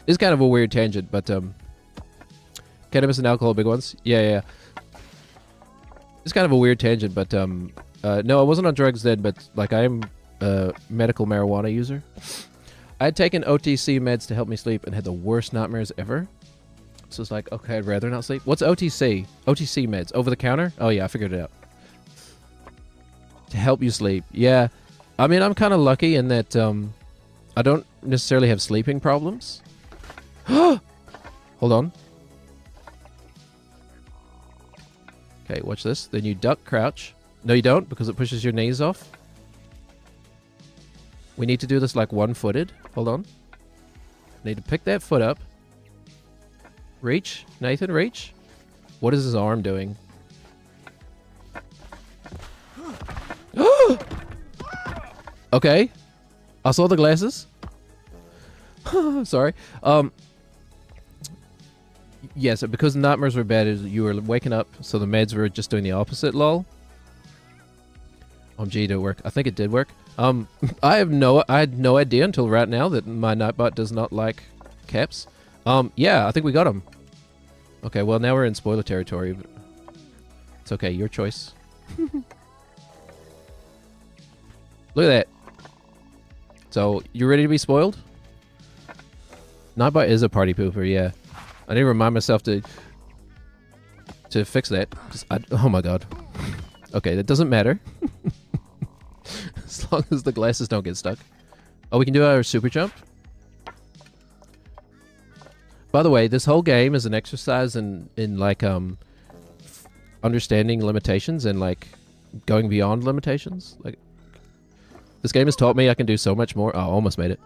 It's kind of a weird tangent, but cannabis and alcohol, big ones. Yeah. It's kind of a weird tangent, but no, I wasn't on drugs then, but like I am a medical marijuana user. I had taken OTC meds to help me sleep and had the worst nightmares ever. So it's like, okay, I'd rather not sleep. What's OTC? OTC meds. Over the counter? Oh yeah, I figured it out. To help you sleep. Yeah. I mean, I'm kind of lucky in that I don't necessarily have sleeping problems. Hold on. Okay, watch this. Then you duck, crouch. No, you don't, because it pushes your knees off. We need to do this like one-footed. Hold on. Need to pick that foot up. Reach. Nathan, reach. What is his arm doing? Okay. I saw the glasses. Sorry. Yeah, so because the nightmares were bad, you were waking up, so the meds were just doing the opposite, lol. Gee, did it work? I think it did work. I had no idea until right now that my Nightbot does not like caps. Yeah, I think we got him. Okay, well now we're in spoiler territory, but it's okay, your choice. Look at that. So, you ready to be spoiled? Nightbot is a party pooper, yeah. I need to remind myself to fix that. Oh my god. Okay, that doesn't matter. As long as the glasses don't get stuck. Oh, we can do our super jump? By the way, this whole game is an exercise in like, understanding limitations and, like, going beyond limitations. Like, this game has taught me I can do so much more. Oh, almost made it.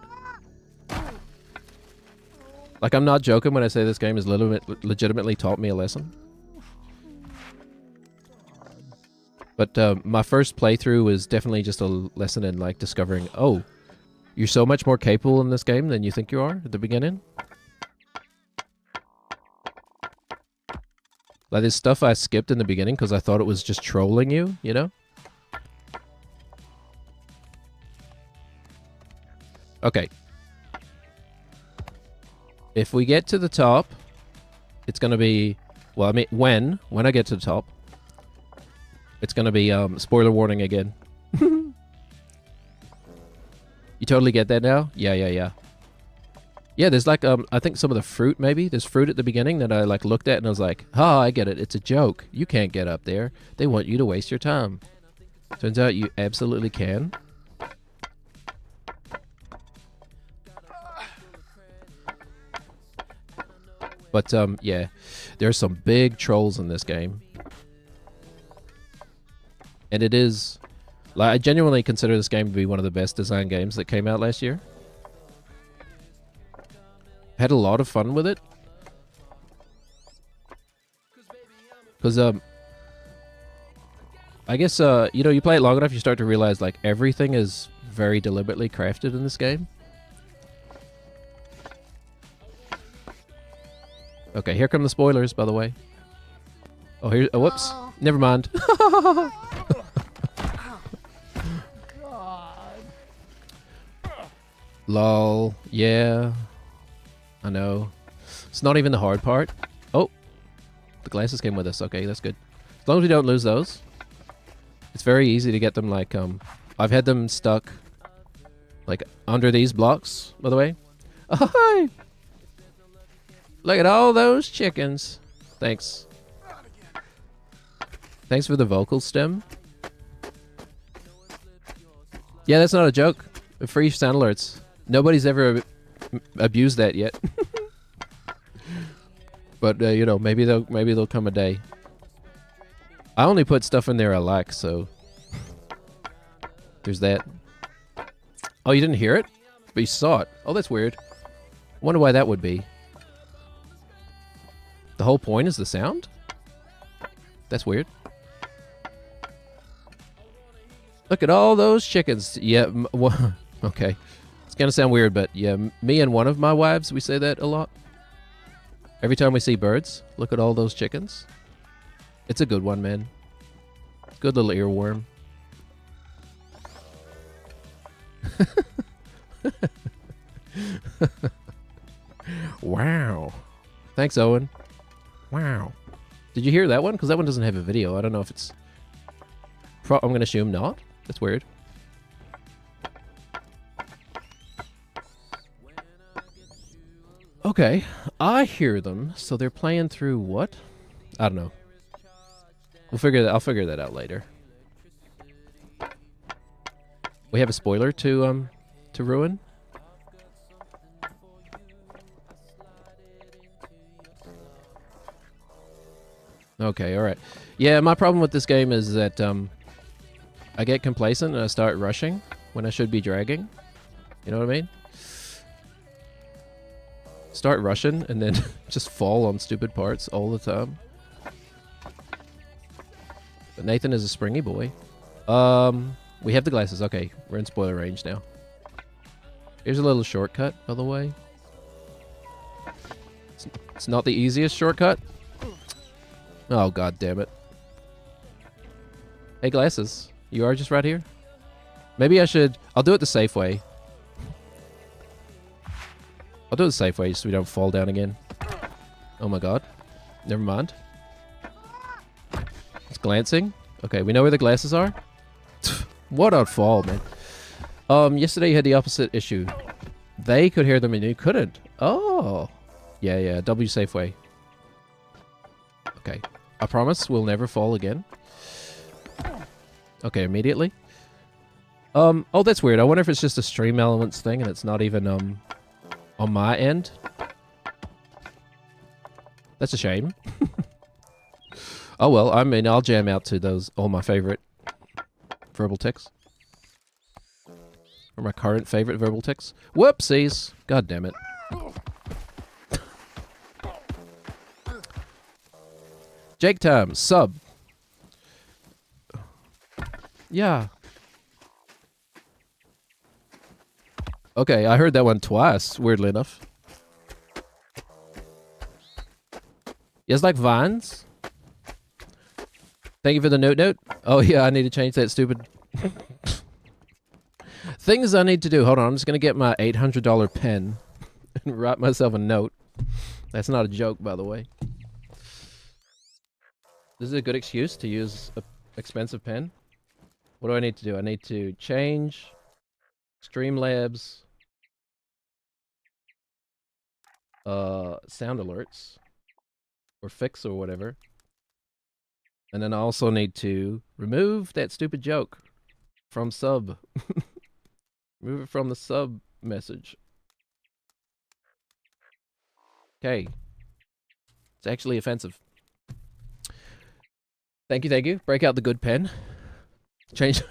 Like, I'm not joking when I say this game has legitimately taught me a lesson. But my first playthrough was definitely just a lesson in, like, discovering, oh, you're so much more capable in this game than you think you are at the beginning. Like, there's stuff I skipped in the beginning because I thought it was just trolling you, you know? Okay. If we get to the top, it's going to be... Well, I mean, when I get to the top, it's going to be, spoiler warning again. You totally get that now? Yeah. Yeah, there's like, I think some of the fruit, maybe. There's fruit at the beginning that I, like, looked at and I was like, oh, I get it. It's a joke. You can't get up there. They want you to waste your time. Turns out you absolutely can. But, yeah, there's some big trolls in this game. And it is... Like, I genuinely consider this game to be one of the best designed games that came out last year. Had a lot of fun with it. Because, I guess, you know, you play it long enough, you start to realize, like, everything is very deliberately crafted in this game. Okay, here come the spoilers, by the way. Oh, here. Oh, whoops. Never mind. God. Lol. Yeah. I know. It's not even the hard part. Oh. The glasses came with us. Okay, that's good. As long as we don't lose those. It's very easy to get them, like, I've had them stuck, like, under these blocks, by the way. Oh, hi! Look at all those chickens. Thanks. Thanks for the vocal stem. Yeah, that's not a joke. Free sound alerts. Nobody's ever abused that yet. But you know, maybe they'll come a day. I only put stuff in there I like, so there's that. Oh, you didn't hear it, but you saw it. Oh, that's weird. Wonder why that would be. The whole point is the sound? That's weird. Look at all those chickens. Yeah, okay. It's gonna sound weird, but yeah, me and one of my wives, we say that a lot. Every time we see birds, look at all those chickens. It's a good one, man. Good little earworm. Wow. Thanks, Owen. Wow. Did you hear that one? Because that one doesn't have a video. I don't know if it's... I'm going to assume not. That's weird. Okay. I hear them. So they're playing through what? I don't know. I'll figure that out later. We have a spoiler to ruin. Okay, alright. Yeah, my problem with this game is that I get complacent and I start rushing when I should be dragging. You know what I mean? Start rushing and then just fall on stupid parts all the time. But Nathan is a springy boy. We have the glasses. Okay, we're in spoiler range now. Here's a little shortcut, by the way. It's not the easiest shortcut. Oh, god damn it. Hey, glasses. You are just right here? Maybe I should... I'll do it the safe way. I'll do it the safe way so we don't fall down again. Oh my god. Never mind. It's glancing. Okay, we know where the glasses are. What a fall, man. Yesterday you had the opposite issue. They could hear them and you couldn't. Oh. Yeah, W safe way. Okay. I promise we'll never fall again. Okay, immediately. Oh, that's weird. I wonder if it's just a stream elements thing and it's not even, on my end. That's a shame. Oh well, I mean, I'll jam out to those, all my favorite verbal tics. Or my current favorite verbal tics. Whoopsies! God damn it. Jake time, sub. Yeah. Okay, I heard that one twice, weirdly enough. You guys like vines? Thank you for the note. Oh yeah, I need to change that stupid... Things I need to do. Hold on, I'm just going to get my $800 pen and write myself a note. That's not a joke, by the way. This is a good excuse to use an expensive pen. What do I need to do? I need to change Streamlabs sound alerts or fix or whatever. And then I also need to remove that stupid joke from sub. Remove it from the sub message. Okay. It's actually offensive. Thank you. Break out the good pen. Change.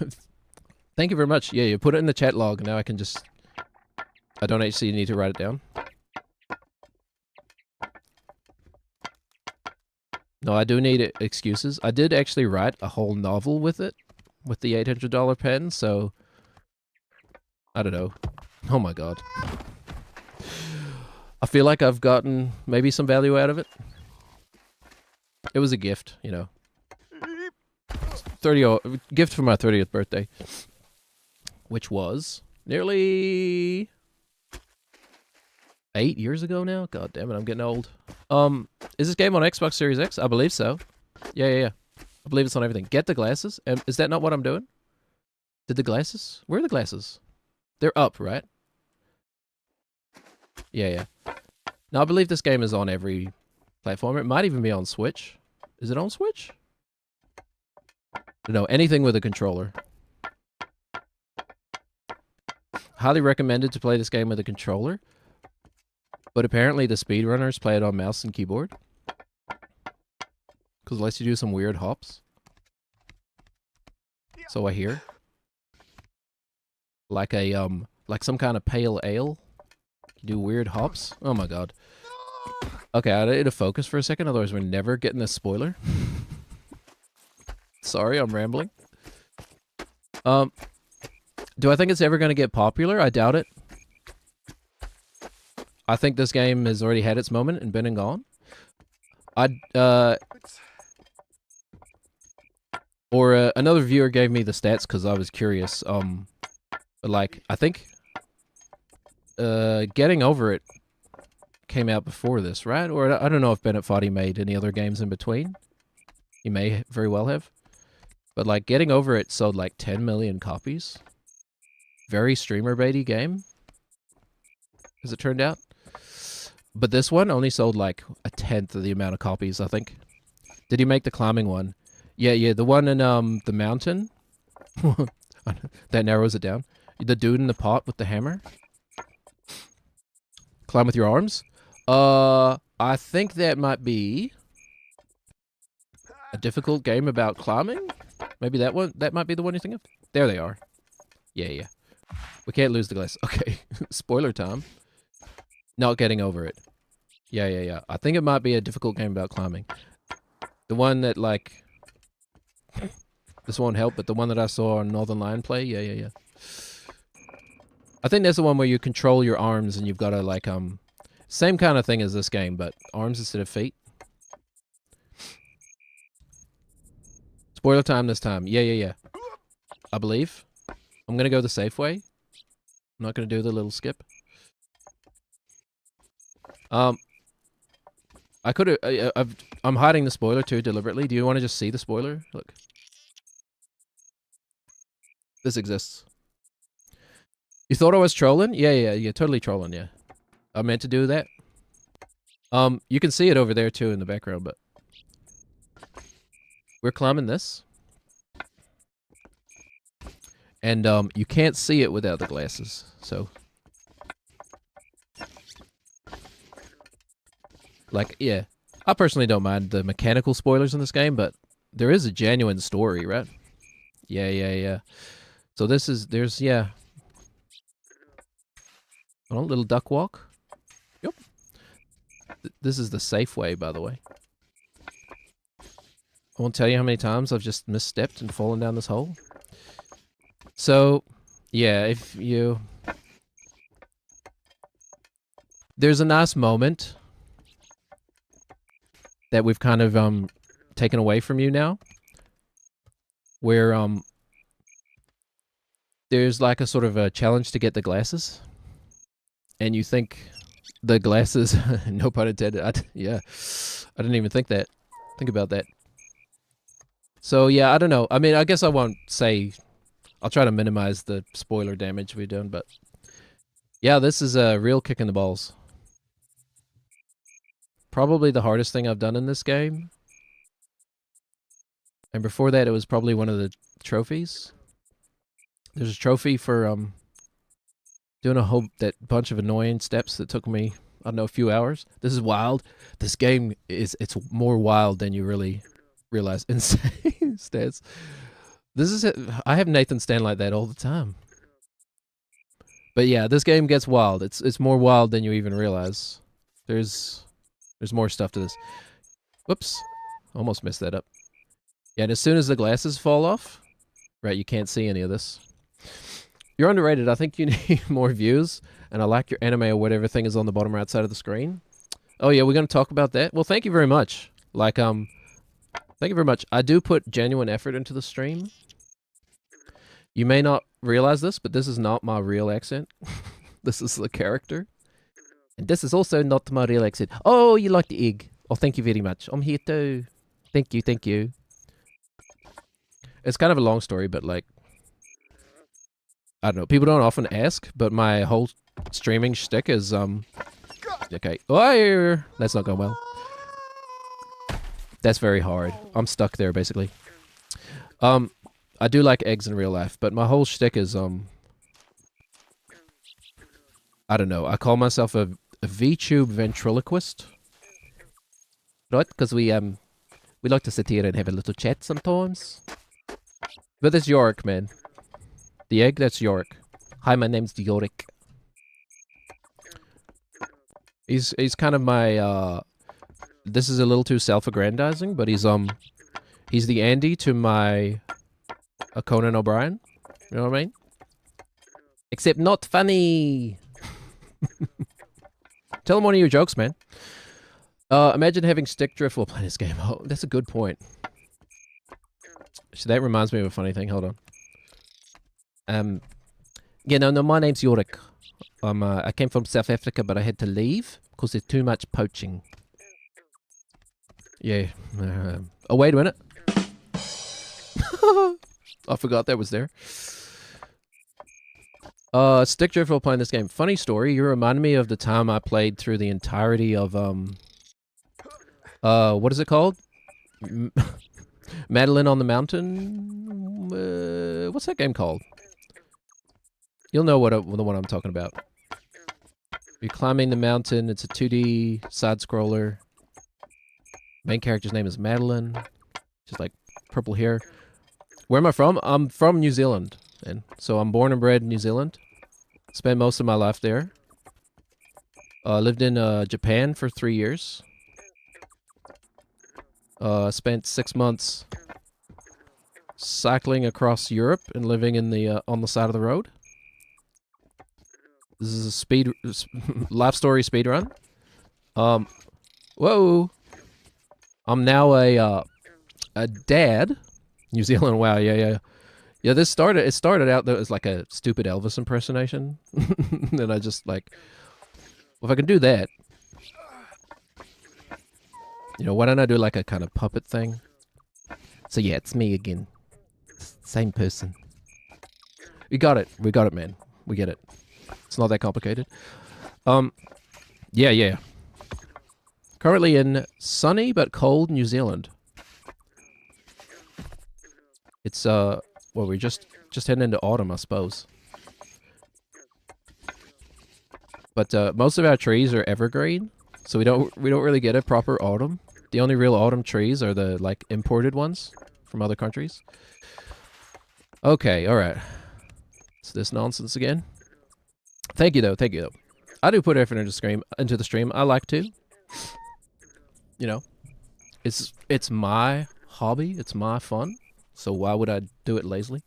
Thank you very much. Yeah, you put it in the chat log. Now I can just... I don't actually need to write it down. No, I do need excuses. I did actually write a whole novel with it. With the $800 pen, so... I don't know. Oh my god. I feel like I've gotten maybe some value out of it. It was a gift, you know. 30 gift for my 30th birthday, which was nearly 8 years ago now. God damn it, I'm getting old. Is this game on Xbox Series X? I believe so. Yeah. I believe it's on everything. Get the glasses. Is that not what I'm doing? Did the glasses? Where are the glasses? They're up, right? Yeah. Now, I believe this game is on every platform. It might even be on Switch. Is it on Switch? No, anything with a controller. Highly recommended to play this game with a controller. But apparently the speedrunners play it on mouse and keyboard. Because it lets you do some weird hops. So I hear. Like like some kind of pale ale. You do weird hops. Oh my god. Okay, I need to focus for a second, otherwise we're never getting a spoiler. Sorry, I'm rambling. Do I think it's ever going to get popular? I doubt it. I think this game has already had its moment and been and gone. Another viewer gave me the stats because I was curious. Like, I think Getting Over It came out before this, right? Or I don't know if Bennett Foddy made any other games in between. He may very well have. But like Getting Over It sold like 10 million copies. Very streamer baity game, as it turned out. But this one only sold like a tenth of the amount of copies, I think. Did he make the climbing one? Yeah, the one in the mountain. That narrows it down. The dude in the pot with the hammer. Climb with your arms. I think that might be a difficult game about climbing. Maybe that one. That might be the one you're thinking of. There they are. Yeah. We can't lose the glass. Okay. Spoiler time. Not Getting Over It. Yeah. I think it might be a difficult game about climbing. The one that, like... This won't help, but the one that I saw on Northern Lion play, yeah. I think that's the one where you control your arms and you've got to, like, same kind of thing as this game, but arms instead of feet. Spoiler time this time. Yeah. I believe. I'm going to go the safe way. I'm not going to do the little skip. I could have... I'm hiding the spoiler too deliberately. Do you want to just see the spoiler? Look. This exists. You thought I was trolling? Yeah, totally trolling, yeah. I meant to do that. You can see it over there too in the background, but... We're climbing this. And you can't see it without the glasses, so... Like, yeah. I personally don't mind the mechanical spoilers in this game, but there is a genuine story, right? Yeah. So yeah. Oh, little duck walk. Yep. This is the safe way, by the way. I won't tell you how many times I've just misstepped and fallen down this hole. So, yeah, if you... There's a nice moment that we've kind of taken away from you now, where there's like a sort of a challenge to get the glasses, and you think the glasses, no pun intended, I didn't even think about that. So yeah, I don't know. I mean, I guess I won't say, I'll try to minimize the spoiler damage we've done, but yeah, this is a real kick in the balls. Probably the hardest thing I've done in this game. And before that, it was probably one of the trophies. There's a trophy for doing a whole bunch of annoying steps that took me, I don't know, a few hours. This is wild. This game it's more wild than you really realize. Insane stats. This is it. I have Nathan stand like that all the time. But yeah, this game gets wild. It's more wild than you even realize. There's more stuff to this. Whoops. Almost messed that up. Yeah, and as soon as the glasses fall off, right, you can't see any of this. You're underrated. I think you need more views, and I like your anime or whatever thing is on the bottom right side of the screen. Oh yeah, we're gonna talk about that. Well, thank you very much. Like thank you very much. I do put genuine effort into the stream. You may not realize this, but this is not my real accent. This is the character. And this is also not my real accent. Oh, you like the egg. Oh, thank you very much. I'm here too. Thank you, thank you. It's kind of a long story, but like, I don't know. People don't often ask, but my whole streaming shtick is, okay. Oh, that's not going well. That's very hard. I'm stuck there, basically. I do like eggs in real life, but my whole shtick is, I don't know. I call myself a VTube ventriloquist. Right? Because we like to sit here and have a little chat sometimes. But it's Yorick, man. The egg, that's Yorick. Hi, my name's Yorick. He's kind of my, this is a little too self-aggrandizing, but he's the Andy to my Conan O'Brien. You know what I mean? Except not funny. Tell him one of your jokes, man. Imagine having stick drift while playing this game. Oh, that's a good point. So that reminds me of a funny thing. Hold on. Yeah, no, my name's Yorick. I came from South Africa, but I had to leave because there's too much poaching. Yeah. Oh, wait a minute. I forgot that was there. Stick drift while playing this game. Funny story. You reminded me of the time I played through the entirety of, what is it called? Madeline on the Mountain? What's that game called? You'll know the one I'm talking about. You're climbing the mountain. It's a 2D side-scroller. Main character's name is Madeline. She's like purple hair. Where am I from? I'm from New Zealand. And so I'm born and bred in New Zealand. Spent most of my life there. Lived in Japan for 3 years. Spent 6 months cycling across Europe and living in the on the side of the road. This is a life story speed run. Whoa! I'm now a dad. New Zealand. Wow. Yeah. It started out as like a stupid Elvis impersonation, and I just like, well, if I can do that, you know, why don't I do like a kind of puppet thing? So yeah, it's me again. Same person. We got it, man. We get it. It's not that complicated. Yeah. Currently in sunny but cold New Zealand. It's well, we're just heading into autumn, I suppose. But most of our trees are evergreen, so we don't really get a proper autumn. The only real autumn trees are the like imported ones from other countries. Okay, all right. It's this nonsense again. Thank you though. I do put effort into the stream. I like to. You know, it's my hobby. It's my fun. So why would I do it lazily?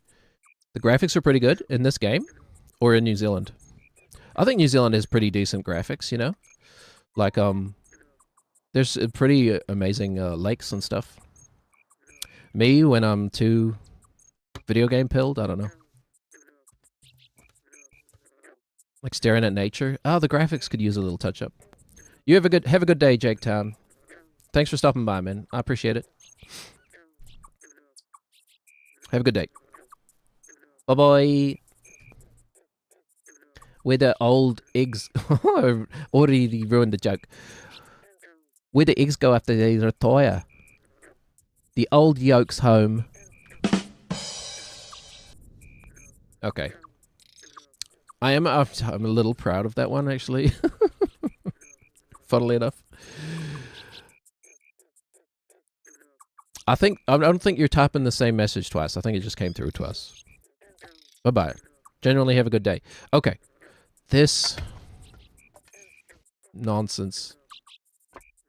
The graphics are pretty good in this game, or in New Zealand. I think New Zealand has pretty decent graphics. You know, like there's pretty amazing lakes and stuff. Me, when I'm too video game pilled, I don't know. Like staring at nature. Oh, the graphics could use a little touch up. You have a good day, Jake Town. Thanks for stopping by, man. I appreciate it. Have a good day. Bye-bye. Where the old eggs... already ruined the joke. Where the eggs go after they retire. The old yolk's home. Okay. I'm a little proud of that one, actually. Funnily enough. I don't think you're typing the same message twice. I think it just came through to us. Bye-bye. Genuinely have a good day. Okay. This nonsense.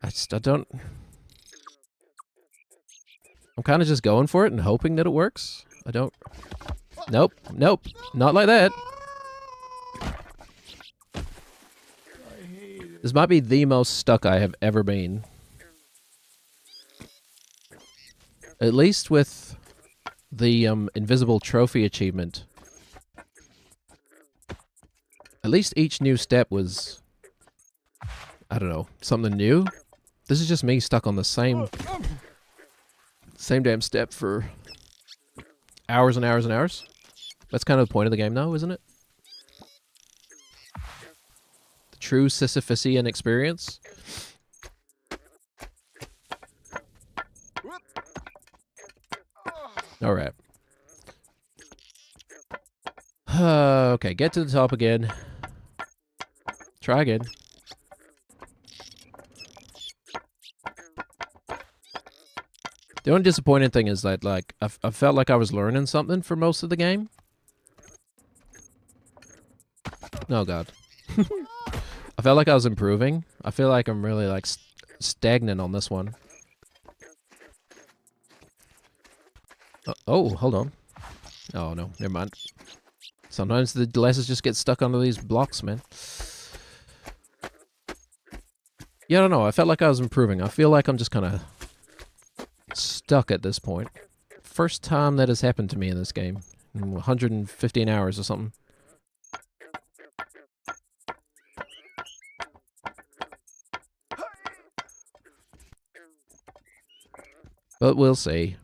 I don't... I'm kind of just going for it and hoping that it works. I don't... Nope. Nope. Not like that. I hate it. This might be the most stuck I have ever been. At least with the invisible trophy achievement. At least each new step was, I don't know, something new. This is just me stuck on the same damn step for hours and hours and hours. That's kind of the point of the game, though, isn't it? The true Sisyphusian experience. All right. Okay, get to the top again. Try again. The only disappointing thing is that, like, I felt like I was learning something for most of the game. Oh, God. I felt like I was improving. I feel like I'm really, like, stagnant on this one. Oh, hold on. Oh, no. Never mind. Sometimes the glasses just get stuck under these blocks, man. Yeah, I don't know. I felt like I was improving. I feel like I'm just kind of stuck at this point. First time that has happened to me in this game. In 115 hours or something. But we'll see.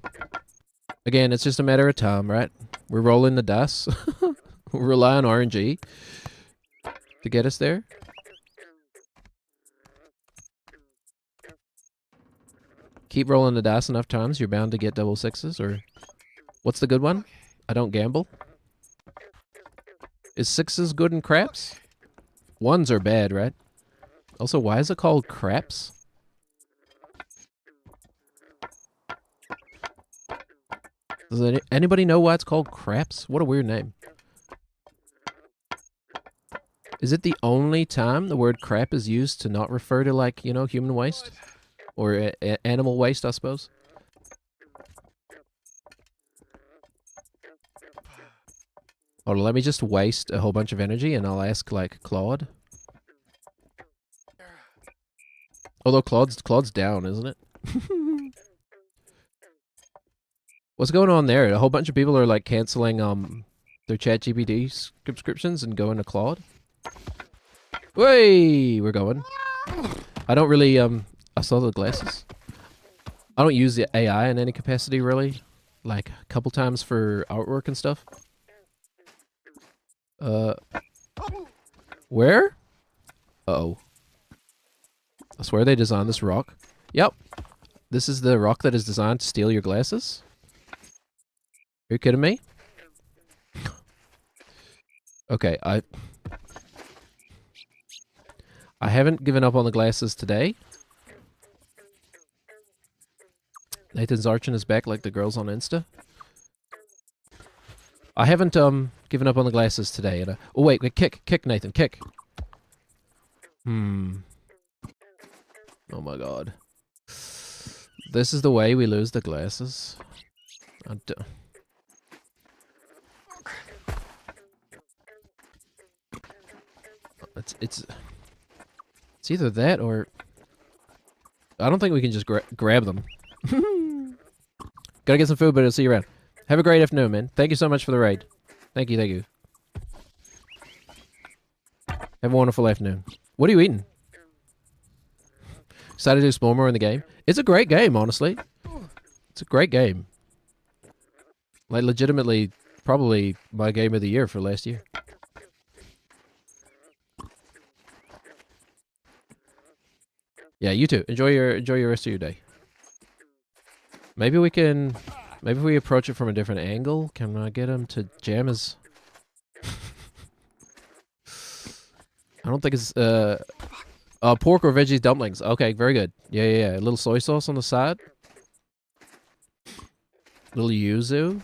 Again, it's just a matter of time, right? We're rolling the dice. We'll rely on RNG to get us there. Keep rolling the dice enough times, you're bound to get double sixes, or... What's the good one? I don't gamble. Is sixes good in craps? Ones are bad, right? Also, why is it called craps? Does anybody know why it's called craps? What a weird name. Is it the only time the word crap is used to not refer to, like, you know, human waste? Or animal waste, I suppose? Hold on, let me just waste a whole bunch of energy and I'll ask, like, Claude. Although Claude's down, isn't it? What's going on there? A whole bunch of people are, like, canceling their ChatGPT subscriptions and going to Claude. Way, we're going. I don't really I saw the glasses. I don't use the AI in any capacity, really. Like, a couple times for artwork and stuff. Where? Uh-oh. I swear they designed this rock. Yep. This is the rock that is designed to steal your glasses? Are you kidding me? Okay, I haven't given up on the glasses today. Nathan's arching his back like the girls on Insta. I haven't given up on the glasses today. And oh wait, kick Nathan, kick. Oh my god. This is the way we lose the glasses. It's either that or I don't think we can just grab them. Gotta get some food, but I'll see you around. Have a great afternoon, man. Thank you so much for the raid. Thank you, thank you. Have a wonderful afternoon. What are you eating? Excited to explore more in the game? It's a great game, honestly. It's a great game. Like, legitimately, probably my game of the year for last year. Yeah, you too. Enjoy your rest of your day. Maybe we approach it from a different angle. Can I get him to jam his... I don't think it's pork or veggies dumplings. Okay, very good. Yeah. A little soy sauce on the side. Little yuzu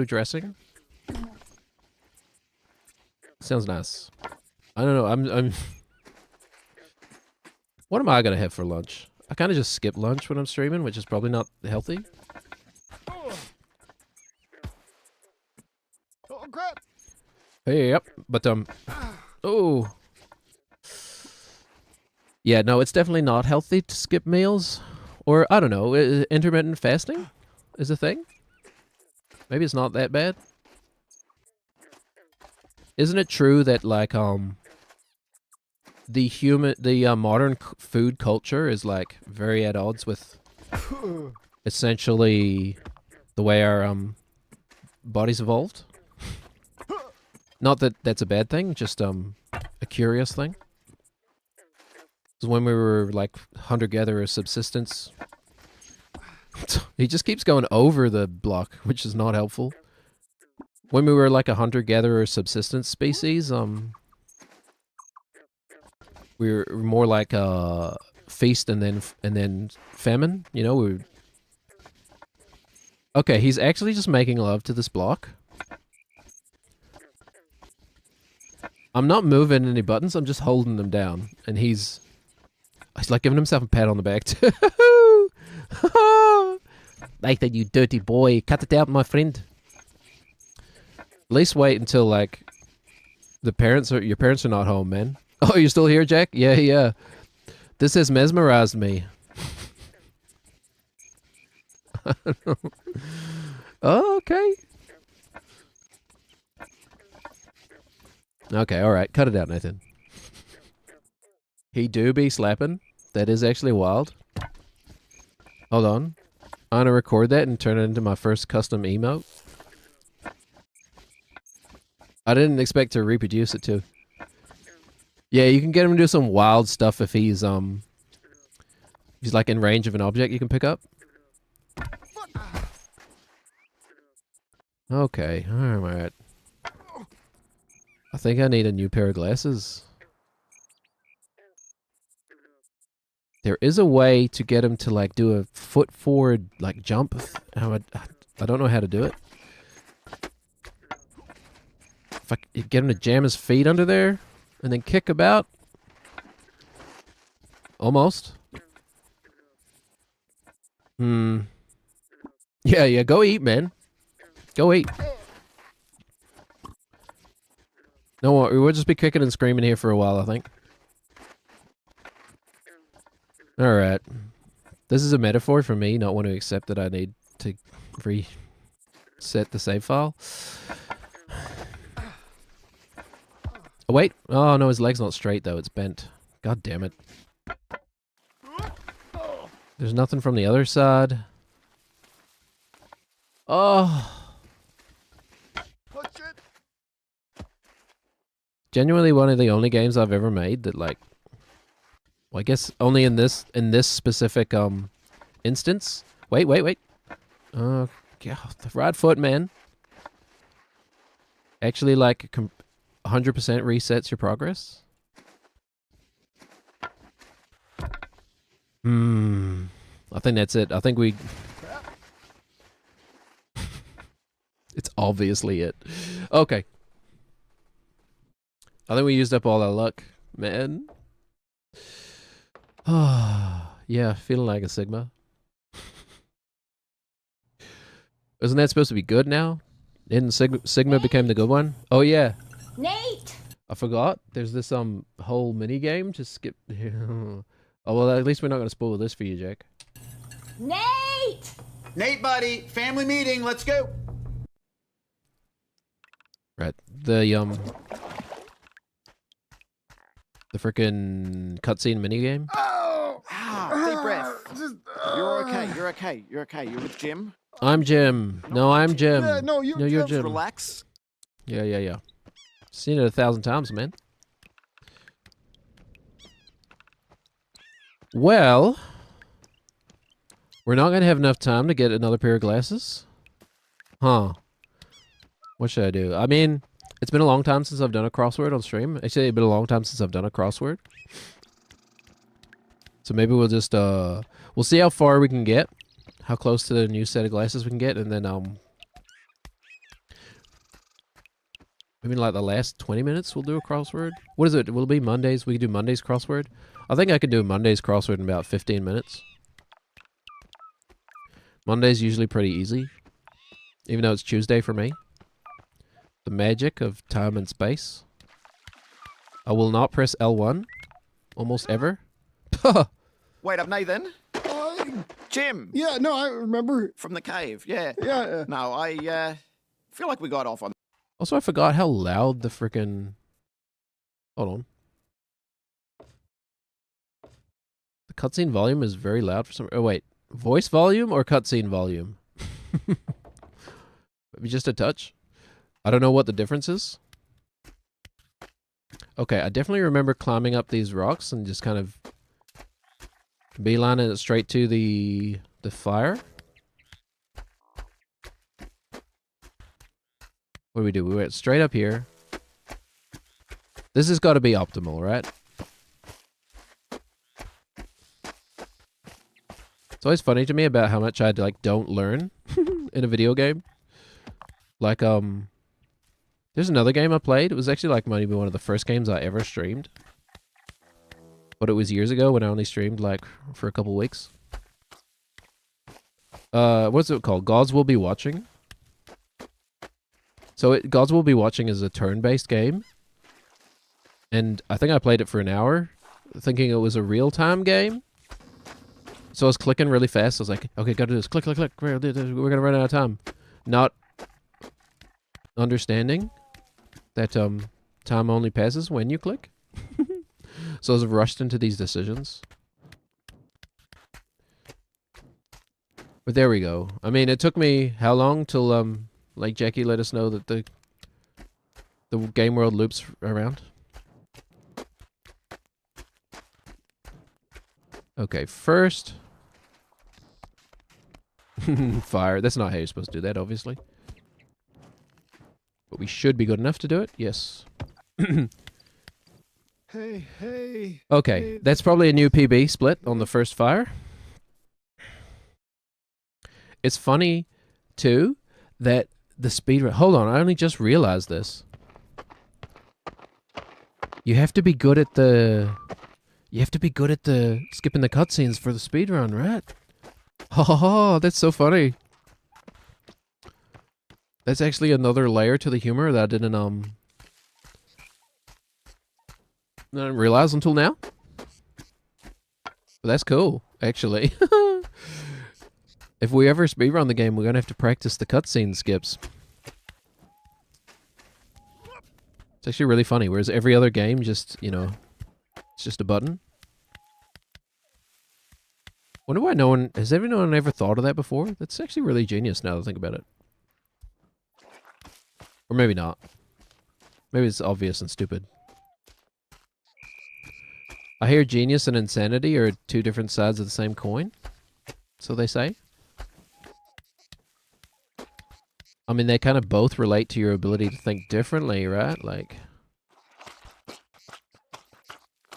dressing. Sounds nice. I don't know. I'm What am I gonna have for lunch? I kind of just skip lunch when I'm streaming, which is probably not healthy. Yep. But oh. Yeah, no, it's definitely not healthy to skip meals. Or, I don't know, intermittent fasting is a thing? Maybe it's not that bad. Isn't it true that, like, the modern food culture is, like, very at odds with essentially the way our, bodies evolved? Not that that's a bad thing, just, a curious thing. Because when we were, like, hunter-gatherer subsistence... He just keeps going over the block, which is not helpful. When we were, like, a hunter-gatherer subsistence species, we were more like feast and then famine. You know, we. Okay, he's actually just making love to this block. I'm not moving any buttons. I'm just holding them down, and he's like giving himself a pat on the back. Like that, you dirty boy. Cut it out, my friend. At least wait until like your parents are not home, man. Oh, you're still here, Jack? Yeah, yeah. This has mesmerized me. Oh, okay. Okay, alright. Cut it out, Nathan. He do be slapping. That is actually wild. Hold on. I'm gonna record that and turn it into my first custom emote. I didn't expect to reproduce it too. Yeah, you can get him to do some wild stuff if he's like in range of an object you can pick up. Okay, alright. I think I need a new pair of glasses. There is a way to get him to like do a foot forward like jump. I don't know how to do it. If I get him to jam his feet under there and then kick about. Almost. Yeah, yeah, go eat, man. Go eat. No, we'll just be kicking and screaming here for a while, I think. Alright. This is a metaphor for me not wanting to accept that I need to reset the save file. Oh, wait. Oh, no, his leg's not straight, though. It's bent. God damn it. There's nothing from the other side. Oh. Genuinely one of the only games I've ever made that, like... Well, I guess only in this specific, instance. Wait. God, the right foot, man. Actually, like, 100% resets your progress. I think that's it. I think we... It's obviously it. Okay. I think we used up all our luck, man. Yeah, feeling like a Sigma. Isn't that supposed to be good now? Didn't Sigma became the good one? Oh yeah. Nate! I forgot. There's this whole mini game to skip. Oh well, at least we're not gonna spoil this for you, Jack. Nate! Nate, buddy, family meeting. Let's go. Right. The frickin' cutscene mini game. Oh, deep breath. You're okay. You're okay. You're okay. You're with Jim. I'm Jim. No, I'm Jim. Yeah, no, you're Jim. Relax. Yeah. Seen it 1,000 times, man. Well, we're not gonna have enough time to get another pair of glasses. Huh. What should I do? I mean, it's been a long time since I've done a crossword on stream. Actually, it's been a long time since I've done a crossword. So maybe we'll just, we'll see how far we can get. How close to the new set of glasses we can get, and then, maybe like the last 20 minutes we'll do a crossword. What is it? Will it be Mondays? We can do Mondays crossword? I think I could do Monday's crossword in about 15 minutes. Monday's usually pretty easy. Even though it's Tuesday for me. The magic of time and space. I will not press L1 almost ever. Wait up, Nathan. Jim. Yeah, no, I remember. From the cave, yeah. Yeah. No, I feel like we got off on. Also, I forgot how loud the frickin'... Hold on. The cutscene volume is very loud for some... Oh, wait. Voice volume or cutscene volume? Maybe just a touch? I don't know what the difference is. Okay, I definitely remember climbing up these rocks and just kind of beelining it straight to the fire. What do we do? We went straight up here. This has got to be optimal, right? It's always funny to me about how much I like don't learn in a video game. Like there's another game I played. It was actually like maybe one of the first games I ever streamed. But it was years ago when I only streamed like for a couple weeks. What's it called? Gods Will Be Watching. So Gods Will Be Watching is a turn-based game. And I think I played it for an hour, thinking it was a real-time game. So I was clicking really fast. I was like, okay, gotta do this. Click, click, click. We're gonna run out of time. Not understanding that time only passes when you click. So I was rushed into these decisions. But there we go. I mean, it took me how long till like Jackie let us know that the game world loops around. Okay, first fire. That's not how you're supposed to do that, obviously. But we should be good enough to do it. Yes. Hey. Okay, hey. that's probably a new PB split on the first fire. It's funny, too, that the speed... Hold on, I only just realized this. You have to be good at the... You have to be good at the skipping the cutscenes for the speedrun, right? Oh, that's so funny. That's actually another layer to the humor that I didn't realize until now. But that's cool, actually. If we ever speedrun the game, we're gonna have to practice the cutscene skips. It's actually really funny, whereas every other game just, you know, it's just a button. Wonder why no one... Has anyone ever thought of that before? That's actually really genius now that I think about it. Or maybe not. Maybe it's obvious and stupid. I hear genius and insanity are two different sides of the same coin. So they say. I mean, they kind of both relate to your ability to think differently, right? Like...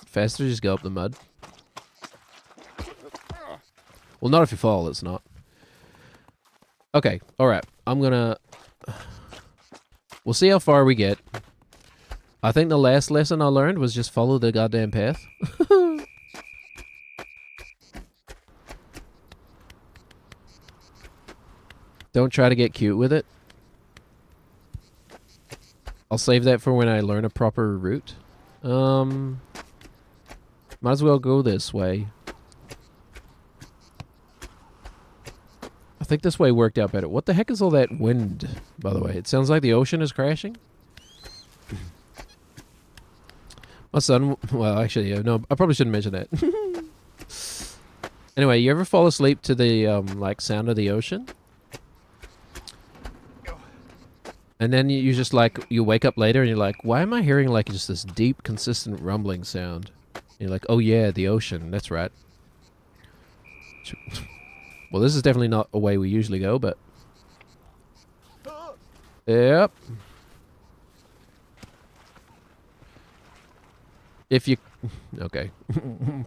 Faster, just go up the mud. Well, not if you fall, it's not. Okay, alright. I'm gonna... We'll see how far we get. I think the last lesson I learned was just follow the goddamn path. Don't try to get cute with it. I'll save that for when I learn a proper route. Might as well go this way. I think this way worked out better. What the heck is all that wind, by the way? It sounds like the ocean is crashing. My son... Well, actually, no, I probably shouldn't mention that. Anyway, you ever fall asleep to the, like, sound of the ocean? And then you just, like, you wake up later and you're like, why am I hearing, like, just this deep, consistent rumbling sound? And you're like, oh yeah, the ocean, that's right. Well, this is definitely not a way we usually go, but... Yep. If you... Okay.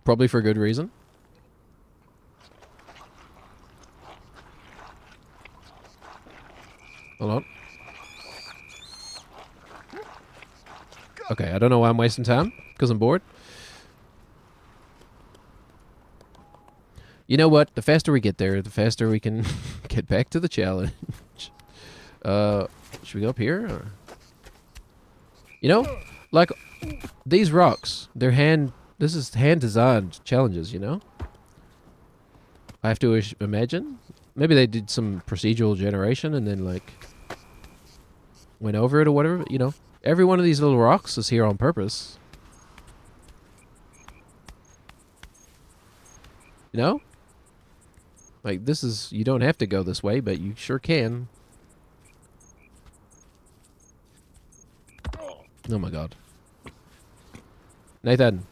Probably for good reason. Hold on. Okay, I don't know why I'm wasting time. Because I'm bored. You know what? The faster we get there, the faster we can get back to the challenge. Should we go up here? Or? You know, like these rocks, they're this is hand designed challenges, you know? I have to imagine. Maybe they did some procedural generation and then like went over it or whatever, you know. Every one of these little rocks is here on purpose. You know? Like this is, you don't have to go this way, but you sure can. Oh my god. Nathan.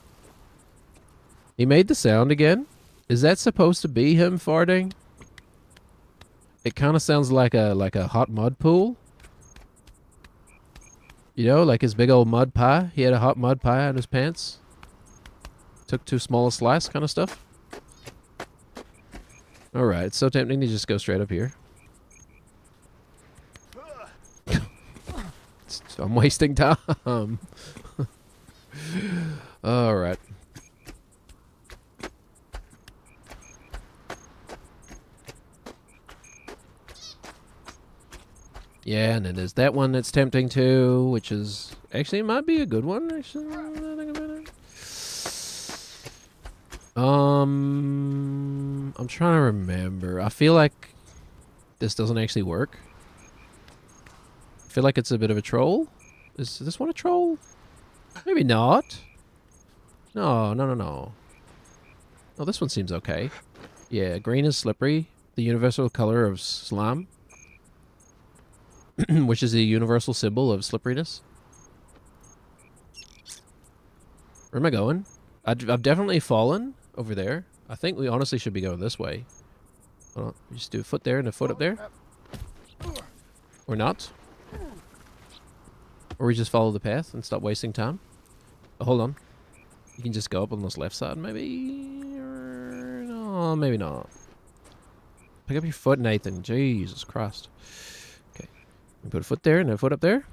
He made the sound again? Is that supposed to be him farting? It kind of sounds like a hot mud pool. You know, like his big old mud pie. He had a hot mud pie in his pants. Took too small a slice kind of stuff. Alright, it's so tempting to just go straight up here. I'm wasting time. Alright. Yeah, and then there's that one that's tempting too, which is actually it might be a good one. Actually, now that I think about it. I'm trying to remember. I feel like this doesn't actually work. I feel like it's a bit of a troll. Is this one a troll? Maybe not. No. Oh, this one seems okay. Yeah, green is slippery. The universal color of slime. Which is the universal symbol of slipperiness. Where am I going? I've definitely fallen over there. I think we honestly should be going this way. Hold on. Just do a foot there and a foot up there. Or not. Or we just follow the path and stop wasting time. Oh, hold on. You can just go up on this left side, maybe? Or no, maybe not. Pick up your foot, Nathan. Jesus Christ. Okay. Put a foot there and a foot up there.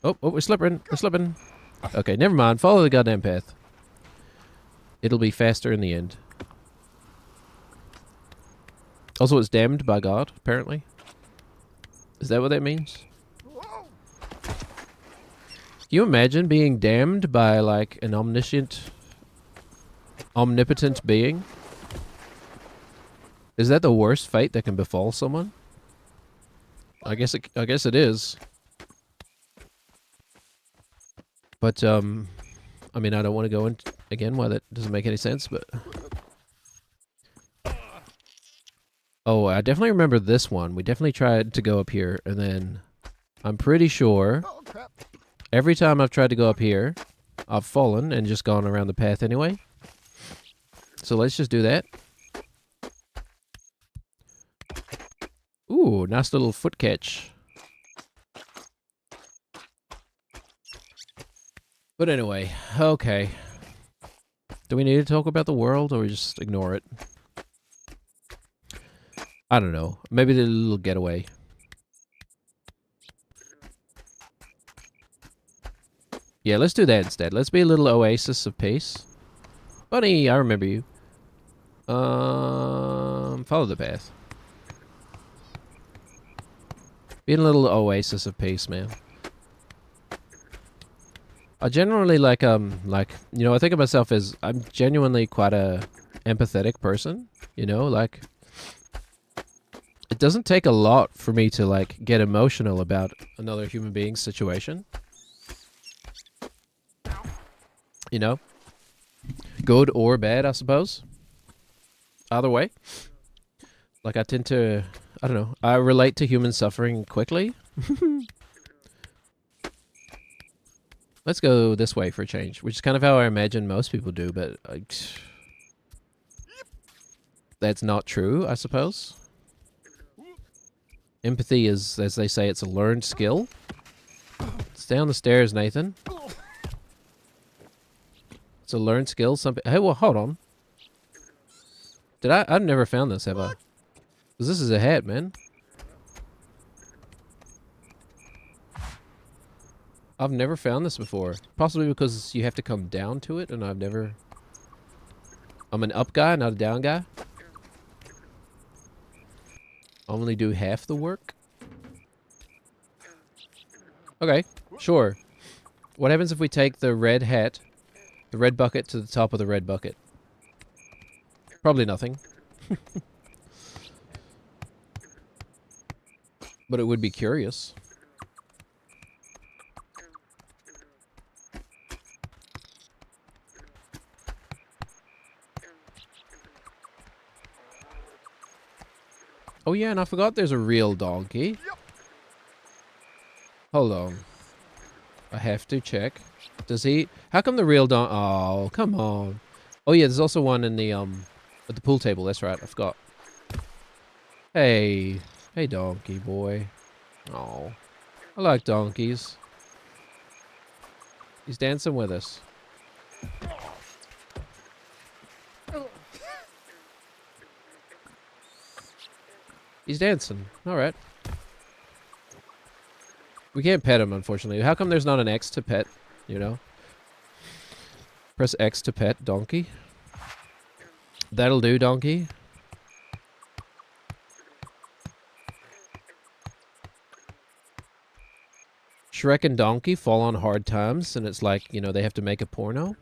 Oh, we're slipping. We're slipping. Okay, never mind. Follow the goddamn path. It'll be faster in the end. Also, it's damned by God, apparently. Is that what that means? Can you imagine being damned by, like, an omniscient, omnipotent being? Is that the worst fate that can befall someone? I guess it is. But, I mean, I don't want to go in again why that doesn't make any sense, but... Oh, I definitely remember this one. We definitely tried to go up here, and then I'm pretty sure every time I've tried to go up here, I've fallen and just gone around the path anyway. So let's just do that. Ooh, nice little foot catch. But anyway, okay. Do we need to talk about the world, or we just ignore it? I don't know. Maybe the little getaway. Yeah, let's do that instead. Let's be a little oasis of peace. Bunny, I remember you. Follow the path. Be a little oasis of peace, man. I generally like, you know, I think of myself as, I'm genuinely quite a empathetic person, you know, like, it doesn't take a lot for me to, like, get emotional about another human being's situation. You know? Good or bad, I suppose. Either way. Like, I tend to, I don't know, I relate to human suffering quickly. Let's go this way for a change, which is kind of how I imagine most people do, but that's not true, I suppose. Empathy is, as they say, it's a learned skill. Stay on the stairs, Nathan. It's a learned skill. Hey, well, hold on. I've never found this, have I? Because this is a hat, man. I've never found this before. Possibly because you have to come down to it, and I'm an up guy, not a down guy. I only do half the work. Okay, sure. What happens if we take the red hat, the red bucket, to the top of the red bucket? Probably nothing. But it would be curious. Oh yeah, and I forgot there's a real donkey. Hold on. I have to check. Does he... How come the real donkey... Oh, come on. Oh yeah, there's also one in the, at the pool table. That's right, I forgot. Hey. Hey, donkey boy. Oh. I like donkeys. He's dancing with us. He's dancing. Alright. We can't pet him, unfortunately. How come there's not an X to pet? You know? Press X to pet, donkey. That'll do, donkey. Shrek and Donkey fall on hard times, and it's like, you know, they have to make a porno.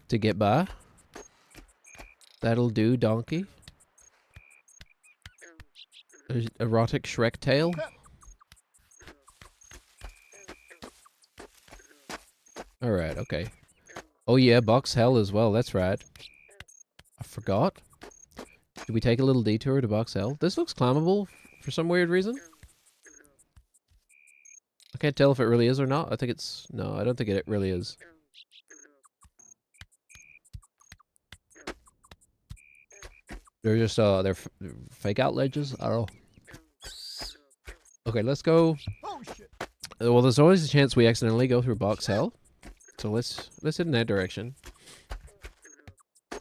To get by. That'll do, donkey. Erotic Shrek tale. Alright, okay. Oh yeah, Box Hell as well, that's right. I forgot. Did we take a little detour to Box Hell? This looks climbable for some weird reason. I can't tell if it really is or not. I think it's... No, I don't think it really is. They're just, they're fake out ledges? I don't know. Okay, let's go. Well, there's always a chance we accidentally go through Box Hell. So let's head in that direction. I've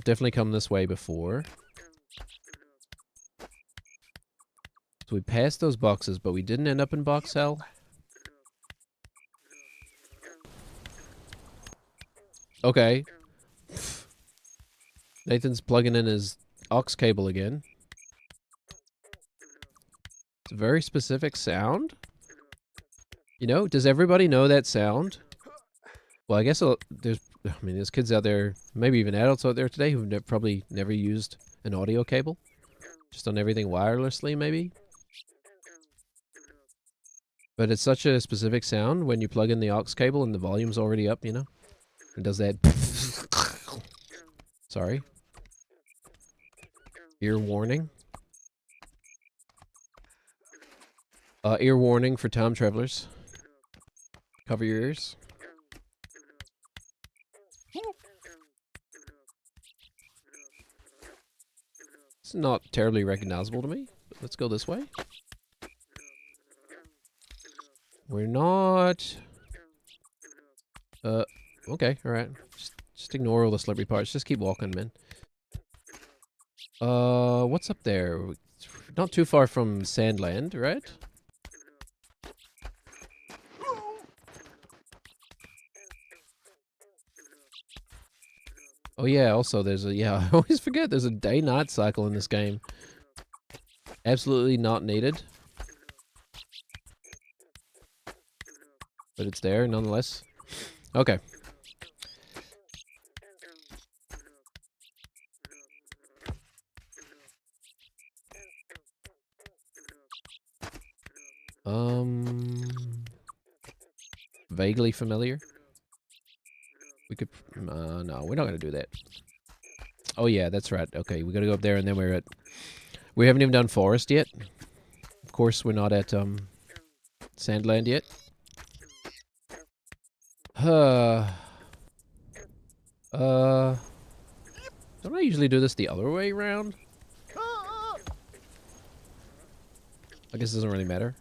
definitely come this way before. So we passed those boxes, but we didn't end up in Box Hell. Okay. Nathan's plugging in his aux cable again. It's a very specific sound. You know, does everybody know that sound? Well, I guess there's kids out there, maybe even adults out there today who've probably never used an audio cable. Just done everything wirelessly, maybe. But it's such a specific sound when you plug in the aux cable and the volume's already up, you know? It does that. Sorry. Ear warning. Ear warning for time travelers. Cover your ears. It's not terribly recognizable to me. But let's go this way. We're not... okay, alright. Just ignore all the slippery parts. Just keep walking, man. What's up there? Not too far from Sandland, right? Oh yeah, also there's a... Yeah, I always forget there's a day-night cycle in this game. Absolutely not needed. But it's there, nonetheless. Okay. Vaguely familiar. We could... no, we're not gonna do that. Oh yeah, that's right. Okay, we gotta go up there and then we're at... We haven't even done Forest yet. Of course, we're not at, Sandland yet. Don't I usually do this the other way around? I guess it doesn't really matter.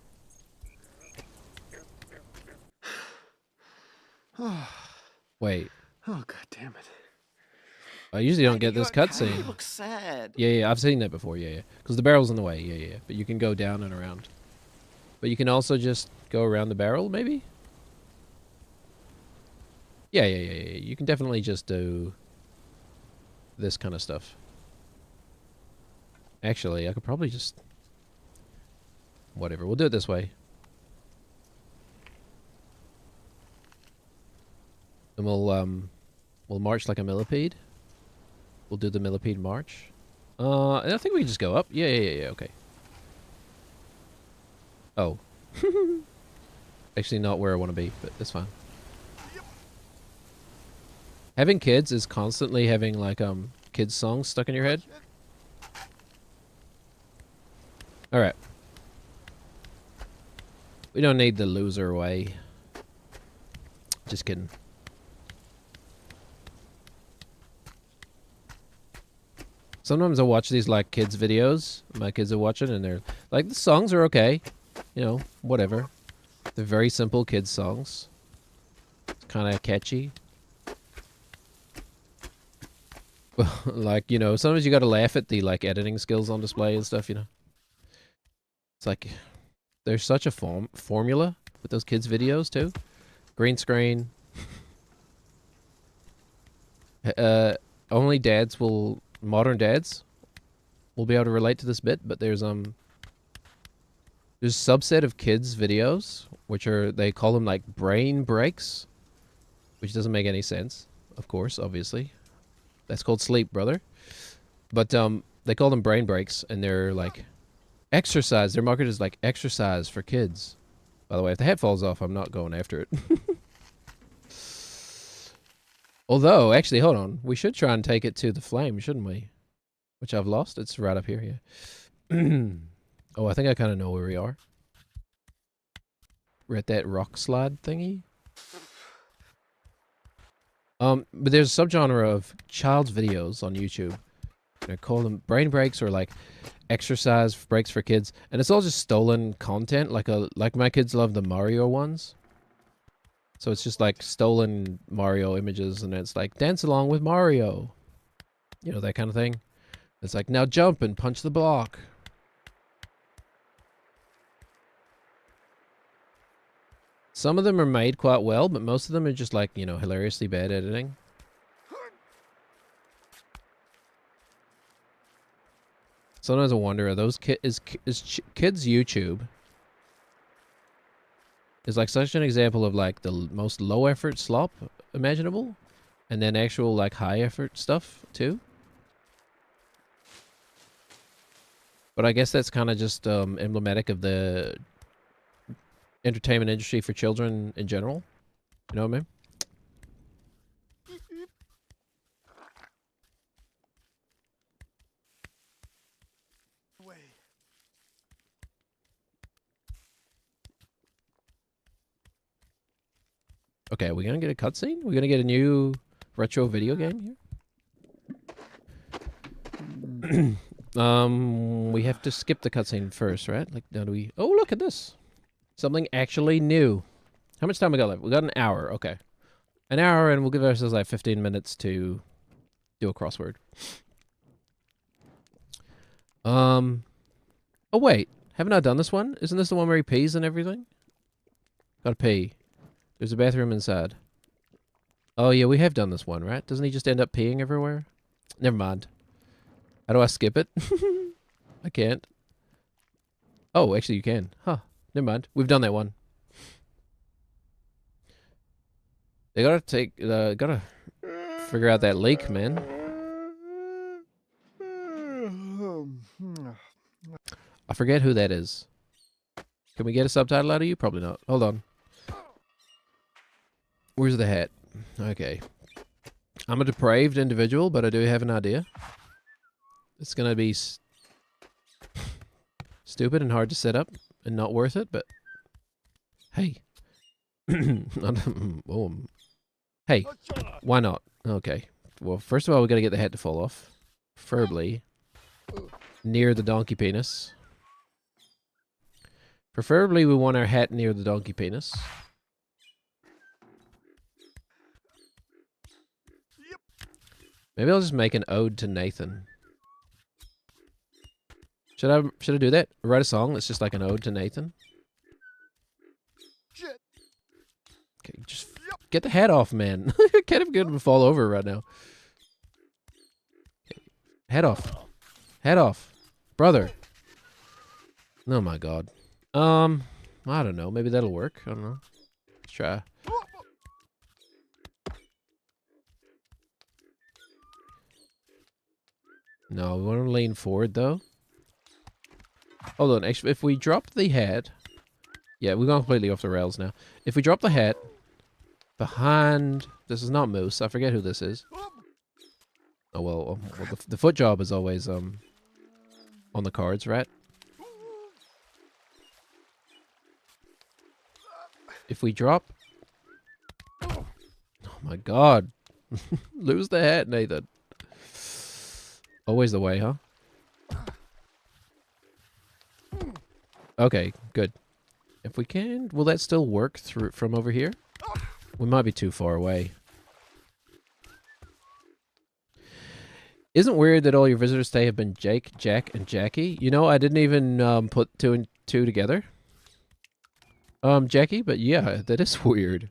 Wait. Oh, god damn it. I usually don't get this You cutscene. look sad. Yeah, I've seen that before, yeah. Because the barrel's in the way, yeah. But you can go down and around. But you can also just go around the barrel, maybe? Yeah. You can definitely just do this kind of stuff. Actually, I could probably just... Whatever, we'll do it this way. And we'll march like a millipede. We'll do the millipede march. And I think we can just go up. Yeah, okay. Oh. Actually not where I want to be, but that's fine. Having kids is constantly having like kids songs stuck in your head. Alright. We don't need the loser way. Just kidding. Sometimes I watch these like kids videos my kids are watching and they're like, the songs are okay. You know, whatever. They're very simple kids songs. It's kind of catchy. Like, you know, sometimes you gotta laugh at the like editing skills on display and stuff, you know. It's like there's such a formula with those kids videos too. Green screen. Only modern dads will be able to relate to this bit, but there's a subset of kids videos which are, they call them like brain breaks, which doesn't make any sense, of course, obviously. That's called sleep, brother. But they call them brain breaks, and they're like exercise. They're marketed as like exercise for kids. By the way, if the head falls off, I'm not going after it. Although, actually, hold on. We should try and take it to the flame, shouldn't we? Which I've lost. It's right up here, yeah. Oh, I think I kind of know where we are. We're at that rock slide thingy. But there's a subgenre of child's videos on YouTube. They call them brain breaks or like exercise breaks for kids, and it's all just stolen content. Like my kids love the Mario ones, so it's just like stolen Mario images, and it's like dance along with Mario, you know, that kind of thing. It's like now jump and punch the block. Some of them are made quite well, but most of them are just like, you know, hilariously bad editing. Sometimes I wonder, are those kids YouTube is like such an example of like the most low effort slop imaginable, and then actual like high effort stuff too. But I guess that's kind of just emblematic of the entertainment industry for children in general. You know what I mean? Okay, are we gonna get a cutscene? We're gonna get a new retro video game here? We have to skip the cutscene first, right? Like, now do we... Oh, look at this! Something actually new. How much time we got left? We got an hour, okay. An hour, and we'll give ourselves like 15 minutes to do a crossword. Oh wait, haven't I done this one? Isn't this the one where he pees and everything? Gotta pee. There's a bathroom inside. Oh yeah, we have done this one, right? Doesn't he just end up peeing everywhere? Never mind. How do I skip it? I can't. Oh, actually you can. Huh. Never mind. We've done that one. They gotta figure out that leak, man. I forget who that is. Can we get a subtitle out of you? Probably not. Hold on. Where's the hat? Okay. I'm a depraved individual, but I do have an idea. It's gonna be stupid and hard to set up and not worth it, but hey. Hey, why not? Okay. Well, first of all, we gotta get the hat to fall off. Preferably near the donkey penis. Preferably we want our hat near the donkey penis. Maybe I'll just make an ode to Nathan. Should I do that? Write a song that's just like an ode to Nathan? Okay, just get the hat off, man. Can't even get him to fall over right now. Okay. Hat off. Hat off. Brother. Oh my god. I don't know. Maybe that'll work. I don't know. Let's try. No, we want to lean forward though. Hold on. Actually, if we drop the hat, yeah, we're going completely off the rails now. If we drop the hat behind, this is not Moose. I forget who this is. Oh well, the foot job is always on the cards, right? If we drop, oh my god, lose the hat, Nathan. Always the way, huh? Okay, good. If we can, will that still work through from over here? We might be too far away. Isn't weird that all your visitors today have been Jake, Jack, and Jackie? You know, I didn't even put two and two together. Jackie, but yeah, that is weird.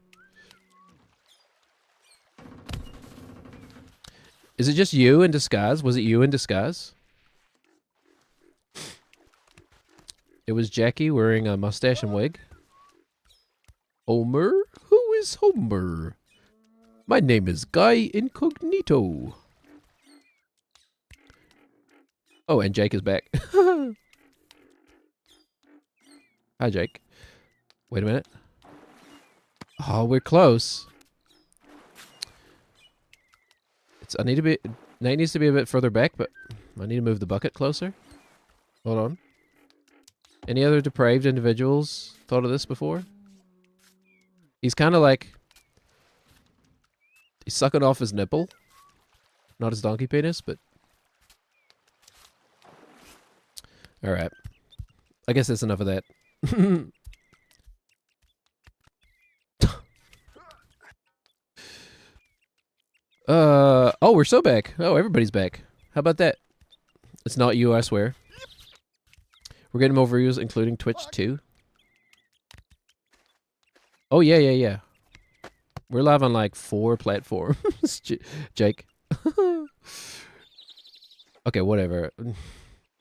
Is it just you in disguise? Was it you in disguise? It was Jackie wearing a mustache and wig. Homer? Who is Homer? My name is Guy Incognito. Oh, and Jake is back. Hi, Jake. Wait a minute. Oh, we're close. Nate needs to be a bit further back, but I need to move the bucket closer. Hold on. Any other depraved individuals thought of this before? He's kind of like... He's sucking off his nipple. Not his donkey penis, but... Alright. I guess that's enough of that. Oh, we're so back. Oh, everybody's back. How about that? It's not you, I swear. We're getting more views, including Twitch too. Oh, yeah. We're live on like 4 platforms. Jake. Okay, whatever.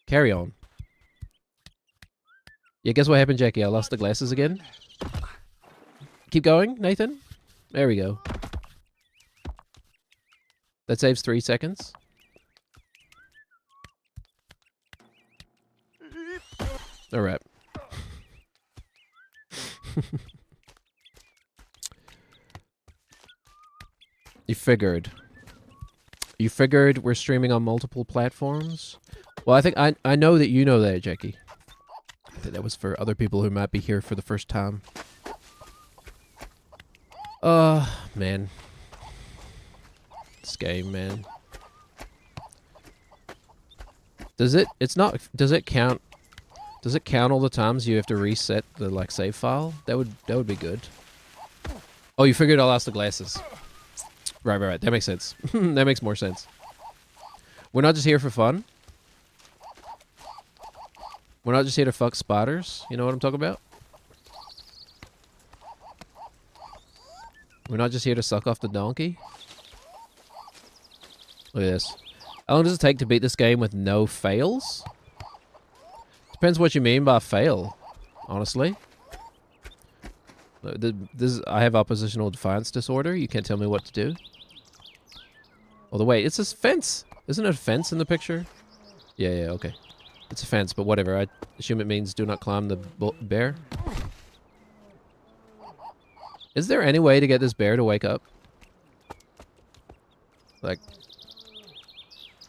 Carry on. Yeah, guess what happened, Jackie? I lost the glasses again. Keep going, Nathan. There we go. That saves 3 seconds. Alright. You figured. You figured we're streaming on multiple platforms? Well, I think I know that you know that, Jackie. I think that was for other people who might be here for the first time. Man. This game, man. Does it count all the times you have to reset the like save file? That would be good. Oh, you figured I lost the glasses. Right. That makes sense. That makes more sense. We're not just here for fun. We're not just here to fuck spotters. You know what I'm talking about? We're not just here to suck off the donkey. Look at this. How long does it take to beat this game with no fails? Depends what you mean by fail, honestly. I have oppositional defiance disorder. You can't tell me what to do. Oh, wait, it's a fence. Isn't it a fence in the picture? Yeah, okay. It's a fence, but whatever. I assume it means do not climb the bear. Is there any way to get this bear to wake up? Like,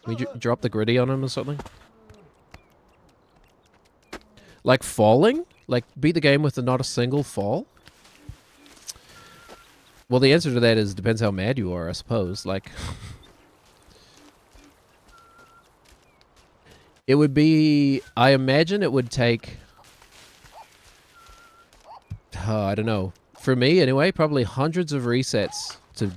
can we drop the gritty on him or something? Like falling? Like beat the game with not a single fall? Well, the answer to that is depends how mad you are, I suppose. Like, it would be... I imagine it would take... I don't know. For me, anyway, probably hundreds of resets to...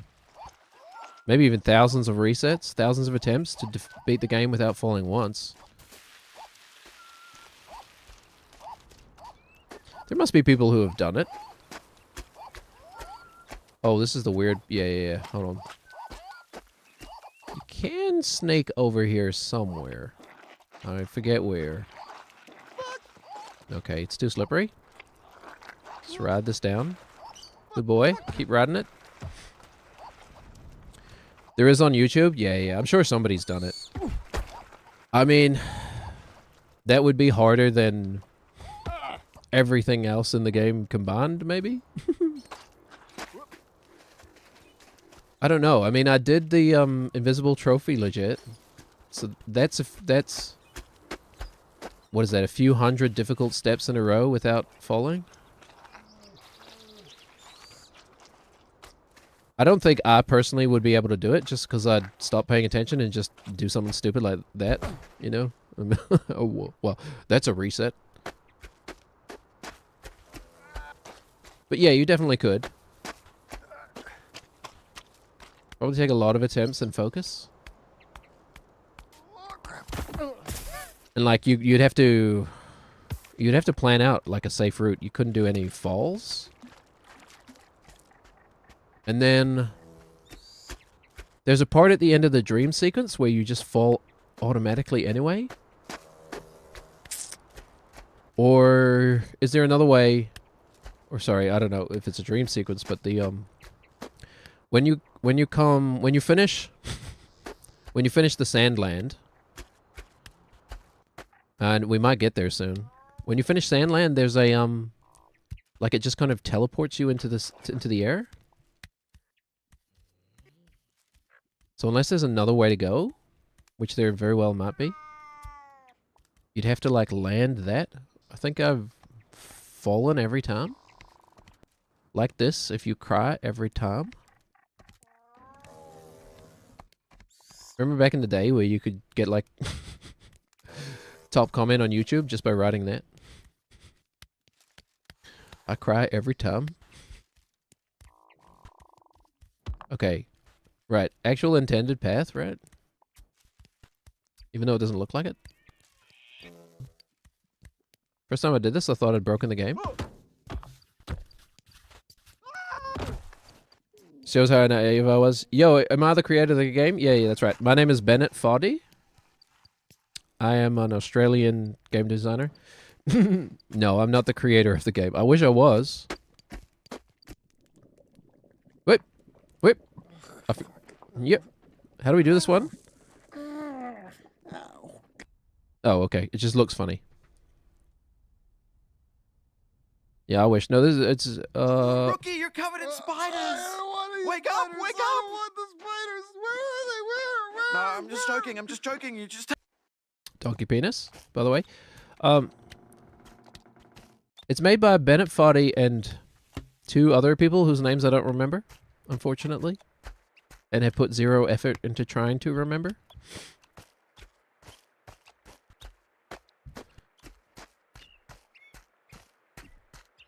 Maybe even thousands of resets, thousands of attempts to beat the game without falling once. There must be people who have done it. Oh, this is the weird... Yeah. Hold on. You can snake over here somewhere. I forget where. Okay, it's too slippery. Let's ride this down. Good boy. Keep riding it. There is on YouTube? Yeah. I'm sure somebody's done it. I mean, that would be harder than everything else in the game combined, maybe? I don't know. I mean, I did the invisible trophy legit. So that's what is that? A few hundred difficult steps in a row without falling? I don't think I personally would be able to do it just because I'd stop paying attention and just do something stupid like that, you know? Oh, well, that's a reset. But yeah, you definitely could. Probably take a lot of attempts and focus. And like you'd have to plan out like a safe route. You couldn't do any falls. And then there's a part at the end of the dream sequence where you just fall automatically anyway. Or is there another way? Or sorry, I don't know if it's a dream sequence, but the when you finish the Sandland, and we might get there soon. When you finish Sandland, there's a like it just kind of teleports you into the air. So unless there's another way to go, which there very well might be, you'd have to like land that. I think I've fallen every time. Like this, if you cry every time. Remember back in the day where you could get like top comment on YouTube just by writing that? I cry every time. Okay. Right. Actual intended path, right? Even though it doesn't look like it. First time I did this, I thought I'd broken the game. Shows how naive I was. Yo, am I the creator of the game? Yeah, that's right. My name is Bennett Foddy. I am an Australian game designer. No, I'm not the creator of the game. I wish I was. Whip. Yep. How do we do this one? Oh, okay. It just looks funny. Yeah, I wish. No, it's Rookie, you're covered in spiders. Wake up! Wake up! I don't want the spiders. Where are they? Where? No, I'm just joking. I'm just joking. You just. Donkey Penis, by the way. It's made by Bennett Foddy and two other people whose names I don't remember, unfortunately, and have put zero effort into trying to remember.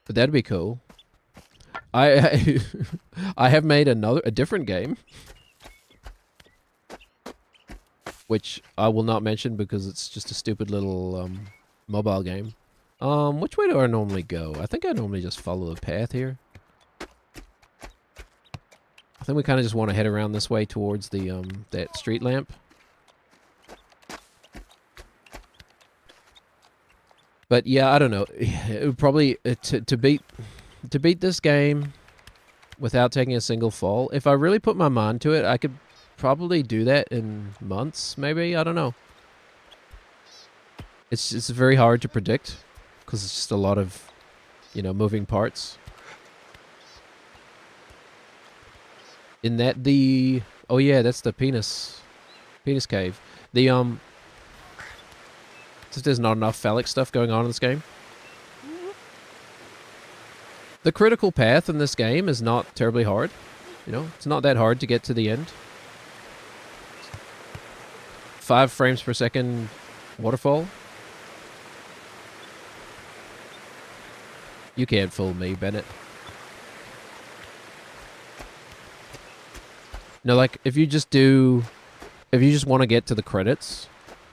But that'd be cool. I have made a different game, which I will not mention because it's just a stupid little mobile game. Which way do I normally go? I think I normally just follow the path here. I think we kind of just want to head around this way towards the that street lamp. But yeah, I don't know. It would probably to beat this game without taking a single fall. If I really put my mind to it, I could probably do that in months, maybe. I don't know. It's very hard to predict because it's just a lot of, moving parts. In that oh yeah, that's the penis cave. Since there's not enough phallic stuff going on in this game. The critical path in this game is not terribly hard. It's not that hard to get to the end. 5 frames per second waterfall. You can't fool me, Bennett. No, like, if you just want to get to the credits,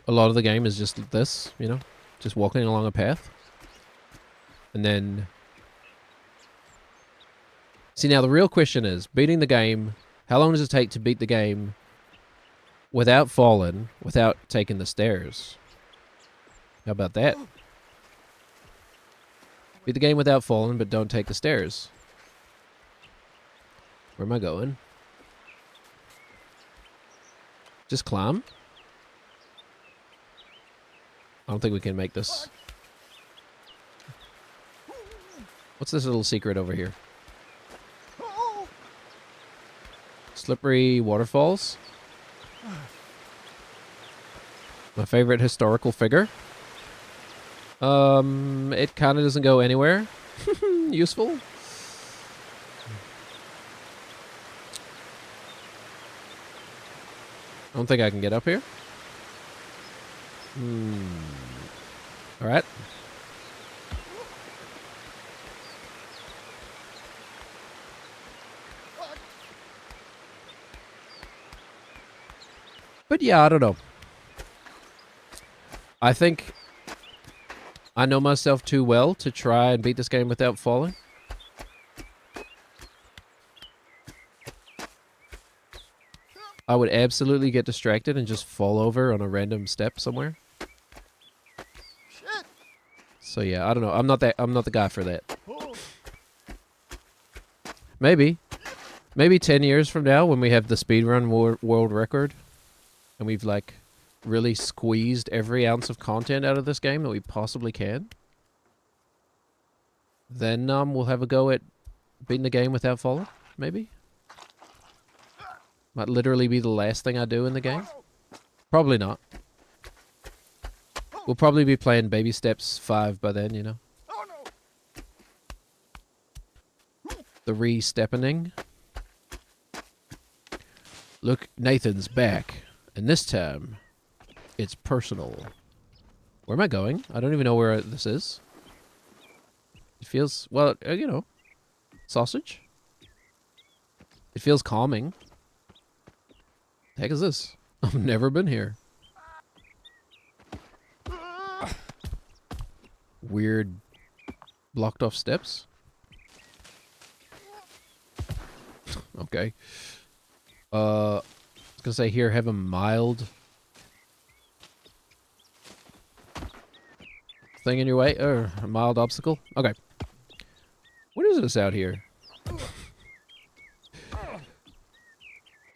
a lot of the game is just this, just walking along a path. And then... See, now the real question is, beating the game, how long does it take to beat the game without falling, without taking the stairs? How about that? Beat the game without falling, but don't take the stairs. Where am I going? Just climb? I don't think we can make this. What's this little secret over here? Slippery waterfalls. My favorite historical figure. It kind of doesn't go anywhere. Useful. I don't think I can get up here. Alright. But yeah, I don't know. I think I know myself too well to try and beat this game without falling. I would absolutely get distracted and just fall over on a random step somewhere. Shit. So yeah, I don't know. I'm not the guy for that. Maybe 10 years from now when we have the speedrun world record and we've like really squeezed every ounce of content out of this game that we possibly can, then we'll have a go at beating the game without falling, maybe. Might literally be the last thing I do in the game. Probably not. We'll probably be playing Baby Steps 5 by then, you know. The re-steppening. Look, Nathan's back. And this time, it's personal. Where am I going? I don't even know where this is. It feels, well, you know, sausage. It feels calming. The heck is this? I've never been here. Weird blocked off steps. Okay. I was gonna say here, have a mild thing in your way, or a mild obstacle. Okay. What is this out here?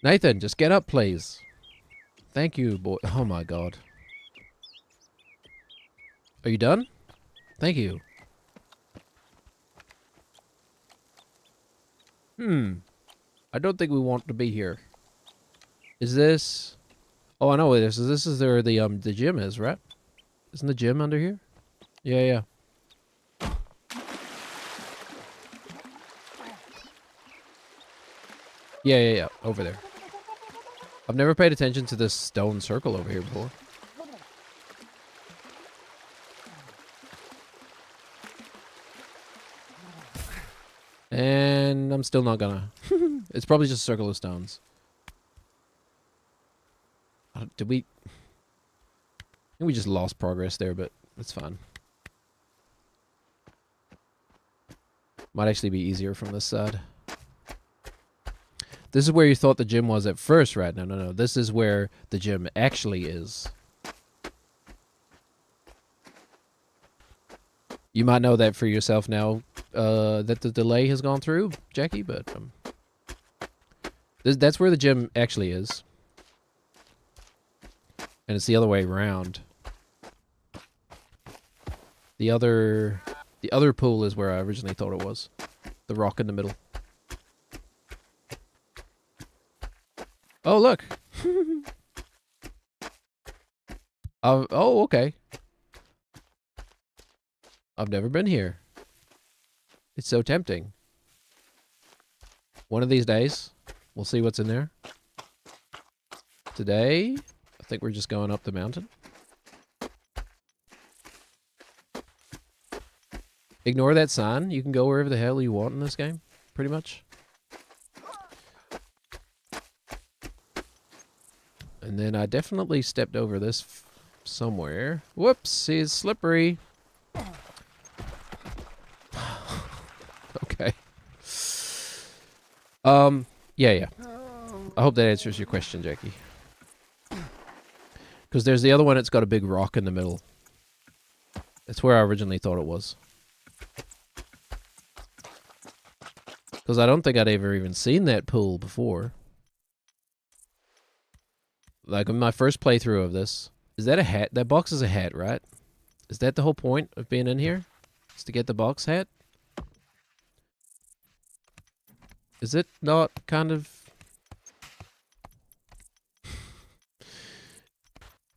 Nathan, just get up, please. Thank you, boy. Oh my god. Are you done? Thank you. I don't think we want to be here. Is this... Oh, I know what this is. This is where the gym is, right? Isn't the gym under here? Yeah, yeah. Yeah. Over there. I've never paid attention to this stone circle over here before. And I'm still not gonna. It's probably just a circle of stones. Did we... I think we just lost progress there, but it's fine. Might actually be easier from this side. This is where you thought the gym was at first, right? No. This is where the gym actually is. You might know that for yourself now, that the delay has gone through, Jackie, but that's where the gym actually is. And it's the other way around. The other pool is where I originally thought it was. The rock in the middle. Oh, look. Oh, okay. I've never been here. It's so tempting. One of these days, we'll see what's in there. Today, I think we're just going up the mountain. Ignore that sign. You can go wherever the hell you want in this game, pretty much. And then I definitely stepped over this somewhere. Whoops, it's slippery. Okay. Yeah. I hope that answers your question, Jackie. Because there's the other one, it's got a big rock in the middle. That's where I originally thought it was. Because I don't think I'd ever even seen that pool before. Like, in my first playthrough of this. Is that a hat? That box is a hat, right? Is that the whole point of being in here? Is to get the box hat? Is it not kind of...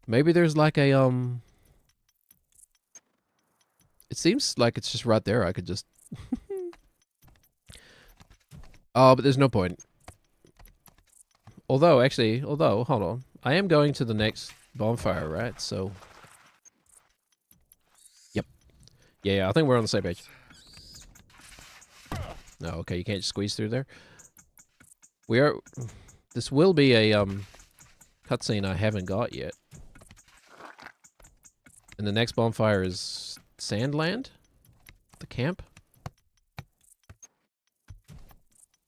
Maybe there's like a, It seems like it's just right there. I could just... Oh, but there's no point. Although, hold on. I am going to the next bonfire, right? So... Yep. Yeah, I think we're on the same page. No, okay, you can't squeeze through there. We are... This will be a, cutscene I haven't got yet. And the next bonfire is Sandland? The camp?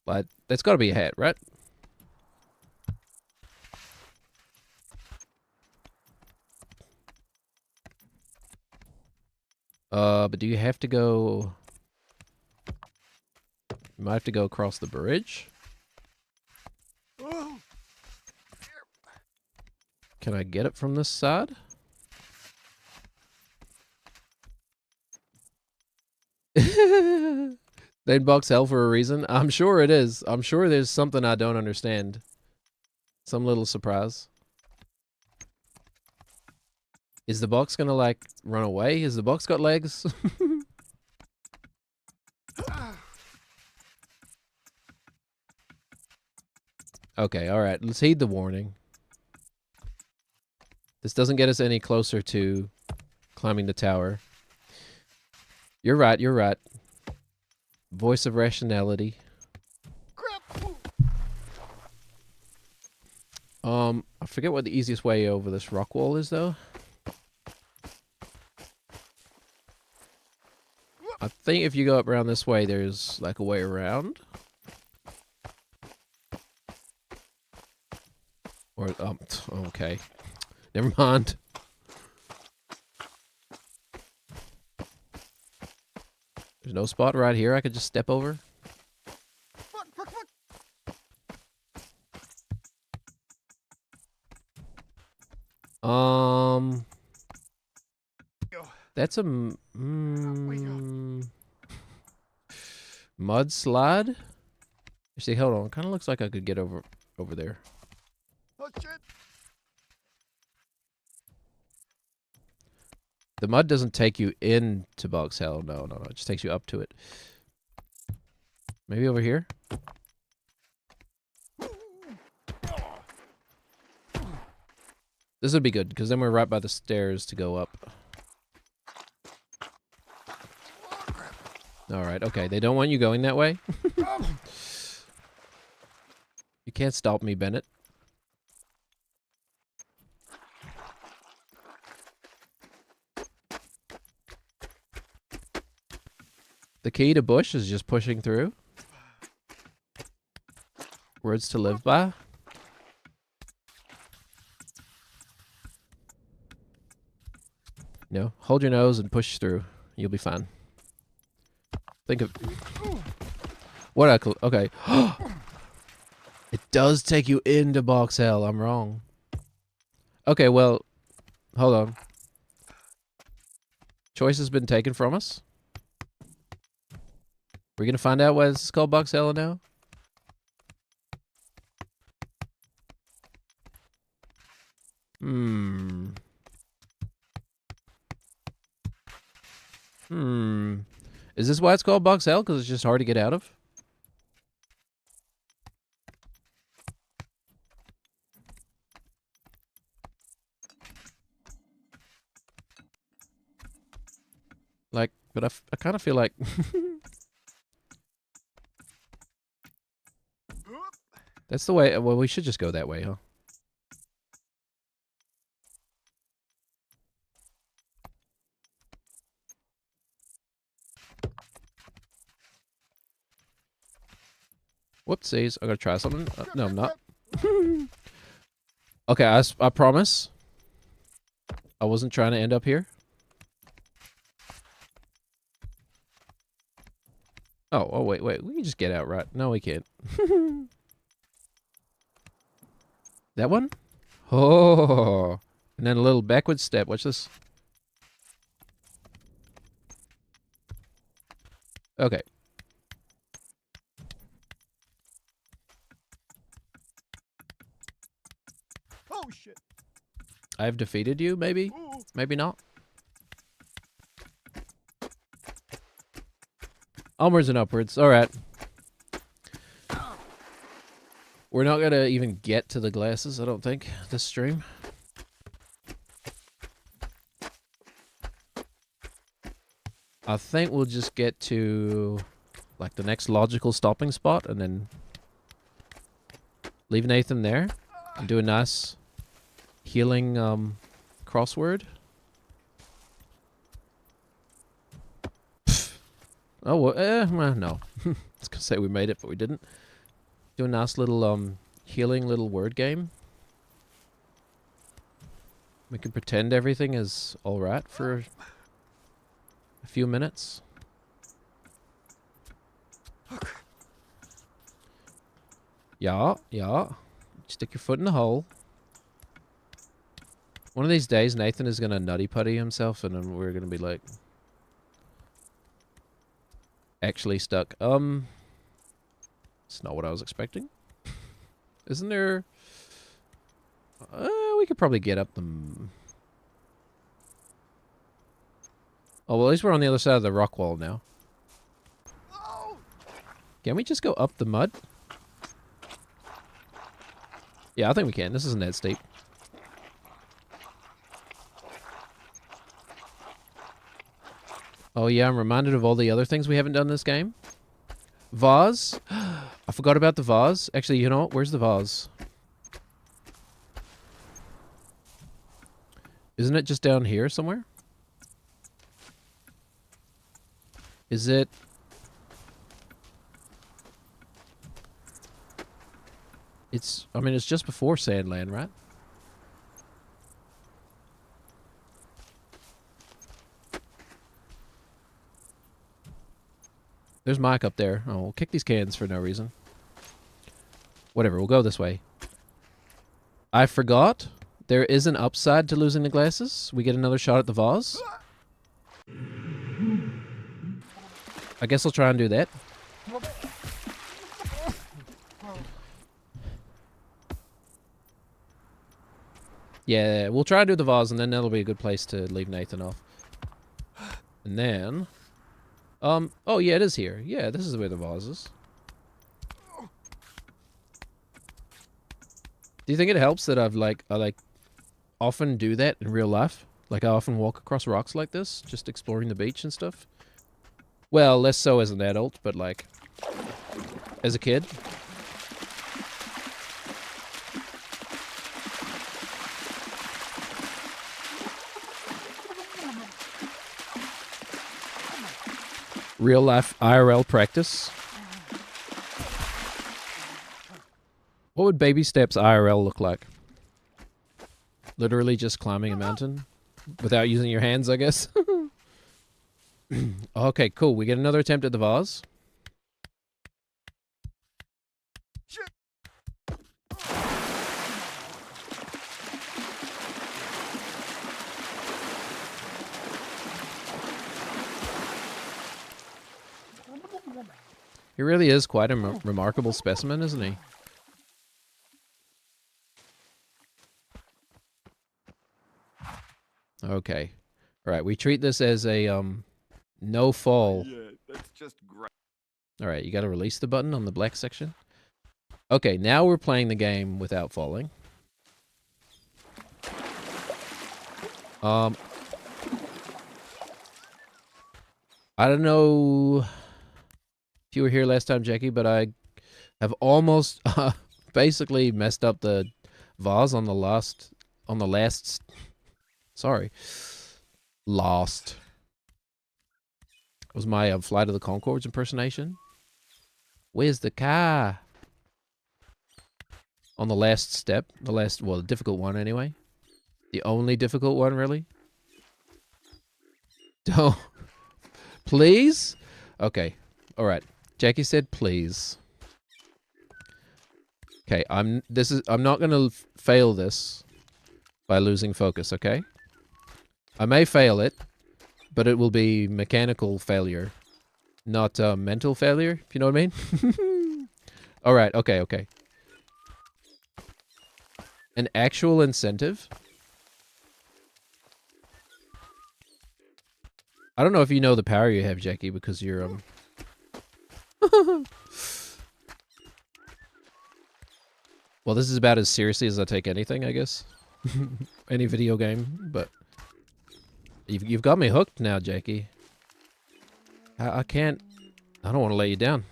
But that's got to be a hat, right? But do you have to go... You might have to go across the bridge? Can I get it from this side? They box hell for a reason. I'm sure it is. I'm sure there's something I don't understand. Some little surprise. Is the box gonna, like, run away? Has the box got legs? Okay, alright. Let's heed the warning. This doesn't get us any closer to climbing the tower. You're right, you're right. Voice of rationality. I forget what the easiest way over this rock wall is, though. I think if you go up around this way, there's, like, a way around. Or, okay. Never mind. There's no spot right here I could just step over. That's a mudslide. Actually, hold on. Kind of looks like I could get over there. The mud doesn't take you into Box Hell. No. It just takes you up to it. Maybe over here? This would be good, because then we're right by the stairs to go up. Alright, okay. They don't want you going that way. You can't stop me, Bennett. The key to Bush is just pushing through. Words to live by. No, hold your nose and push through. You'll be fine. Think of... What okay. It does take you into Box Hell. I'm wrong. Okay, well... Hold on. Choice has been taken from us. We're gonna find out why this is called Box Hell now? Is this why it's called Box Hell? Because it's just hard to get out of? Like, but I kind of feel like... That's the way... Well, we should just go that way, huh? Whoopsies. I'm gonna try something. No, I'm not. Okay, I promise. I wasn't trying to end up here. Oh, wait. We can just get out, right? No, we can't. That one? Oh. And then a little backward step. Watch this. Okay. Oh shit. I've defeated you, maybe? Ooh. Maybe not. Onwards and upwards. Alright. We're not gonna even get to the glasses, I don't think, this stream. I think we'll just get to, like, the next logical stopping spot and then leave Nathan there and do a nice healing crossword. Oh, well, no. I was gonna say we made it, but we didn't. Do a nice little healing little word game. We can pretend everything is alright for a few minutes. Yeah. Stick your foot in the hole. One of these days, Nathan is gonna nutty putty himself, and then we're gonna be like, actually stuck. It's not what I was expecting. Isn't there? We could probably get up the. Oh, well, at least we're on the other side of the rock wall now. Can we just go up the mud? Yeah, I think we can. This isn't that steep. Oh, yeah, I'm reminded of all the other things we haven't done in this game. Vase. I forgot about the vase. Actually, you know what? Where's the vase? Isn't it just down here somewhere? Is it? I mean, it's just before Sandland, right? There's Mike up there. Oh, we'll kick these cans for no reason. Whatever, we'll go this way. I forgot. There is an upside to losing the glasses. We get another shot at the vase. I guess I'll try and do that. Yeah, we'll try and do the vase, and then that'll be a good place to leave Nathan off. And then... oh yeah, it is here. Yeah, this is where the vase is. Do you think it helps that I often do that in real life? Like I often walk across rocks like this, just exploring the beach and stuff? Well, less so as an adult, but like as a kid. Real life IRL practice. What would baby steps IRL look like? Literally just climbing a mountain without using your hands, I guess. Okay, cool. We get another attempt at the vase. He really is quite a remarkable specimen, isn't he? Okay. All right, we treat this as a no fall. Yeah, that's just great. All right, you got to release the button on the black section. Okay, now we're playing the game without falling. I don't know if you were here last time, Jackie, but I have almost basically messed up the vase on the last. Sorry, lost. It was my Flight of the Conchords impersonation. Where's the car? On the last step, the difficult one anyway. The only difficult one, really. Don't, please. Okay, all right. Jackie said, please. Okay, I'm not gonna fail this by losing focus, okay? I may fail it, but it will be mechanical failure, not mental failure, if you know what I mean. Alright, okay. An actual incentive? I don't know if you know the power you have, Jackie, because you're, Well, this is about as seriously as I take anything, I guess. Any video game, but... You've got me hooked now, Jackie. I can't... I don't want to let you down.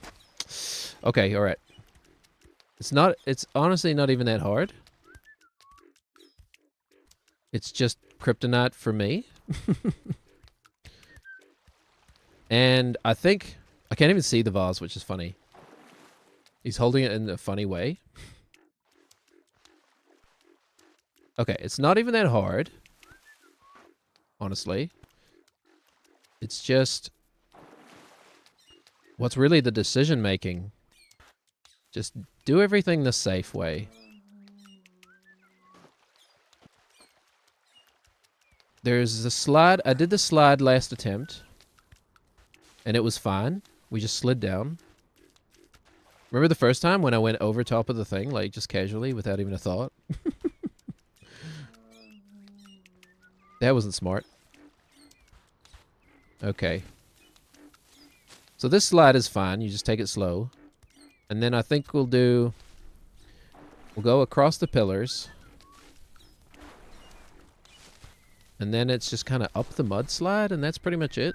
Okay, alright. It's honestly not even that hard. It's just kryptonite for me. And I think... I can't even see the vase, which is funny. He's holding it in a funny way. Okay, it's not even that hard. Honestly. It's just... What's really the decision making? Just do everything the safe way. There's a slide. I did the slide last attempt. And it was fine. We just slid down. Remember the first time when I went over top of the thing, like just casually without even a thought? That wasn't smart. Okay. So this slide is fine. You just take it slow. And then I think we'll go across the pillars. And then it's just kind of up the mudslide, and that's pretty much it.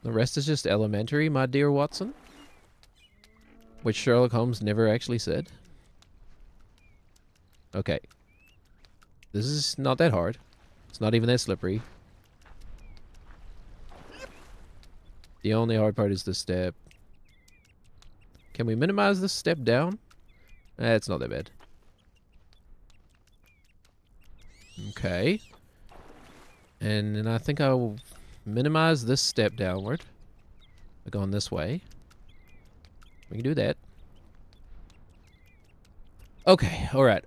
The rest is just elementary, my dear Watson. Which Sherlock Holmes never actually said. Okay. This is not that hard. It's not even that slippery. The only hard part is the step. Can we minimize this step down? It's not that bad. Okay. And then I think I'll minimize this step downward. By going this way. We can do that. Okay, alright.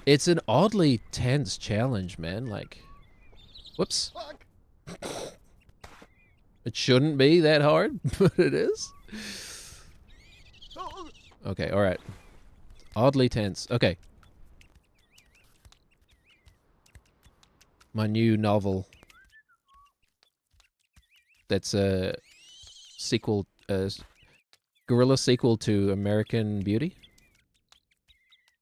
It's an oddly tense challenge, man. Like, whoops. It shouldn't be that hard, but it is. Okay, alright. Oddly tense. Okay. My new novel. That's a sequel, guerrilla sequel to American Beauty.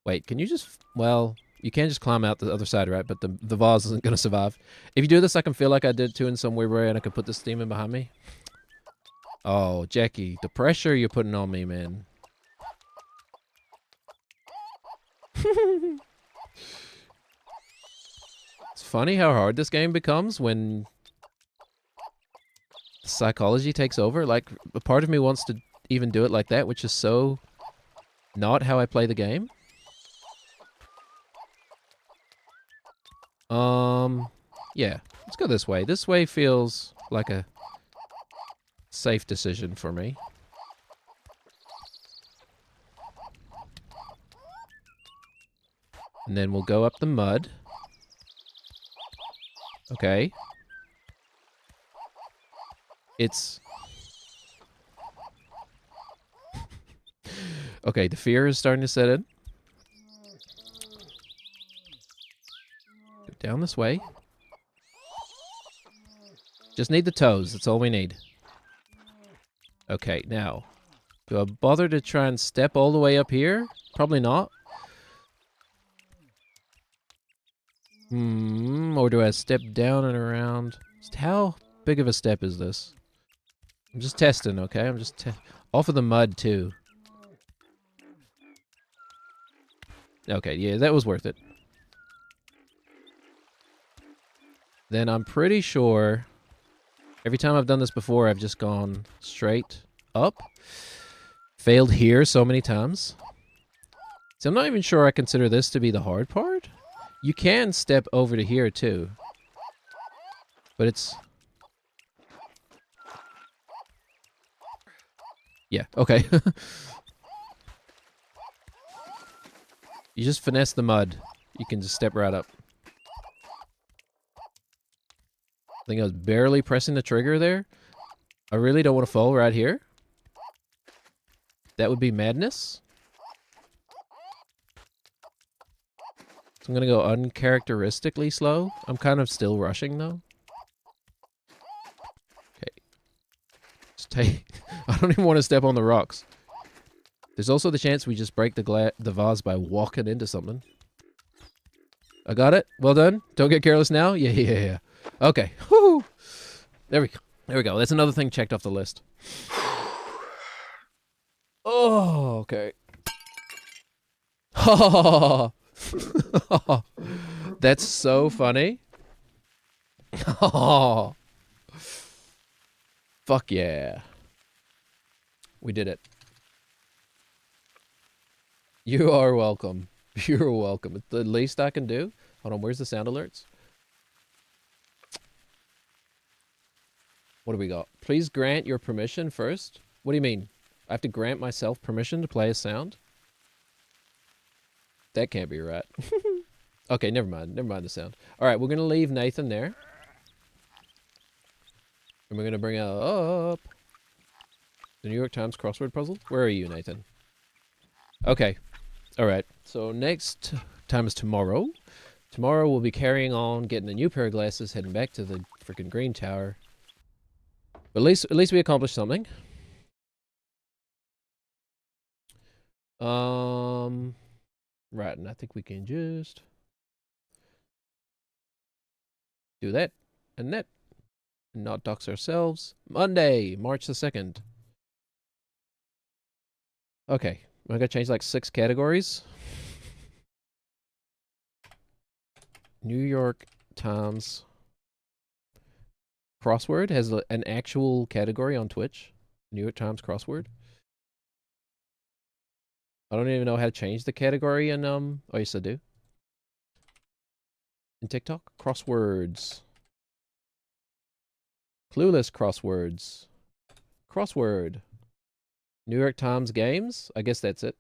Wait, can you just... Well, you can just climb out the other side, right? But the vase isn't going to survive. If you do this, I can feel like I did too in some weird way, and I can put this demon behind me. Oh, Jackie, the pressure you're putting on me, man. It's funny how hard this game becomes when psychology takes over. Like, a part of me wants to even do it like that, which is so not how I play the game. Yeah, let's go this way. This way feels like a safe decision for me. And then we'll go up the mud. Okay. It's... Okay, the fear is starting to set in. Go down this way. Just need the toes, that's all we need. Okay, now. Do I bother to try and step all the way up here? Probably not. Or do I step down and around? Just how big of a step is this? I'm just testing, okay? I'm just off of the mud, too. Okay, yeah, that was worth it. Then I'm pretty sure... Every time I've done this before, I've just gone straight up. Failed here so many times. So I'm not even sure I consider this to be the hard part. You can step over to here, too. But it's... Yeah, okay. You just finesse the mud. You can just step right up. I think I was barely pressing the trigger there. I really don't want to fall right here. That would be madness. So I'm going to go uncharacteristically slow. I'm kind of still rushing, though. Okay. Just take... I don't even want to step on the rocks. There's also the chance we just break the vase by walking into something. I got it. Well done. Don't get careless now. Yeah. Okay. Woo! There we go. There we go. That's another thing checked off the list. Oh, okay. That's so funny. Oh. Fuck yeah. We did it. You are welcome. You're welcome. It's the least I can do. Hold on, where's the sound alerts? What do we got? Please grant your permission first. What do you mean? I have to grant myself permission to play a sound? That can't be right. Okay, never mind. Never mind the sound. All right, we're going to leave Nathan there. And we're going to bring up the New York Times crossword puzzle. Where are you, Nathan? Okay. All right. So next time is tomorrow. Tomorrow we'll be carrying on, getting a new pair of glasses, heading back to the freaking green tower. But at least we accomplished something. Right, and I think we can just do that and that and not dox ourselves. Monday, March the 2nd. Okay, I gotta change like 6 categories. New York Times crossword has an actual category on Twitch. New York Times crossword. I don't even know how to change the category in oh yes I do. In TikTok, crosswords. Clueless crosswords. Crossword. New York Times games. I guess that's it.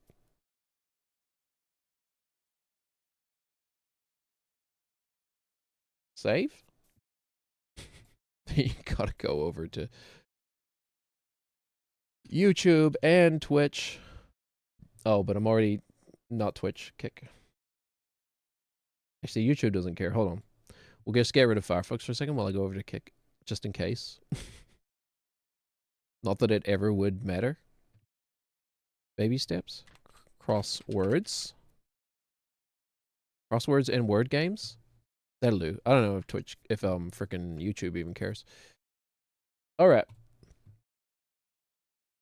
Save. You gotta go over to YouTube and Twitch. Oh, but I'm already not Twitch. Kick. Actually, YouTube doesn't care. Hold on. We'll just get rid of Firefox for a second while I go over to Kick, just in case. Not that it ever would matter. Baby steps. Crosswords. Crosswords and word games. That'll do. I don't know if Twitch, if freaking YouTube even cares. All right.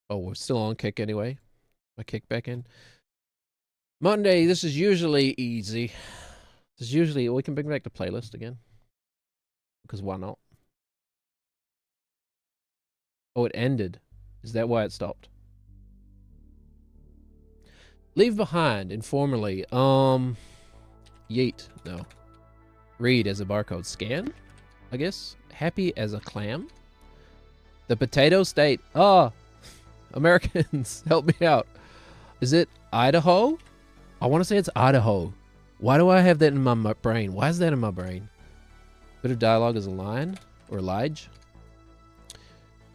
Oh, we're still on Kick anyway. I kick back in. Monday, this is usually easy. This is usually, we can bring back the playlist again. Because why not? Oh, it ended. Is that why it stopped? Leave behind, informally. Yeet. No. Read as a barcode. Scan, I guess. Happy as a clam. The potato state. Ah. Americans, help me out. Is it Idaho? I want to say it's Idaho. Why do I have that in my brain? Why is that in my brain? Bit of dialogue is a line or lige.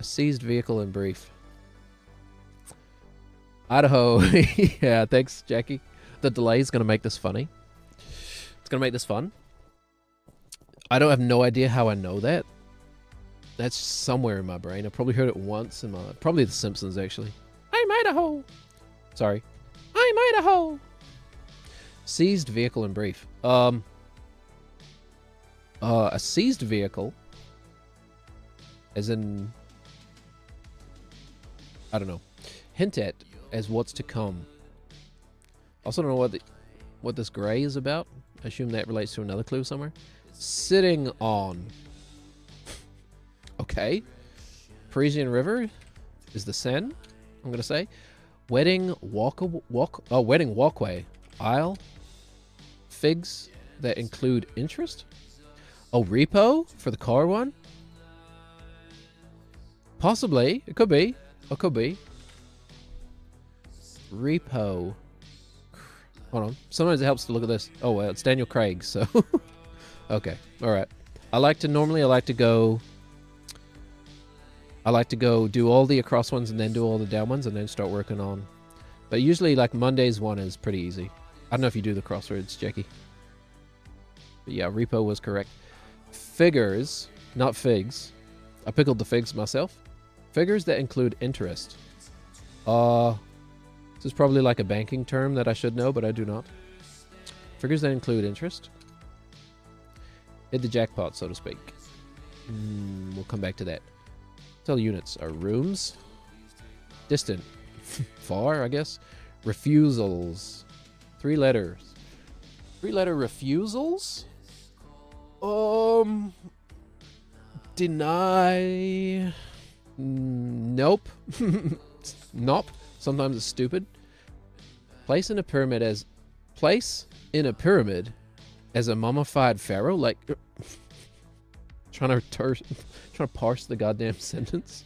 A seized vehicle in brief. Idaho. Yeah, thanks, Jackie. The delay is going to make this funny. It's going to make this fun. I don't have no idea how I know that. That's somewhere in my brain. I probably heard it once in my... Probably The Simpsons, actually. I'm Idaho. Sorry. I'm Idaho. Seized vehicle in brief. A seized vehicle, as in... I don't know. Hint at as what's to come. Also don't know what this gray is about. I assume that relates to another clue somewhere. Sitting on... Okay. Parisian River is the Seine, I'm going to say. Wedding walkway. Aisle. Figs that include interest. Oh, repo for the car one? Possibly. It could be. It could be. Repo. Hold on. Sometimes it helps to look at this. Oh, well, it's Daniel Craig, so. Okay. All right. I like to go do all the across ones and then do all the down ones and then start working on. But usually, like, Monday's one is pretty easy. I don't know if you do the crosswords, Jackie. But yeah, repo was correct. Figures, not figs. I pickled the figs myself. Figures that include interest. This is probably like a banking term that I should know, but I do not. Figures that include interest. Hit the jackpot, so to speak. We'll come back to that. Total units are rooms. Distant. Far, I guess. Refusals. 3 letters. 3-letter refusals? Deny. Nope. Nope. Sometimes it's stupid. Place in a pyramid as a mummified pharaoh, like trying to parse the goddamn sentence.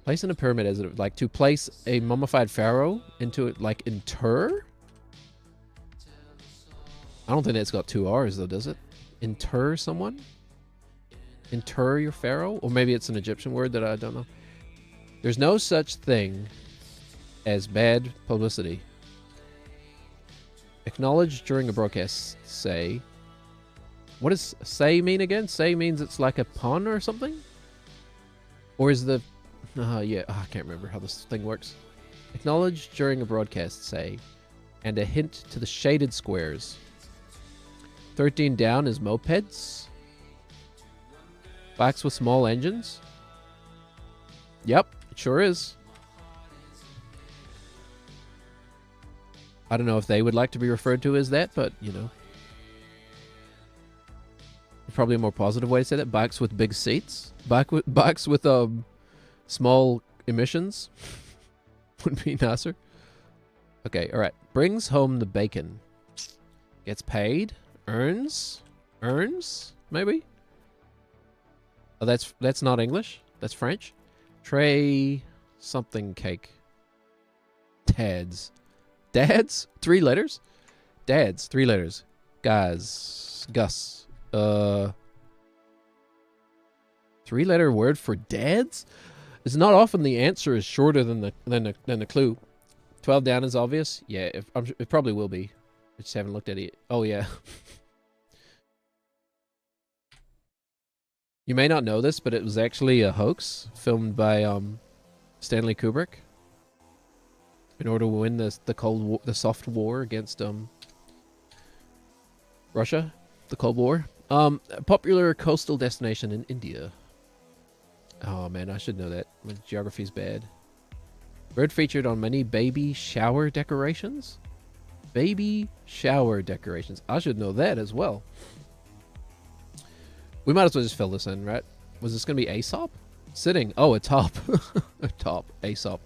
Place in a pyramid as like to place a mummified pharaoh into it, like inter. I don't think it's got 2 R's though, does it? Inter someone? Inter your pharaoh? Or maybe it's an Egyptian word that I don't know. There's no such thing as bad publicity. Acknowledge during a broadcast, say. What does say mean again? Say means it's like a pun or something? Or is the... yeah, I can't remember how this thing works. Acknowledge during a broadcast, say. And a hint to the shaded squares. 13 down is mopeds. Bikes with small engines. Yep, it sure is. I don't know if they would like to be referred to as that, but, you know. Probably a more positive way to say that. Bikes with big seats. Bikes with small emissions. Would be nicer. Okay, alright. Brings home the bacon. Gets paid. Earns. Maybe? Oh, that's not English. That's French. Tray something cake. Dads. 3 letters? Dads, 3 letters. Guys. Gus. 3-letter word for dads? It's not often the answer is shorter than the clue. 12 down is obvious. Yeah, it probably will be. I just haven't looked at it. Oh yeah. You may not know this, but it was actually a hoax filmed by Stanley Kubrick in order to win the Cold War, the soft war against Russia, the Cold War. A popular coastal destination in India. Oh man, I should know that. My geography's bad. Bird featured on many baby shower decorations. Baby shower decorations. I should know that as well. We might as well just fill this in, right? Was this going to be Aesop? Sitting. Oh, a top. A top. Aesop.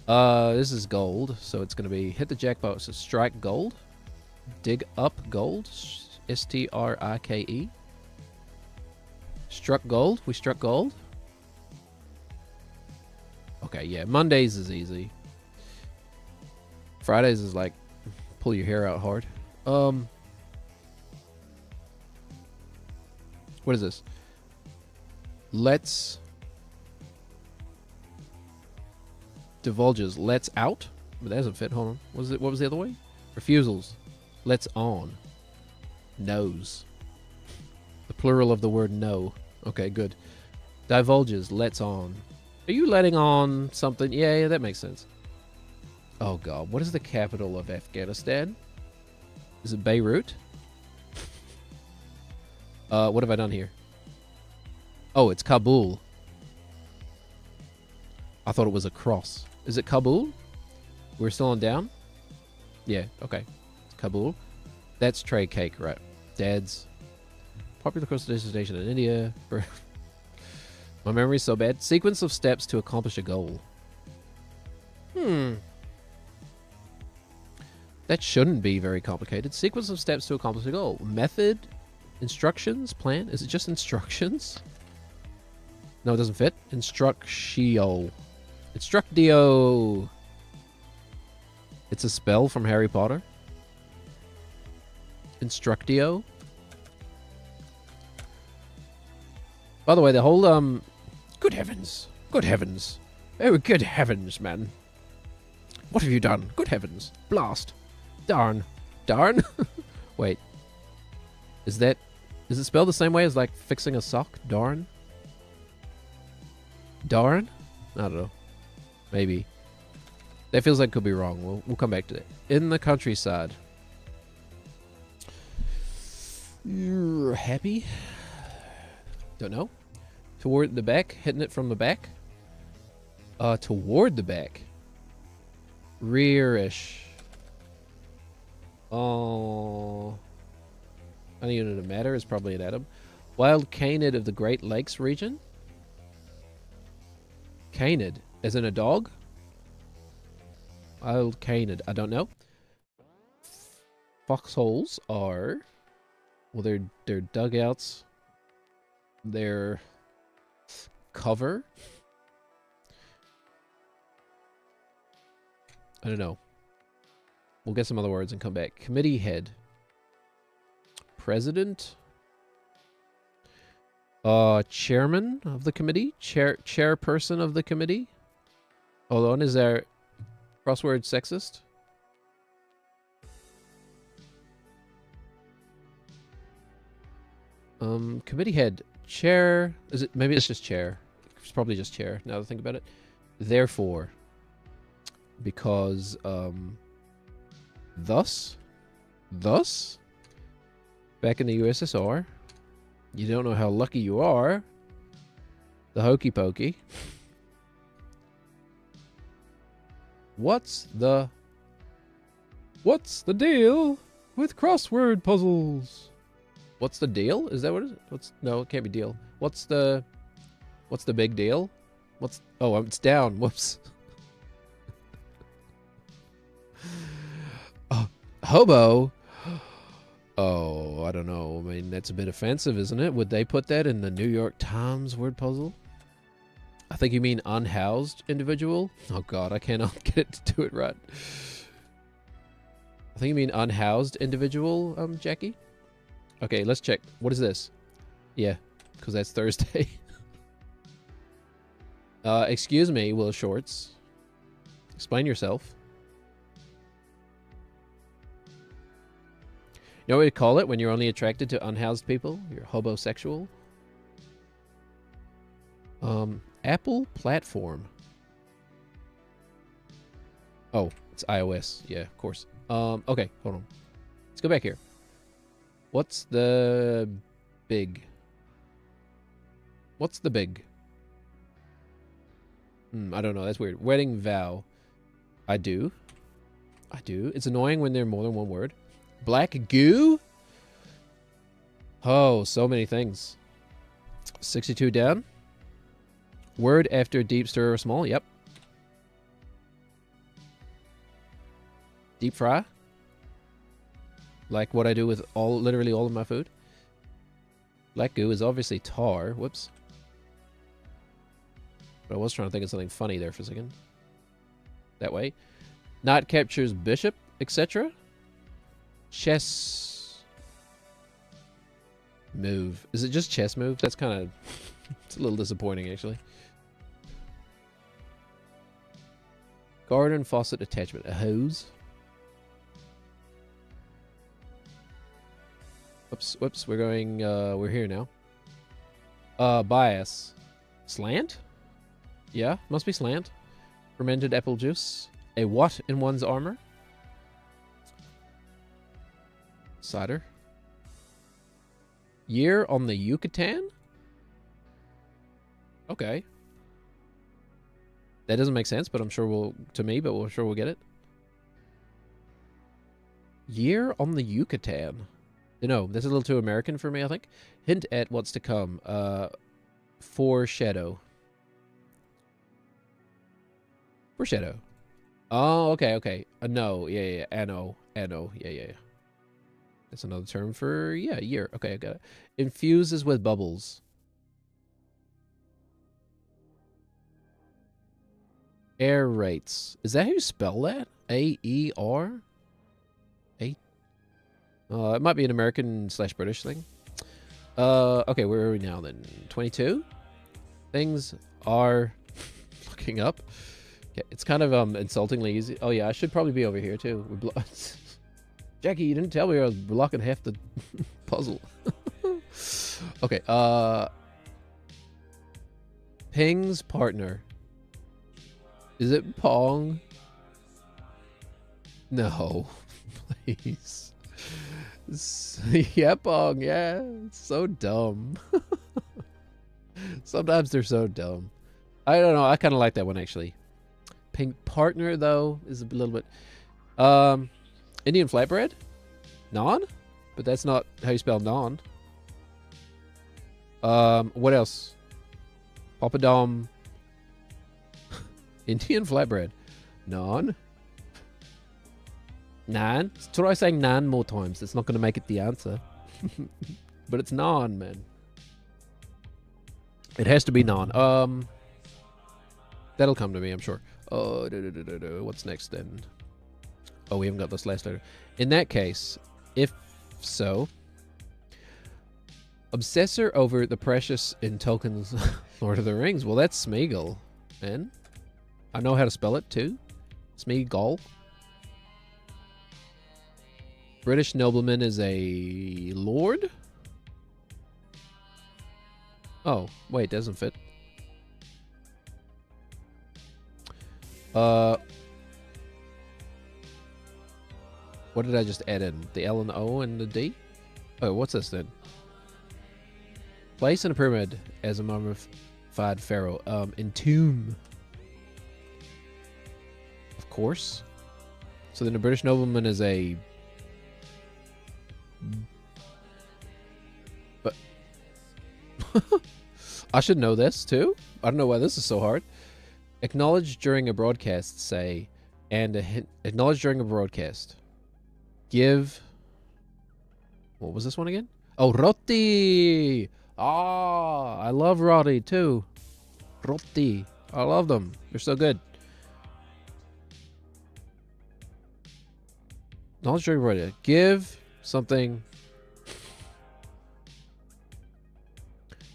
This is gold, so it's going to be hit the jackpot. So strike gold. Dig up gold. S-T-R-I-K-E. Struck gold. We struck gold. Okay, yeah. Mondays is easy. Fridays is like pull your hair out hard. What is this? Let's divulges. Let's out. But that doesn't fit. Hold on. What was the other way? Refusals. Let's on. Knows. The plural of the word no. Okay, good. Divulges. Let's on. Are you letting on something? Yeah, that makes sense. Oh god, what is the capital of Afghanistan? Is it Beirut? What have I done here? Oh, it's Kabul. I thought it was a cross. Is it Kabul? We're still on down? Yeah, okay. It's Kabul. That's tray cake, right? Dad's. Popular coastal destination in India. My memory's so bad. Sequence of steps to accomplish a goal. That shouldn't be very complicated. Sequence of steps to accomplish a goal. Method. Instructions. Plan. Is it just instructions? No, it doesn't fit. Instructio. Instructio. It's a spell from Harry Potter. Instructio. By the way, the whole good heavens. Good heavens. Oh, good heavens, man. What have you done? Good heavens. Blast. Darn. Darn? Wait. Is it spelled the same way as, like, fixing a sock? Darn? Darn? I don't know. Maybe. That feels like it could be wrong. We'll come back to that. In the countryside. You're happy? Don't know. Toward the back? Hitting it from the back? Toward the back. Rear-ish. Oh. Any unit of matter is probably an atom. Wild canid of the Great Lakes region? Canid. As in a dog? Wild canid. I don't know. Foxholes are... Well, they're dugouts. They're... cover? I don't know. We'll get some other words and come back. Committee head. President. Chairman of the committee. Chairperson of the committee. Hold on, is there crossword sexist? Committee head. Chair. Is it? Maybe it's just chair. It's probably just chair, now that I think about it. Therefore. Because, thus, back in the USSR, you don't know how lucky you are. The hokey pokey. What's the deal with crossword puzzles? What's the deal? Is that what it is? No, it can't be deal. What's the big deal? Oh, it's down. Whoops. Hobo? Oh, I don't know. I mean, that's a bit offensive, isn't it? Would they put that in the New York Times word puzzle? I think you mean unhoused individual? Oh god, I cannot get it to do it right. I think you mean unhoused individual, Jackie? Okay, let's check. What is this? Yeah, because that's Thursday. Excuse me, Will Shorts. Explain yourself. You know what we call it when you're only attracted to unhoused people? You're hobosexual. Apple platform. Oh, it's iOS. Yeah, of course. Okay, hold on. Let's go back here. What's the big? What's the big? I don't know. That's weird. Wedding vow. I do. It's annoying when they're more than one word. Black goo? Oh, so many things. 62 down. Word after deep stir or small. Yep. Deep fry. Like what I do with literally all of my food. Black goo is obviously tar. Whoops. But I was trying to think of something funny there for a second. That way. Knight captures bishop, etc. Chess move. Is it just chess move? That's kind of... it's a little disappointing, actually. Garden faucet attachment. A hose. Whoops. We're going... we're here now. Bias. Slant? Yeah, must be slant. Fermented apple juice. A what in one's armor? Cider. Year on the Yucatan? Okay. That doesn't make sense, but I'm sure we'll get it. Year on the Yucatan. No, that's a little too American for me, I think. Hint at what's to come. Foreshadow. Foreshadow. Oh, okay. No, yeah. Anno. Yeah. That's another term for, yeah, year. Okay, I got it. Infuses with bubbles. Air rates. Is that how you spell that? A-E-R? A? It might be an American/British thing. Okay, where are we now then? 22? Things are looking up. Okay, it's kind of insultingly easy. Oh yeah, I should probably be over here too. Jackie, you didn't tell me I was blocking half the puzzle. Okay, Ping's partner. Is it Pong? No, please. Yeah, Pong, yeah. It's so dumb. Sometimes they're so dumb. I don't know, I kind of like that one actually. Ping partner, though, is a little bit... Indian flatbread? Naan? But that's not how you spell naan. What else? Papadom. Indian flatbread. Naan? Naan? Try saying naan more times. It's not going to make it the answer. But it's naan, man. It has to be naan. That'll come to me, I'm sure. Oh, what's next then? Oh, we haven't got this last letter. In that case, if so, obsessor over the precious in Tolkien's Lord of the Rings. Well, that's Smeagol, man. I know how to spell it too. Smeagol. British nobleman is a lord? Oh, wait, doesn't fit. What did I just add in? The L and the O and the D? Oh, what's this then? Place in a pyramid as a mummified pharaoh. Entomb. Of course. So then a British nobleman is a... But... I should know this too. I don't know why this is so hard. Acknowledge during a broadcast, say, and acknowledge during a broadcast. Give. What was this one again? Oh, roti. Ah, I love roti too. Roti. I love them. They're so good. Acknowledge during a broadcast. Give something.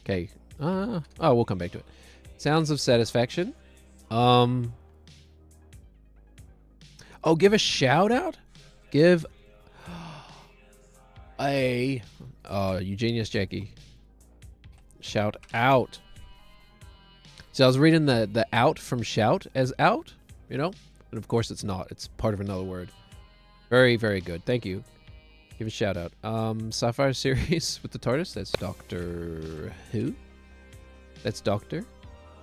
Okay. Oh, we'll come back to it. Sounds of satisfaction. Oh, give a shout out? Give a Eugenius Jackie. Shout out. So I was reading the out from shout as out, you know? And of course it's not. It's part of another word. Very, very good. Thank you. Give a shout out. Sapphire series with the TARDIS. That's Doctor Who? That's Doctor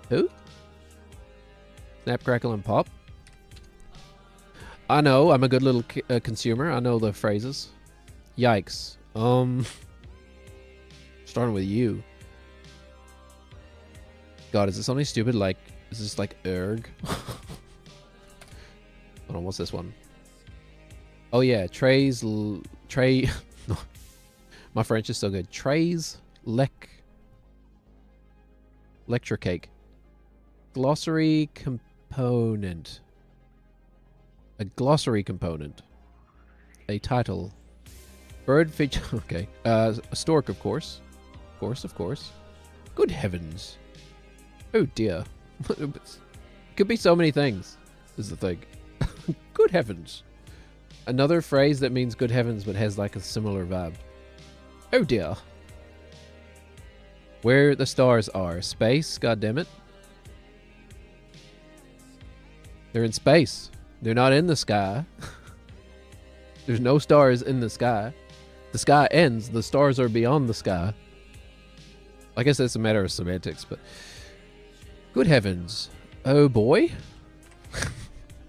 Who? Snap, crackle, and pop. I know. I'm a good little consumer. I know the phrases. Yikes. Starting with you. God, is this something stupid? Like, is this like erg? Hold on, what's this one? Oh yeah, Trey. My French is so good. Trey's lecture cake. Glossary component. A glossary component. A title. Bird feature. Okay. A stork, of course. Of course. Good heavens. Oh dear. Could be so many things, is the thing. Good heavens. Another phrase that means good heavens but has like a similar vibe. Oh dear. Where the stars are. Space, goddammit. They're in space. They're not in the sky. There's no stars in the sky. The sky ends. The stars are beyond the sky. I guess that's a matter of semantics, but... Good heavens. Oh boy?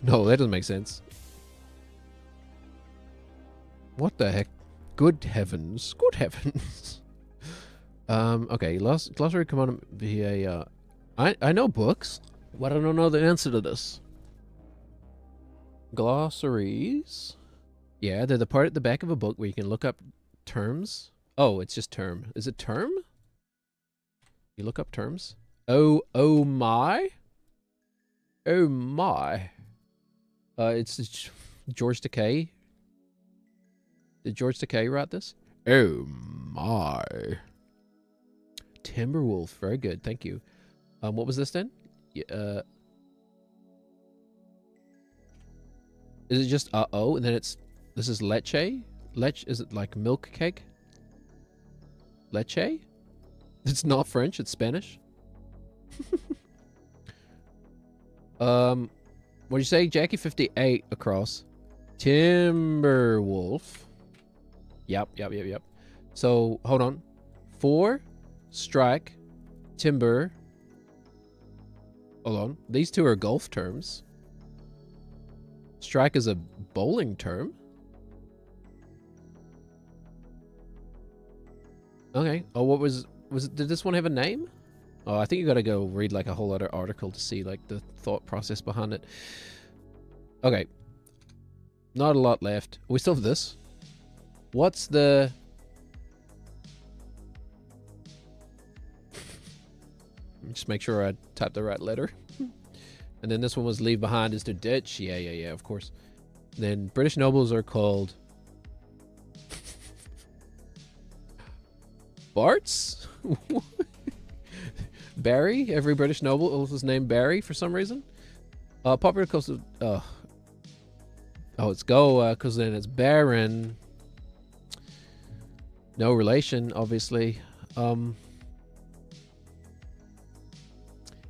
No, that doesn't make sense. What the heck? Good heavens. Good heavens. Okay. Glossary command via... I know books. Why don't I know the answer to this? Glossaries. Yeah, they're the part at the back of a book where you can look up terms. Oh, it's just term. Is it term? You look up terms? Oh my? Oh my. It's George Takei. Did George Takei write this? Oh my. Timberwolf, very good, thank you. What was this then? Yeah, is it just and then this is leche? Is it like milk cake? Leche? It's not French, it's Spanish. What'd you say? Jackie 58 across. Timberwolf. Yep. So, hold on. 4, strike, timber. Hold on. These two are golf terms. Strike is a bowling term. Okay. Oh, what was it? Did this one have a name? Oh, I think you gotta go read like a whole other article to see like the thought process behind it. Okay. Not a lot left. We still have this. What's the... Just make sure I type the right letter. And then this one was leave behind is to ditch. Yeah, of course. Then British nobles are called... Barts? Barry? Every British noble was named Barry for some reason. Popular coastal... oh, it's go, because then it's Baron. No relation, obviously.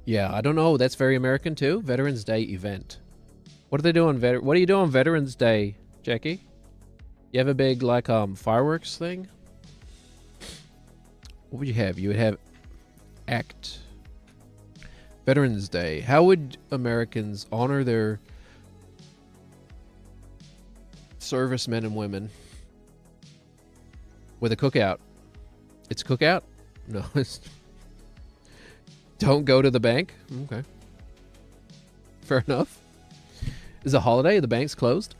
Yeah, I don't know. That's very American too. Veterans Day event. What do they do on What do you do on Veterans Day, Jackie? You have a big like fireworks thing? What would you have? You would have ACT. Veterans Day. How would Americans honor their servicemen and women? With a cookout. It's a cookout? No, it's... Don't go to the bank? Okay. Fair enough. Is it a holiday? The bank's closed?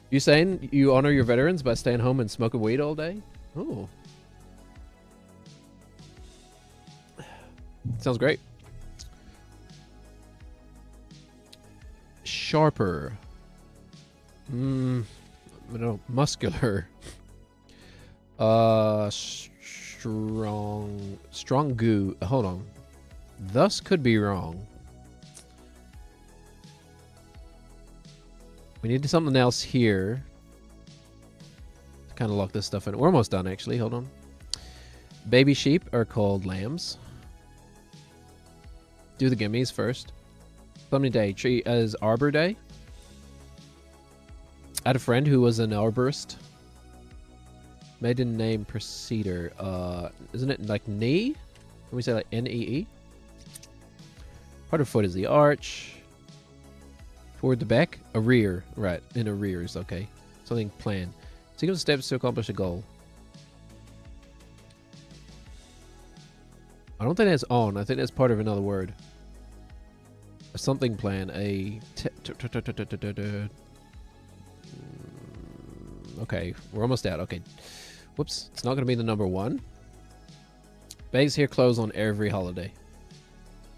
You saying you honor your veterans by staying home and smoking weed all day? Oh. Sounds great. Sharper. No, muscular. Strong goo. Hold on. Thus could be wrong. We need something else here to kind of lock this stuff in. We're almost done, actually. Hold on. Baby sheep are called lambs. Do the gimmies first. Plummy Day. Tree as Arbor Day. I had a friend who was an arborist. Maiden name Procedure. Isn't it like knee? Can we say like N-E-E? Part of foot is the arch. Toward the back? A rear. Right. In arrears. Okay. Something planned. Sequence of steps to accomplish a goal. I don't think that's on. I think that's part of another word. A something plan. Okay. We're almost out. Okay. Whoops. It's not going to be the number 1. Banks here close on every holiday.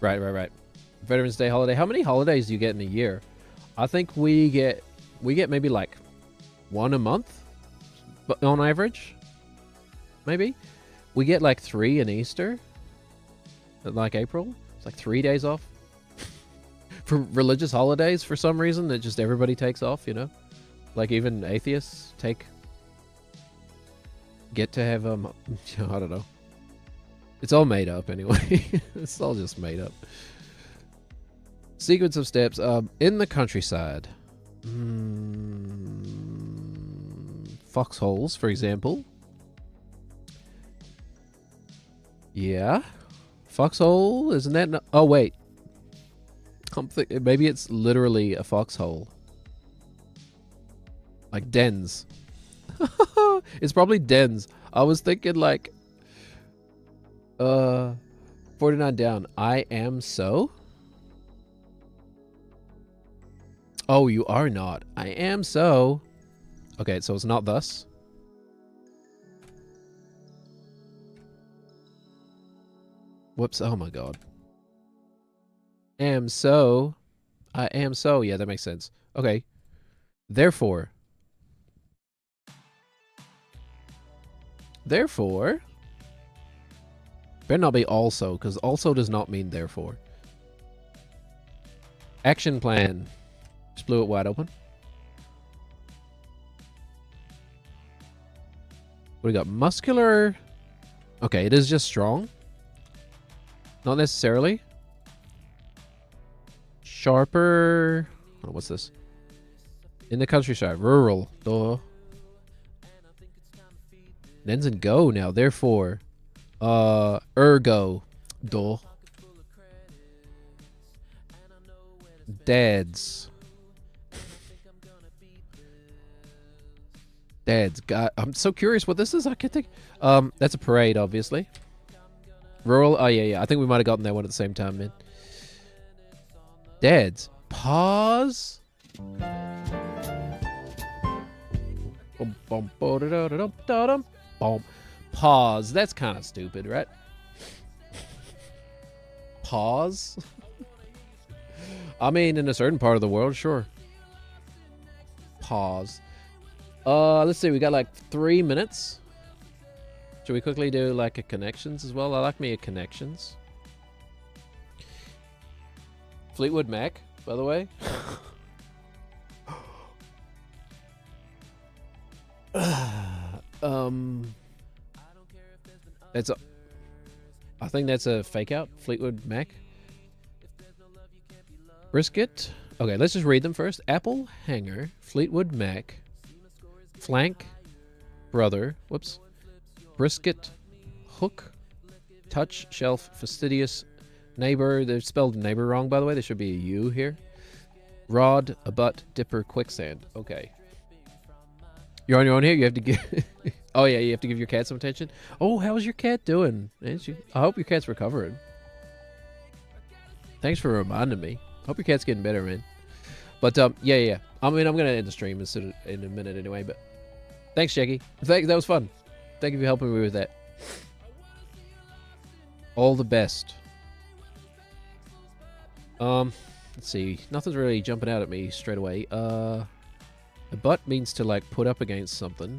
Right. Veterans Day holiday. How many holidays do you get in a year? I think we get maybe like 1 a month, but on average, maybe we get like 3 in Easter, like April. It's like 3 days off for religious holidays for some reason that just everybody takes off. You know, like even atheists get to have I don't know. It's all made up anyway. It's all just made up. Sequence of steps in the countryside. Foxholes, for example. Yeah. Foxhole, isn't that... Oh, wait. Maybe it's literally a foxhole. Like dens. It's probably dens. I was thinking like... 49 down. I am so... Oh, you are not. I am so. Okay, so it's not thus. Whoops. Oh my god. Am so. I am so. Yeah, that makes sense. Okay. Therefore. Therefore. Better not be also, because also does not mean therefore. Action plan. Just blew it wide open. What do we got? Muscular. Okay, it is just strong. Not necessarily. Sharper. Oh, what's this? In the countryside. Rural. Duh. Ends in go now. Therefore. Ergo. Duh. Dads. Dads. God, I'm so curious what this is. I can't think. That's a parade, obviously. Rural. Oh, yeah. I think we might have gotten that one at the same time, man. Dads. Pause. Pause. That's kind of stupid, right? Pause. I mean, in a certain part of the world, sure. Pause. Let's see. We got like 3 minutes. Should we quickly do like a connections as well? I like me a connections. Fleetwood Mac, by the way. That's a. I think that's a fake out. Fleetwood Mac. Brisket. Okay, let's just read them first. Apple Hanger, Fleetwood Mac, Flank, Brother. Whoops. Brisket, Hook, Touch, Shelf, Fastidious, Neighbor. They've spelled neighbor wrong, by the way. There should be a U here. Rod, a butt, Dipper, Quicksand. Okay. You're on your own here? You have to give... Oh, yeah, you have to give your cat some attention. Oh, how's your cat doing? I hope your cat's recovering. Thanks for reminding me. Hope your cat's getting better, man. But, yeah. I mean, I'm going to end the stream in a minute anyway, but... Thanks, Jackie. That was fun. Thank you for helping me with that. All the best. Let's see. Nothing's really jumping out at me straight away. A butt means to, like, put up against something.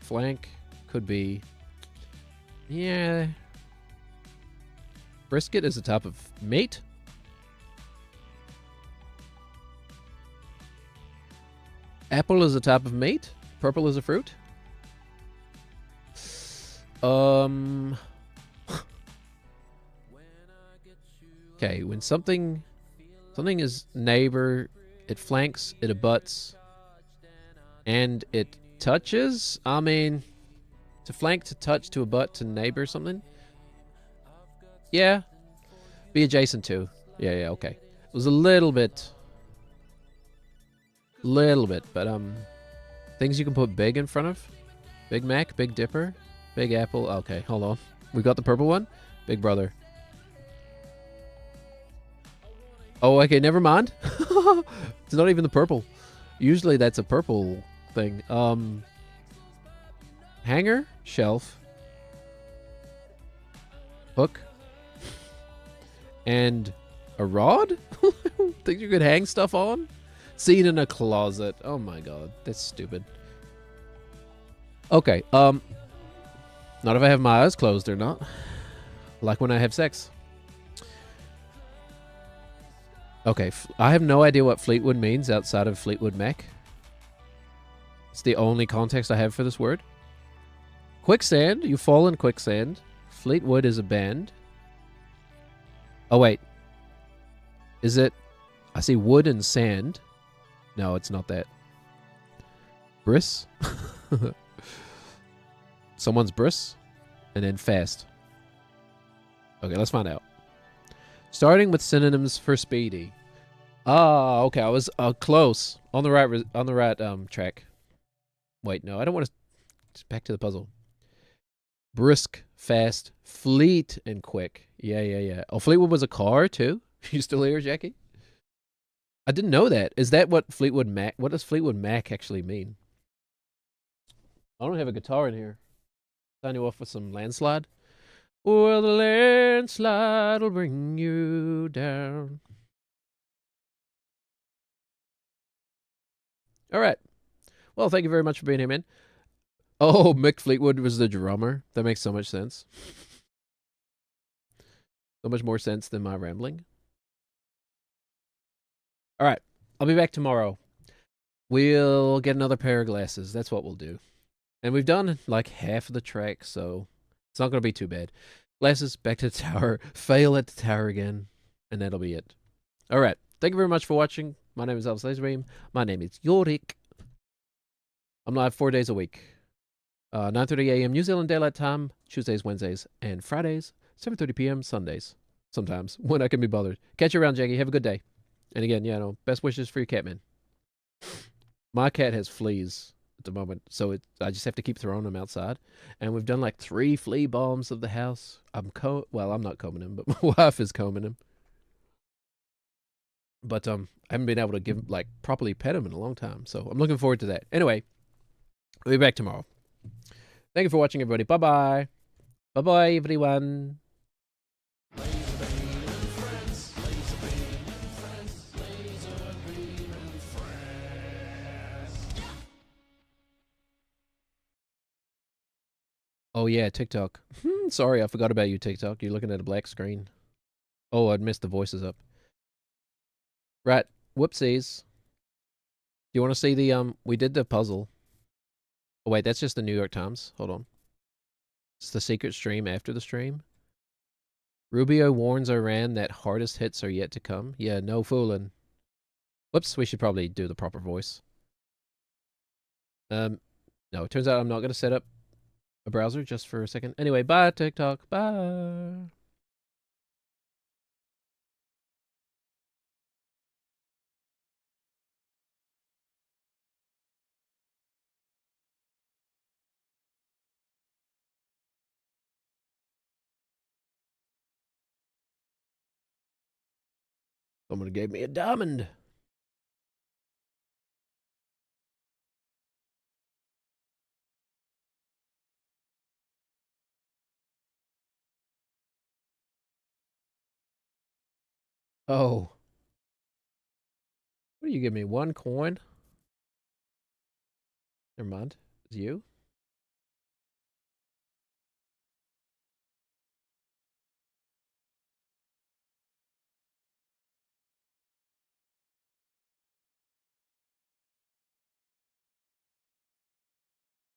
Flank could be... Yeah. Brisket is a type of meat. Apple is a type of meat. Purple is a fruit. Okay, when something is neighbor, it flanks, it abuts, and it touches. I mean, to flank, to touch, to abut, to neighbor something. Yeah, be adjacent to. Yeah, okay. It was a little bit, but things you can put big in front of. Big Mac, Big Dipper, Big Apple. Okay, hold on. We got the purple one. Big Brother. Oh, okay, never mind. It's not even the purple. Usually that's a purple thing. Hanger, shelf, hook, and a rod? Think you could hang stuff on? Seat in a closet. Oh my god, that's stupid. Okay, not if I have my eyes closed or not. Like when I have sex. Okay, I have no idea what Fleetwood means outside of Fleetwood Mac. It's the only context I have for this word. Quicksand, you fall in quicksand. Fleetwood is a band. Oh, wait. Is it... I see wood and sand. No, it's not that. Briss? Someone's briss? And then fast. Okay, let's find out. Starting with synonyms for speedy. Ah, okay, I was close. On the right track. Wait, no, I don't want to... Just back to the puzzle. Brisk, fast, fleet, and quick. Yeah. Oh, Fleetwood was a car, too? You still here, Jackie? I didn't know that. Is that what Fleetwood Mac... What does Fleetwood Mac actually mean? I don't have a guitar in here. Sign you off with some landslide. Or the landslide will bring you down. All right. Well, thank you very much for being here, man. Oh, Mick Fleetwood was the drummer. That makes so much sense. So much more sense than my rambling. All right. I'll be back tomorrow. We'll get another pair of glasses. That's what we'll do. And we've done like half of the track, so it's not going to be too bad. Glasses, back to the tower, fail at the tower again, and that'll be it. All right. Thank you very much for watching. My name is Elvis Laserbeam. My name is Yorick. I'm live 4 days a week. 9:30 a.m. New Zealand Daylight Time, Tuesdays, Wednesdays, and Fridays, 7:30 p.m. Sundays. Sometimes, when I can be bothered. Catch you around, Jackie. Have a good day. And again, best wishes for your cat, man. My cat has fleas at the moment, so I just have to keep throwing them outside. And we've done like 3 flea bombs of the house. I'm not combing him, but my wife is combing him. But I haven't been able to properly pet him in a long time, so I'm looking forward to that. Anyway, we'll be back tomorrow. Thank you for watching, everybody. Bye-bye. Bye-bye, everyone. Oh, yeah, TikTok. Sorry, I forgot about you, TikTok. You're looking at a black screen. Oh, I'd missed the voices up. Right. Whoopsies. Do you want to see the, we did the puzzle. Oh, wait, that's just the New York Times. Hold on. It's the secret stream after the stream. Rubio warns Iran that hardest hits are yet to come. Yeah, no fooling. Whoops, we should probably do the proper voice. No, it turns out I'm not going to set up a browser just for a second. Anyway, bye, TikTok. Bye. Someone gave me a diamond. Oh. What do you give me? 1 coin? Never mind. It's you?